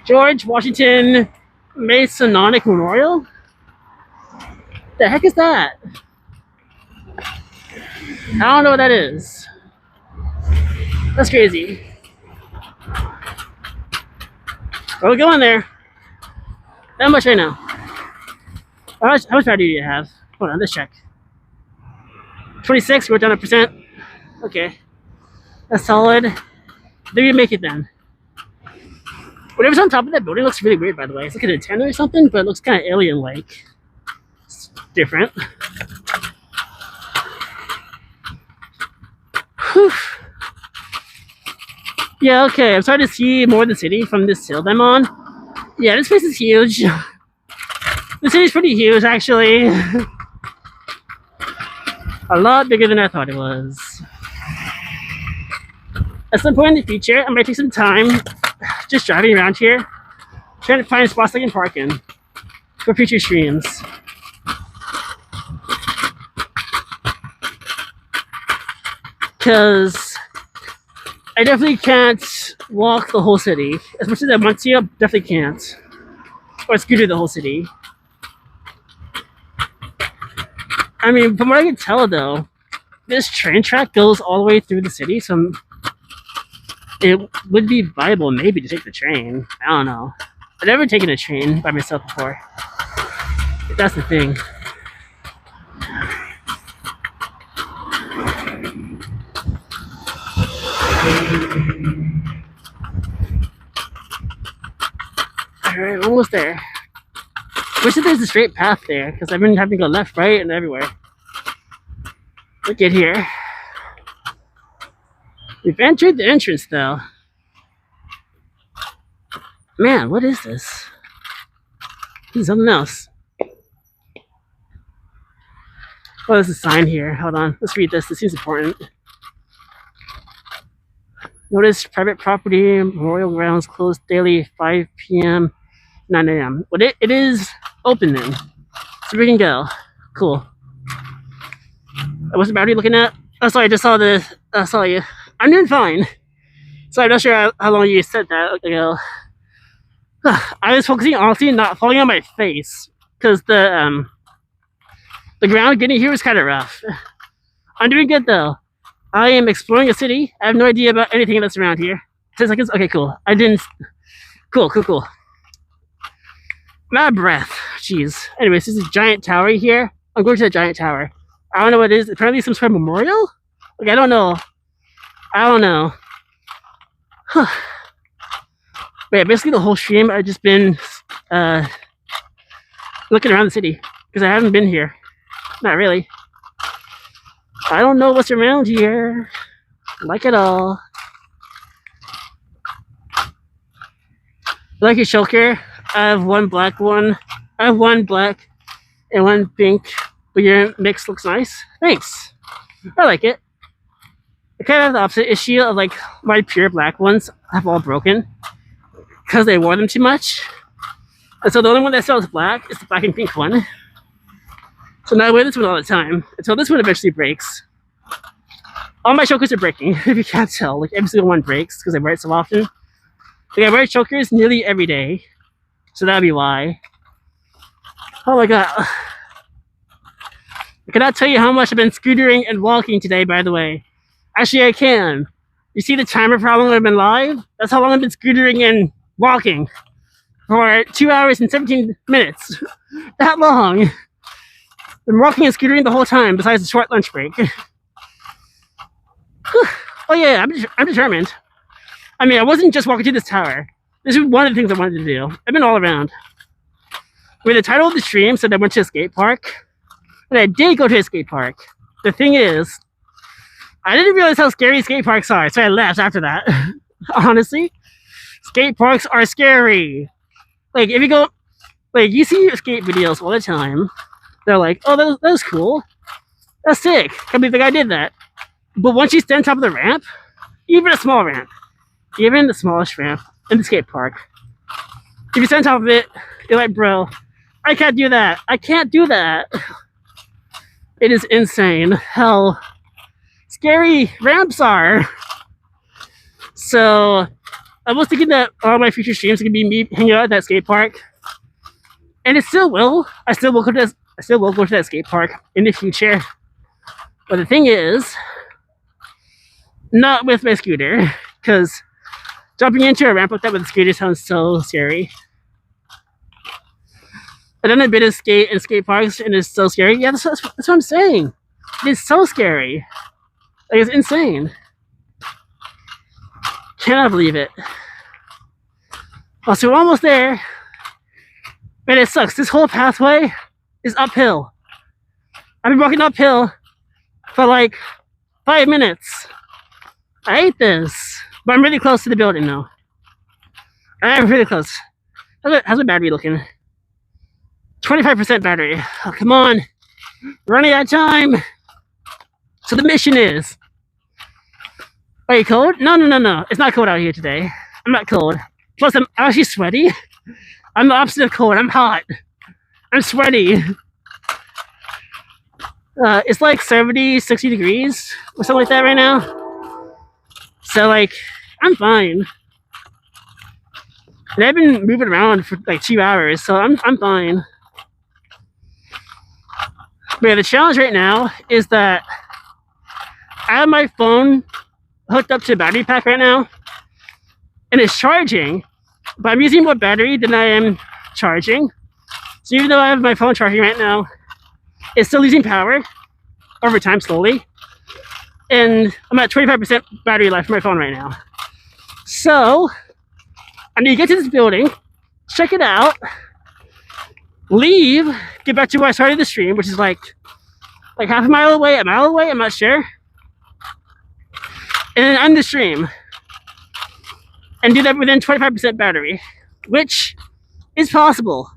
George Washington Masonic Memorial? The heck is that? I don't know what that is. That's crazy. Well, we're going there. How much right now? How much battery do you have? Hold on, let's check. 26, we're down a percent. Okay. That's solid. Did we make it then? Whatever's on top of that building looks really weird, by the way. It's like an antenna or something, but it looks kind of alien-like. It's different. Whew. Yeah, okay. I'm starting to see more of the city from this hill I'm on. Yeah, this place is huge. The city's pretty huge, actually. A lot bigger than I thought it was. At some point in the future, I might take some time just driving around here, trying to find spots I can park in for future streams. Because I definitely can't walk the whole city. As much as I want to, I definitely can't. Or scooter the whole city. I mean, from what I can tell though, this train track goes all the way through the city, so it would be viable maybe to take the train. I don't know. I've never taken a train by myself before. That's the thing. Alright, almost there. Wish that there's a straight path there, because I've been having to go left, right, and everywhere. Look at here. We've entered the entrance though. Man, what is this? This is something else. Oh, there's a sign here. Hold on. Let's read this. This seems important. Notice private property, memorial grounds closed daily 5 p.m., 9 a.m. But it is open then. So we can go. Cool. What's the battery looking at? Oh, sorry, I just saw the. Saw you. I'm doing fine. Sorry, I'm not sure how long you said that ago. I was focusing honestly not falling on my face because the ground getting here was kind of rough. I'm doing good though. I am exploring a city. I have no idea about anything that's around here. 10 seconds. Okay, cool. I didn't. Cool. I'm out of breath. Jeez. Anyways, there's a giant tower here. I'm going to the giant tower. I don't know what it is. Apparently some sort of memorial? Like, I don't know. Huh. But yeah, basically the whole stream I've just been looking around the city. Because I haven't been here. Not really. I don't know what's around here. Like it all. Like a shulker. I have one black one. I have one black and one pink. But your mix looks nice. Thanks. I like it. I kind of have the opposite issue of like my pure black ones have all broken because they wore them too much. And so the only one that sells black is the black and pink one. So now I wear this one all the time until this one eventually breaks. All my chokers are breaking, if you can't tell. Like every single one breaks because I wear it so often. Like I wear chokers nearly every day. So that'd be why. Oh my god. I cannot tell you how much I've been scootering and walking today, by the way. Actually, I can. You see the timer problem when I've been live? That's how long I've been scootering and walking. For 2 hours and 17 minutes. That long. Been walking and scootering the whole time, besides the short lunch break. Oh yeah, I'm determined. I mean, I wasn't just walking to this tower. This is one of the things I wanted to do. I've been all around. I mean, the title of the stream said I went to a skate park. And I did go to a skate park. The thing is, I didn't realize how scary skate parks are, so I left after that. Honestly, skate parks are scary. Like, if you go, like, you see skate videos all the time. They're like, oh, that was cool. That's sick. Can't believe the guy did that. But once you stand on top of the ramp, even a small ramp, even the smallest ramp in the skate park, if you stand on top of it, you're like, bro, I can't do that. I can't do that. It is insane how scary ramps are. So I was thinking that all my future streams are gonna be me hanging out at that skate park, and it still will. I still will go to that skate park in the future. But the thing is, not with my scooter, because jumping into a ramp like that with a scooter sounds so scary. I've done a bit of skate in skate parks, and it's so scary. Yeah, that's what I'm saying. It is so scary. Like, it's insane. Cannot believe it. Oh, so we're almost there. Man, it sucks. This whole pathway is uphill. I've been walking uphill for like 5 minutes. I hate this. But I'm really close to the building now. I'm really close. How's my battery looking? 25% battery. Oh, come on. We're running out of time. So the mission is Are you cold? No, no, no, no. It's not cold out here today. I'm not cold. Plus, I'm actually sweaty. I'm the opposite of cold. I'm hot. I'm sweaty. It's like 70, 60 degrees or something like that right now. So, like, I'm fine. And I've been moving around for like 2 hours, so I'm fine. But yeah, the challenge right now is that I have my phone hooked up to a battery pack right now, and it's charging, but I'm using more battery than I am charging. So even though I have my phone charging right now, it's still losing power over time slowly. And I'm at 25% battery life for my phone right now. So I need to get to this building, check it out, leave, get back to where I started the stream, which is like half a mile away, I'm not sure. And then end the stream. And do that within 25% battery, which is possible.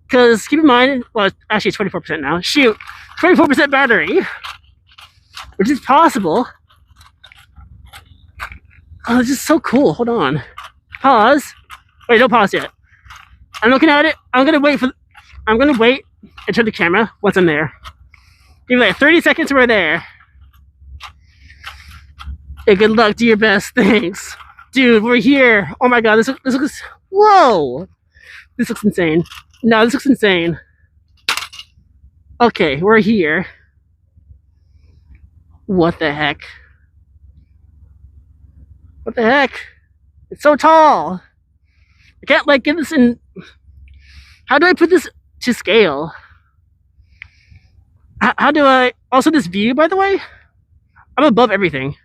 Because keep in mind, well, actually it's 24% now. Shoot, 24% battery, which is possible. Oh, this is so cool. Hold on. Pause. Wait, don't pause yet. I'm looking at it. I'm gonna wait and turn the camera once I'm there. Give me like 30 seconds we're there. Hey, good luck. Do your best. Thanks. Dude, we're here. Oh my god, this looks... Whoa! This looks insane. No, this looks insane. Okay, we're here. What the heck? What the heck? It's so tall. I can't like get this in... How do I put this to scale? How do I... Also, this view, by the way, I'm above everything.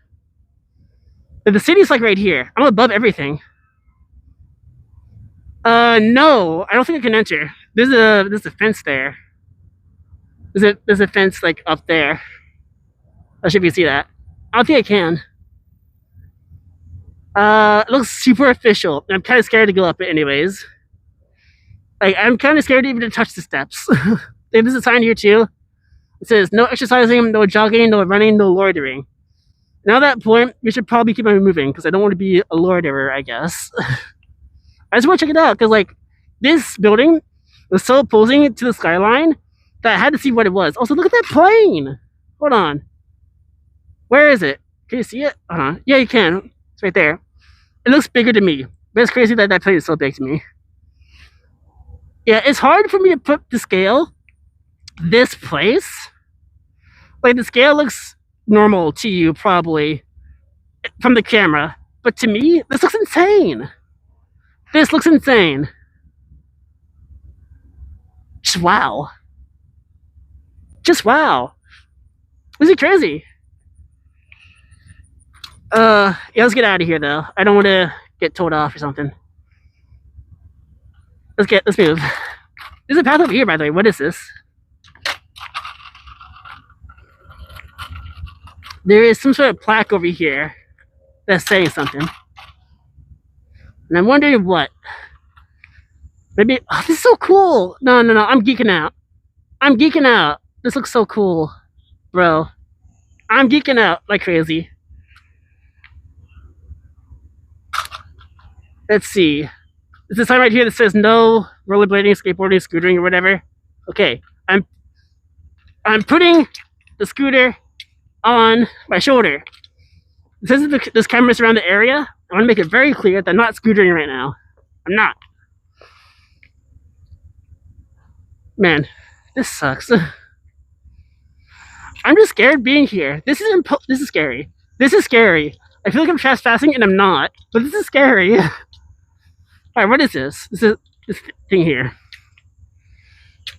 The city's like right here. I'm above everything. No, I don't think I can enter. There's a fence there. There's a fence like up there. I should be able to see that. I don't think I can. It looks super official. I'm kind of scared to go up it anyways. Like, I'm kind of scared even to touch the steps. There's a sign here too. It says, no exercising, no jogging, no running, no loitering. Now at that point, we should probably keep on moving because I don't want to be a loiterer, I guess. I just want to check it out because, like, this building was so opposing to the skyline that I had to see what it was. Also, look at that plane! Hold on. Where is it? Can you see it? Yeah, you can. It's right there. It looks bigger to me. But it's crazy that that plane is so big to me. Yeah, it's hard for me to put to scale this place. Like, the scale looks normal to you, probably, from the camera. But to me, this looks insane. This looks insane. Just wow. Just wow. This is crazy. Yeah, let's get out of here though. I don't want to get towed off or something. Let's move. There's a path over here, by the way. What is this? There is some sort of plaque over here that's saying something. And I'm wondering what. Maybe, oh, this is so cool. No, I'm geeking out. I'm geeking out. This looks so cool, bro. I'm geeking out like crazy. Let's see. There's a sign right here that says no rollerblading, skateboarding, scootering, or whatever. Okay, I'm putting the scooter on my shoulder. Since there's cameras around the area, I want to make it very clear that I'm not scootering right now. I'm not. Man, this sucks. I'm just scared being here. This is scary. This is scary. I feel like I'm trespassing and I'm not, but this is scary. All right, what is this? This is this thing here.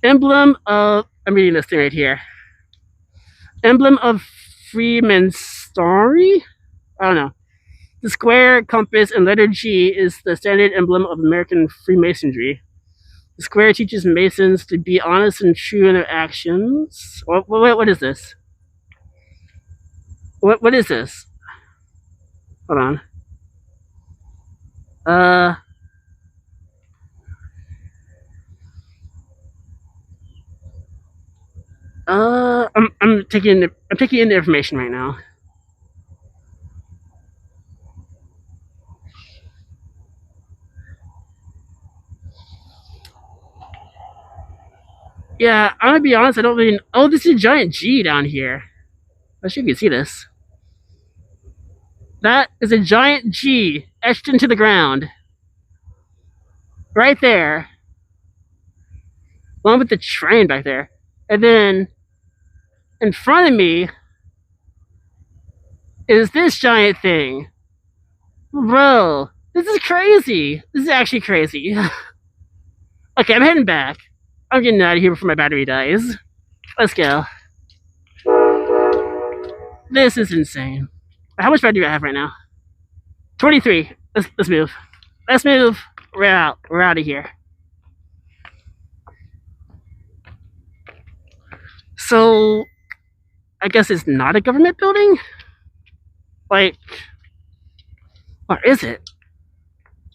Emblem of... I'm reading this thing right here. Emblem of Freemasonry? I don't know. The square, compass, and letter G is the standard emblem of American Freemasonry. The square teaches Masons to be honest and true in their actions. What is this? What is this? Hold on. I'm taking in the information right now. Yeah, I'm gonna be honest, I don't really. Oh, this is a giant G down here. I'm sure you can see this. That is a giant G etched into the ground. Right there. Along with the train back there. And then in front of me is this giant thing. Bro, this is crazy. This is actually crazy. Okay, I'm heading back. I'm getting out of here before my battery dies. Let's go. This is insane. How much battery do I have right now? 23. Let's move. Let's move. We're out. We're out of here. So, I guess it's not a government building? Like, or is it?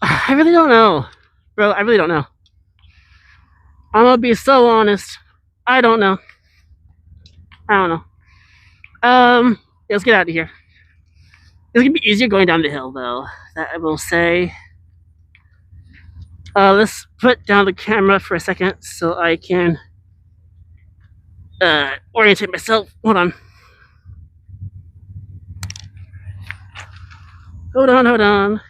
I really don't know. Bro, I really don't know. I'm gonna be so honest. I don't know. I don't know. Yeah, let's get out of here. It's gonna be easier going down the hill, though. That I will say. Let's put down the camera for a second so I can orientate myself. Hold on. Hold on.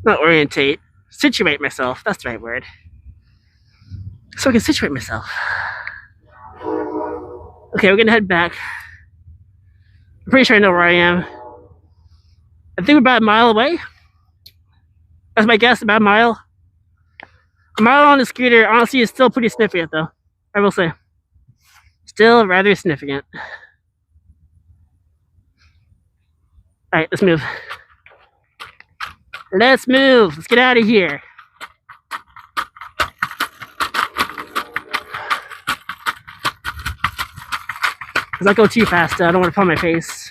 Not orientate. Situate myself. That's the right word. So I can situate myself. Okay, we're gonna head back. I'm pretty sure I know where I am. I think we're about a mile away. That's my guess, about a mile. A mile on the scooter, honestly, is still pretty significant, though. I will say. Still rather significant. Alright, let's move. Let's move. Let's get out of here. Because I go too fast, I don't want to fall on my face.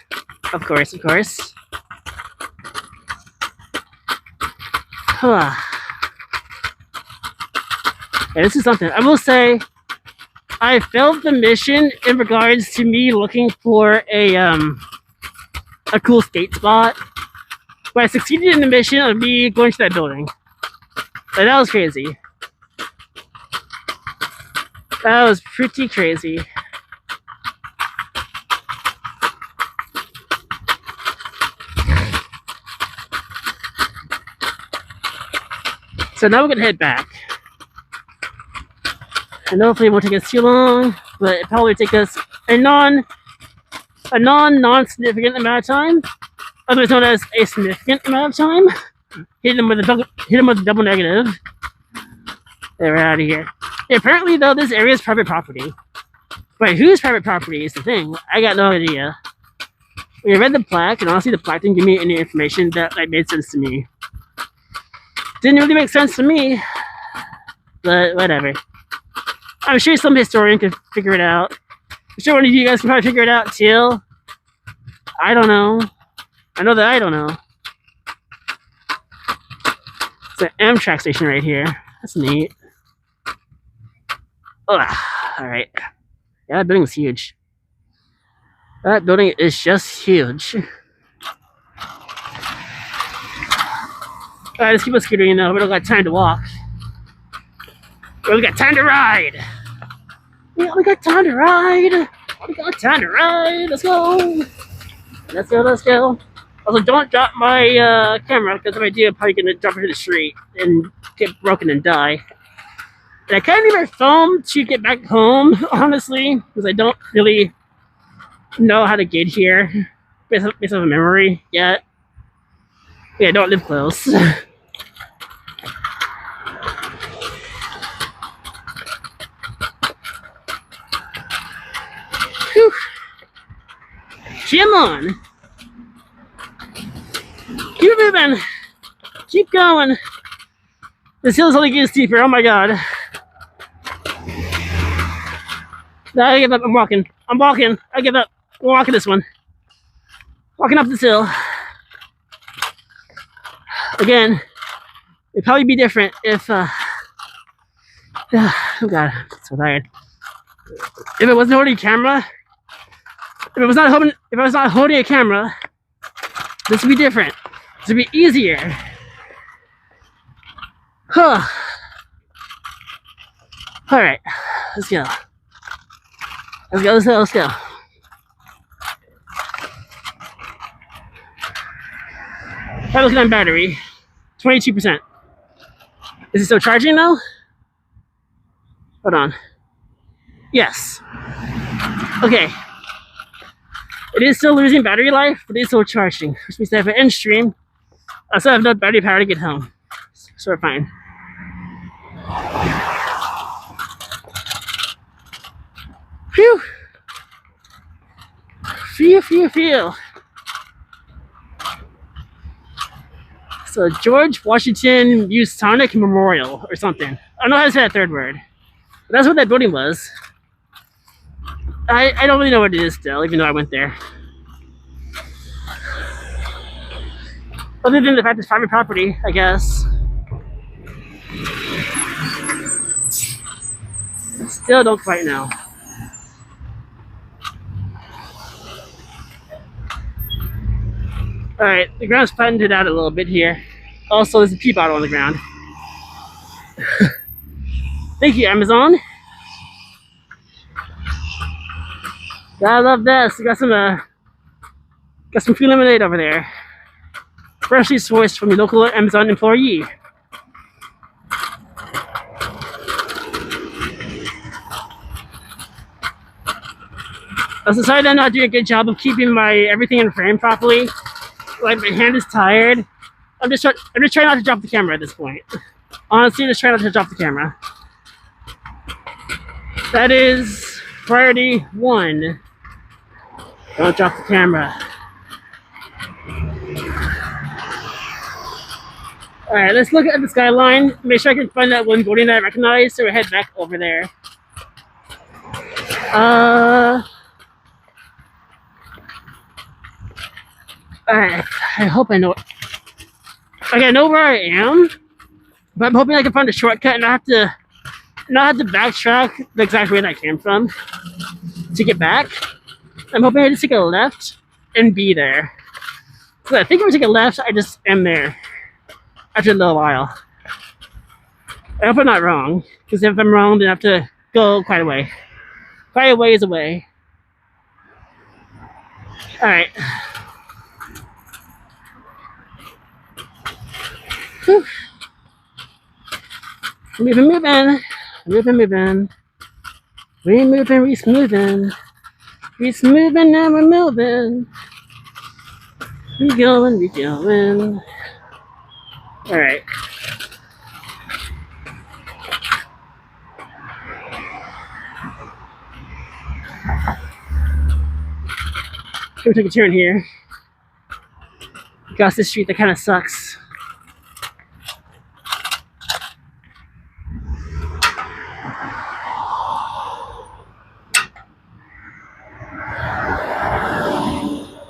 Of course. Yeah, this is something. I will say, I failed the mission in regards to me looking for a cool skate spot. But I succeeded in the mission of me going to that building. Like, that was crazy. That was pretty crazy. So now we're gonna head back. And hopefully it won't take us too long, but it probably take us a non-significant amount of time. Otherwise known as a significant amount of time. Hit them with a double negative. They're out of here. Yeah, apparently though, this area is private property. Wait, whose private property is the thing? I got no idea. When I read the plaque, and honestly the plaque didn't give me any information that made sense to me. Didn't really make sense to me, but whatever. I'm sure some historian could figure it out. I'm sure one of you guys can probably figure it out too. I don't know. I know that I don't know. It's an Amtrak station right here. That's neat. Ugh. Alright. Yeah, that building is huge. That building is just huge. Alright, let's keep on scootering now. We don't got time to walk. We got time to ride. Yeah, we got time to ride. Let's go. Let's go. Also, don't drop my camera, because if I do, I'm probably gonna drop it to the street and get broken and die. And I kind of need my phone to get back home, honestly, because I don't really know how to get here based on memory yet. Yeah, I don't live close. Whew. Come on. Keep moving. Keep going. This hill's only getting steeper. Oh my god. No, I give up. I'm walking. I give up. We're walking this one. Walking up this hill. Again, it'd probably be different if oh god, I'm so tired. If it wasn't holding a camera, if I was not holding a camera, this would be different. This would be easier. Huh. All right, let's go. Let's go. Let's go. Let's go. I'm looking on battery. 22%. Is it still charging though? Hold on. Yes. Okay. It is still losing battery life, but it's still charging. Which means that if I end stream, I still have enough battery power to get home. So we're fine. Phew. Phew, phew, phew. So George Washington Usonic Memorial or something. I don't know how to say that third word. But that's what that building was. I don't really know what it is still, even though I went there. Other than the fact it's private property, I guess. Still don't quite know. Alright, the ground's flattened out a little bit here. Also, there's a pee bottle on the ground. Thank you, Amazon. I love this. We got some free lemonade over there. Freshly sourced from the local Amazon employee. I decided I'm not doing a good job of keeping my everything in frame properly. Like my hand is tired. I'm just trying not to drop the camera at this point. Honestly, just trying not to drop the camera. That is priority 1. Don't drop the camera. Alright, let's look at the skyline. Make sure I can find that one building that I recognize, so we head back over there. Alright, I hope I know it. Okay, I know where I am, but I'm hoping I can find a shortcut and not have to backtrack the exact way that I came from to get back. I'm hoping I just take a left and be there. So I think if I take a left, I just am there after a little while. I hope I'm not wrong, because if I'm wrong, then I have to go quite a way. Quite a ways away. Alright. Moving. We moving, we smoothing. We smoothing and we're moving. We going. Alright. We'll take a turn here. Across this street that kind of sucks.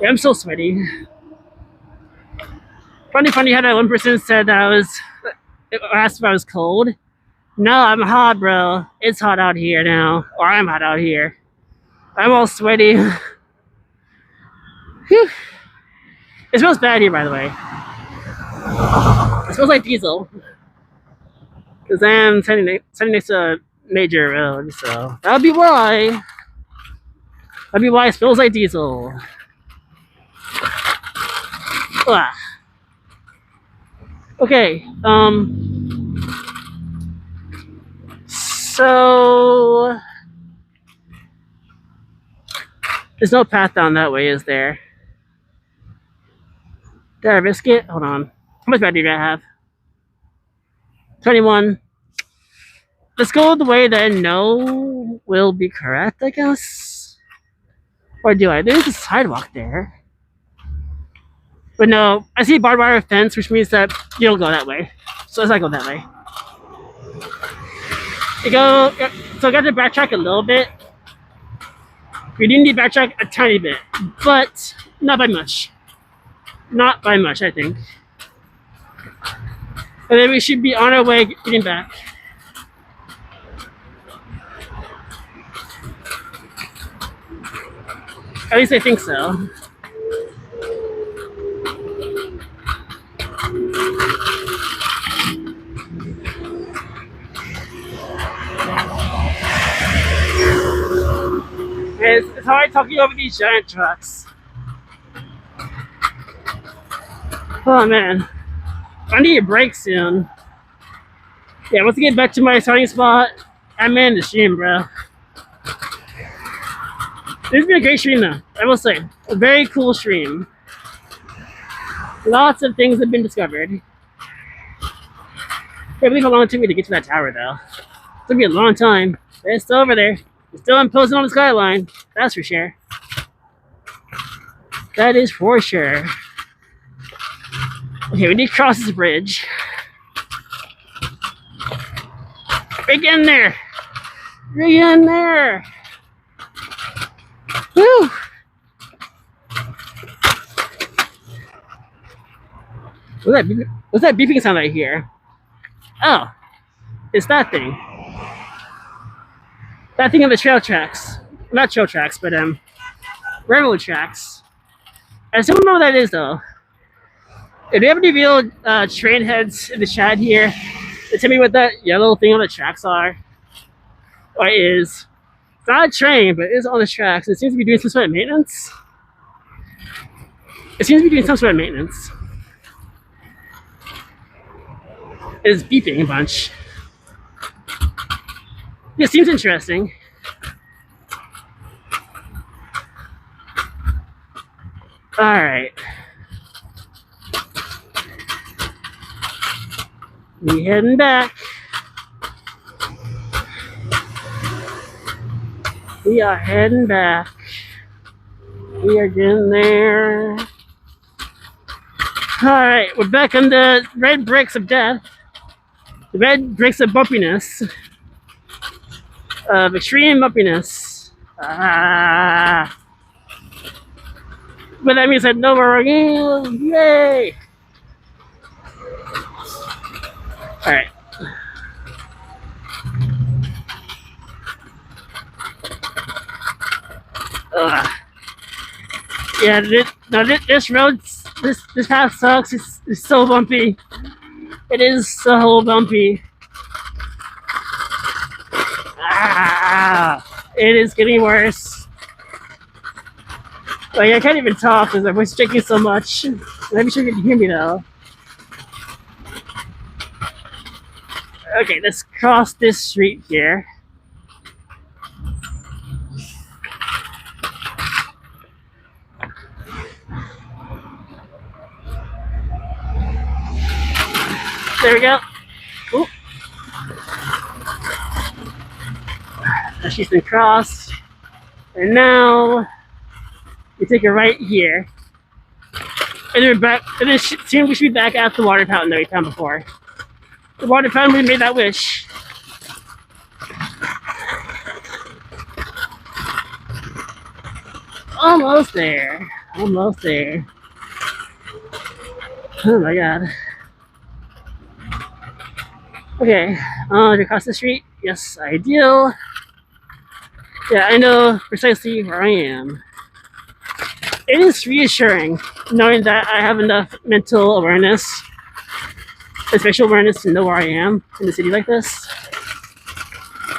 I'm so sweaty. Funny how that one person said that I asked if I was cold. No, I'm hot, bro. It's hot out here now. Or I'm hot out here. I'm all sweaty. Whew. It smells bad here, by the way. It smells like diesel. Because I am standing next to a major road, so that would be why. That'd be why it smells like diesel. Ugh. Okay, so there's no path down that way, is there? Did I risk it? Hold on. How much battery do I have? 21. Let's go the way that I know will be correct, I guess. Or do I? There's a sidewalk there. But no, I see a barbed wire fence, which means that you don't go that way. So let's not go that way. So I got to backtrack a little bit. We do need to backtrack a tiny bit, but not by much. Not by much, I think. And then we should be on our way getting back. At least I think so. It's hard talking over these giant trucks. Oh man, I need a break soon. Yeah, once I get back to my starting spot, I'm in the stream, bro. This has been a great stream, though. I will say, a very cool stream. Lots of things have been discovered. Can't believe how long it took me to get to that tower, though. It took me a long time. But it's still over there. It's still imposing on the skyline. That's for sure. That is for sure. Okay, we need to cross this bridge. Right in there! Right in there! Woo! What's that beeping sound I hear? Oh, it's that thing. That thing on the trail tracks. Not trail tracks, but railroad tracks. I still don't know what that is though. If you have any real train heads in the chat here, tell me what that yellow thing on the tracks are. Or is. It's not a train, but it is on the tracks. It seems to be doing some sort of maintenance. It seems to be doing some sort of maintenance. It is beeping a bunch. It seems interesting. Alright. We heading back. We are heading back. We are getting there. Alright, we're back on the red bricks of death. The red bricks of bumpiness. Of extreme bumpiness. But that means that no more again. Yay! Alright. Yeah, this road, this path sucks. It's so bumpy. It is so bumpy. It is getting worse. Like, I can't even talk because my voice is shaking so much. Let me sure you can hear me though. Okay, let's cross this street here. There we go. Ooh. She's been crossed. And now we take a right here. And then we're back, and then soon we should be back at the water fountain that we found before. The water fountain, we made that wish. Almost there. Almost there. Oh my god. Okay, to cross the street? Yes, I do. Yeah, I know precisely where I am. It is reassuring knowing that I have enough mental awareness, spatial awareness to know where I am in a city like this.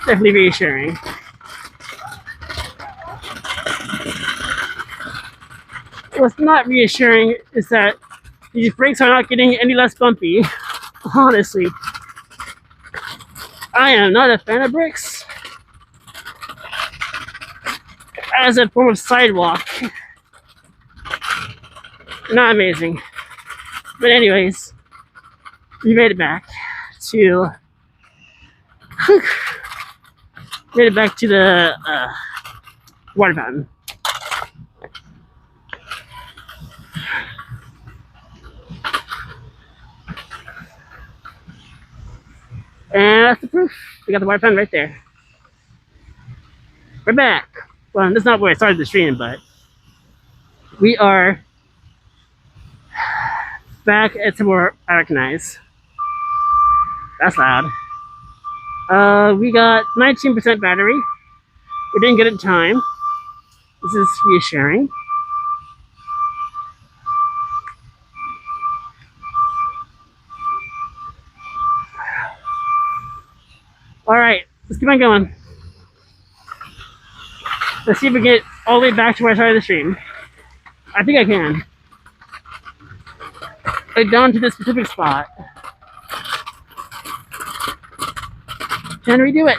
Definitely reassuring. What's not reassuring is that these brakes are not getting any less bumpy. Honestly, I am not a fan of brakes as a form of sidewalk. Not amazing. But anyways, we made it back to the water fountain. And that's the proof. We got the water fountain right there. We're back. Well, that's not where I started the stream, but we are back at somewhere I recognize. That's loud. We got 19% battery. We didn't get it in time. This is reassuring. All right, let's keep on going. Let's see if we get all the way back to where I started the stream. I think I can. Like down to this specific spot. Can we do it?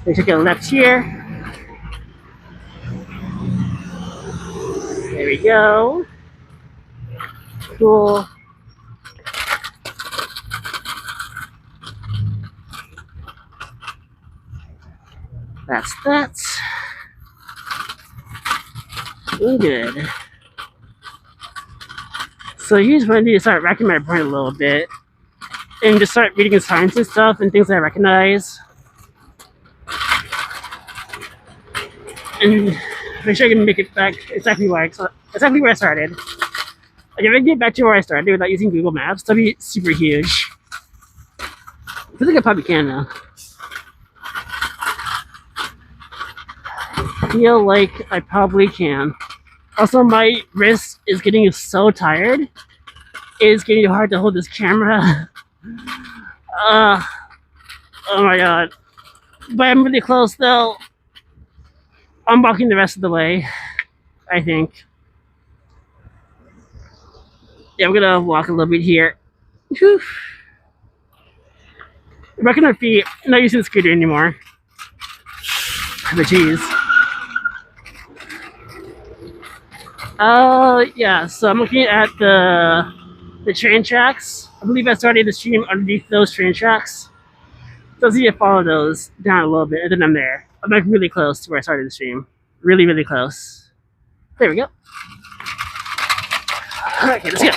We take a left here. There we go. Cool. That's that. Doing good. So here's when I need to start racking my brain a little bit and just start reading signs and stuff and things that I recognize. And make sure I can make it back exactly where I started. Like if I can get back to where I started without using Google Maps, that'd be super huge. I think I probably can now. I feel like I probably can. Also, my wrist is getting so tired. It's getting hard to hold this camera. Oh my god. But I'm really close though. I'm walking the rest of the way, I think. Yeah, I'm gonna walk a little bit here. Whew. Back on our feet. I'm not using the scooter anymore. But geez. Yeah, so I'm looking at the train tracks. I believe I started the stream underneath those train tracks. So I'll see if I follow those down a little bit, and then I'm there. I'm like really close to where I started the stream. Really, really close. There we go. Okay, let's go.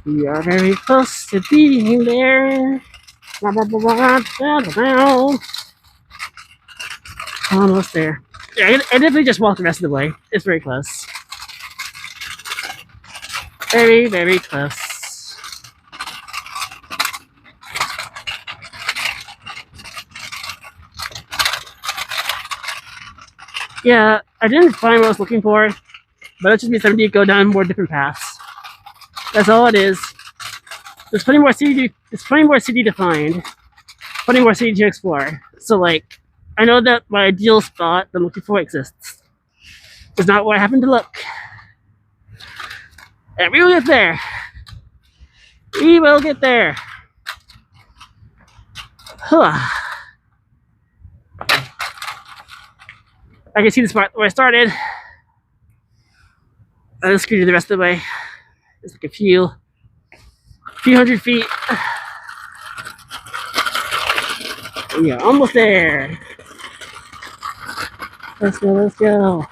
We are very close to being there. Almost there. Yeah, I definitely just walked the rest of the way. It's very close. Very, very close. Yeah, I didn't find what I was looking for, but it just means I need to go down more different paths. That's all it is. There's plenty more city to find. Plenty more city to explore. So like, I know that my ideal spot that I'm looking for exists. It's not where I happen to look. And we will get there. We will get there. Huh. I can see the spot where I started. I'll just scooter the rest of the way. It's like a few hundred feet. Yeah, almost there. Let's go, let's go.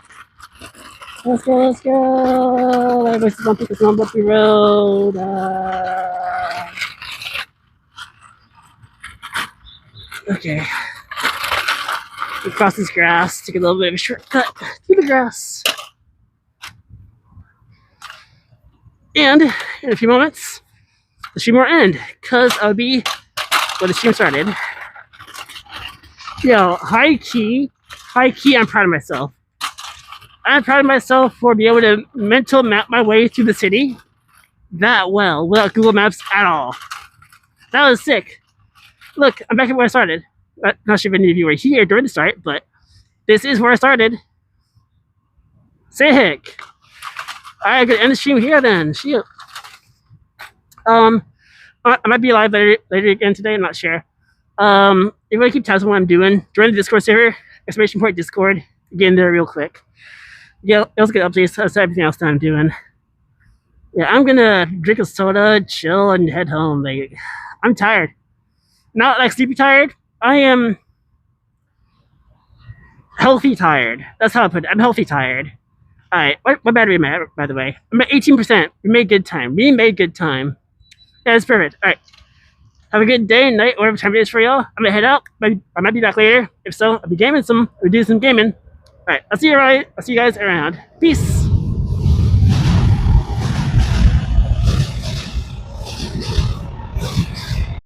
Let's go, let's go. Everybody's bumping this one bumpy road. Okay. We cross this grass, take a little bit of a shortcut through the grass. And in a few moments, the stream will end, because I'll be where the stream started. Yo, high key, I'm proud of myself. I'm proud of myself for being able to mental map my way through the city that well without Google Maps at all. That was sick. Look, I'm back at where I started. Not sure if any of you were here during the start, but this is where I started. Sick. Alright, gonna end the stream here then. Shoot. I might be live later again today. I'm not sure. If you want to keep tabs on what I'm doing, join the Discord server. Exclamation point Discord. Get in there real quick. Yeah, also get updates as to everything else that I'm doing. Yeah, I'm gonna drink a soda, chill, and head home. Like, I'm tired. Not like sleepy tired. I am healthy tired. That's how I put it. I'm healthy tired. Alright, what battery am I at, by the way? I'm at 18%. We made good time. Yeah, that's perfect. Alright. Have a good day, night, whatever time it is for y'all. I'm gonna head out. I might be back later. If so, I'll be gaming some. We'll do some gaming. Alright, I'll see you guys around. Peace.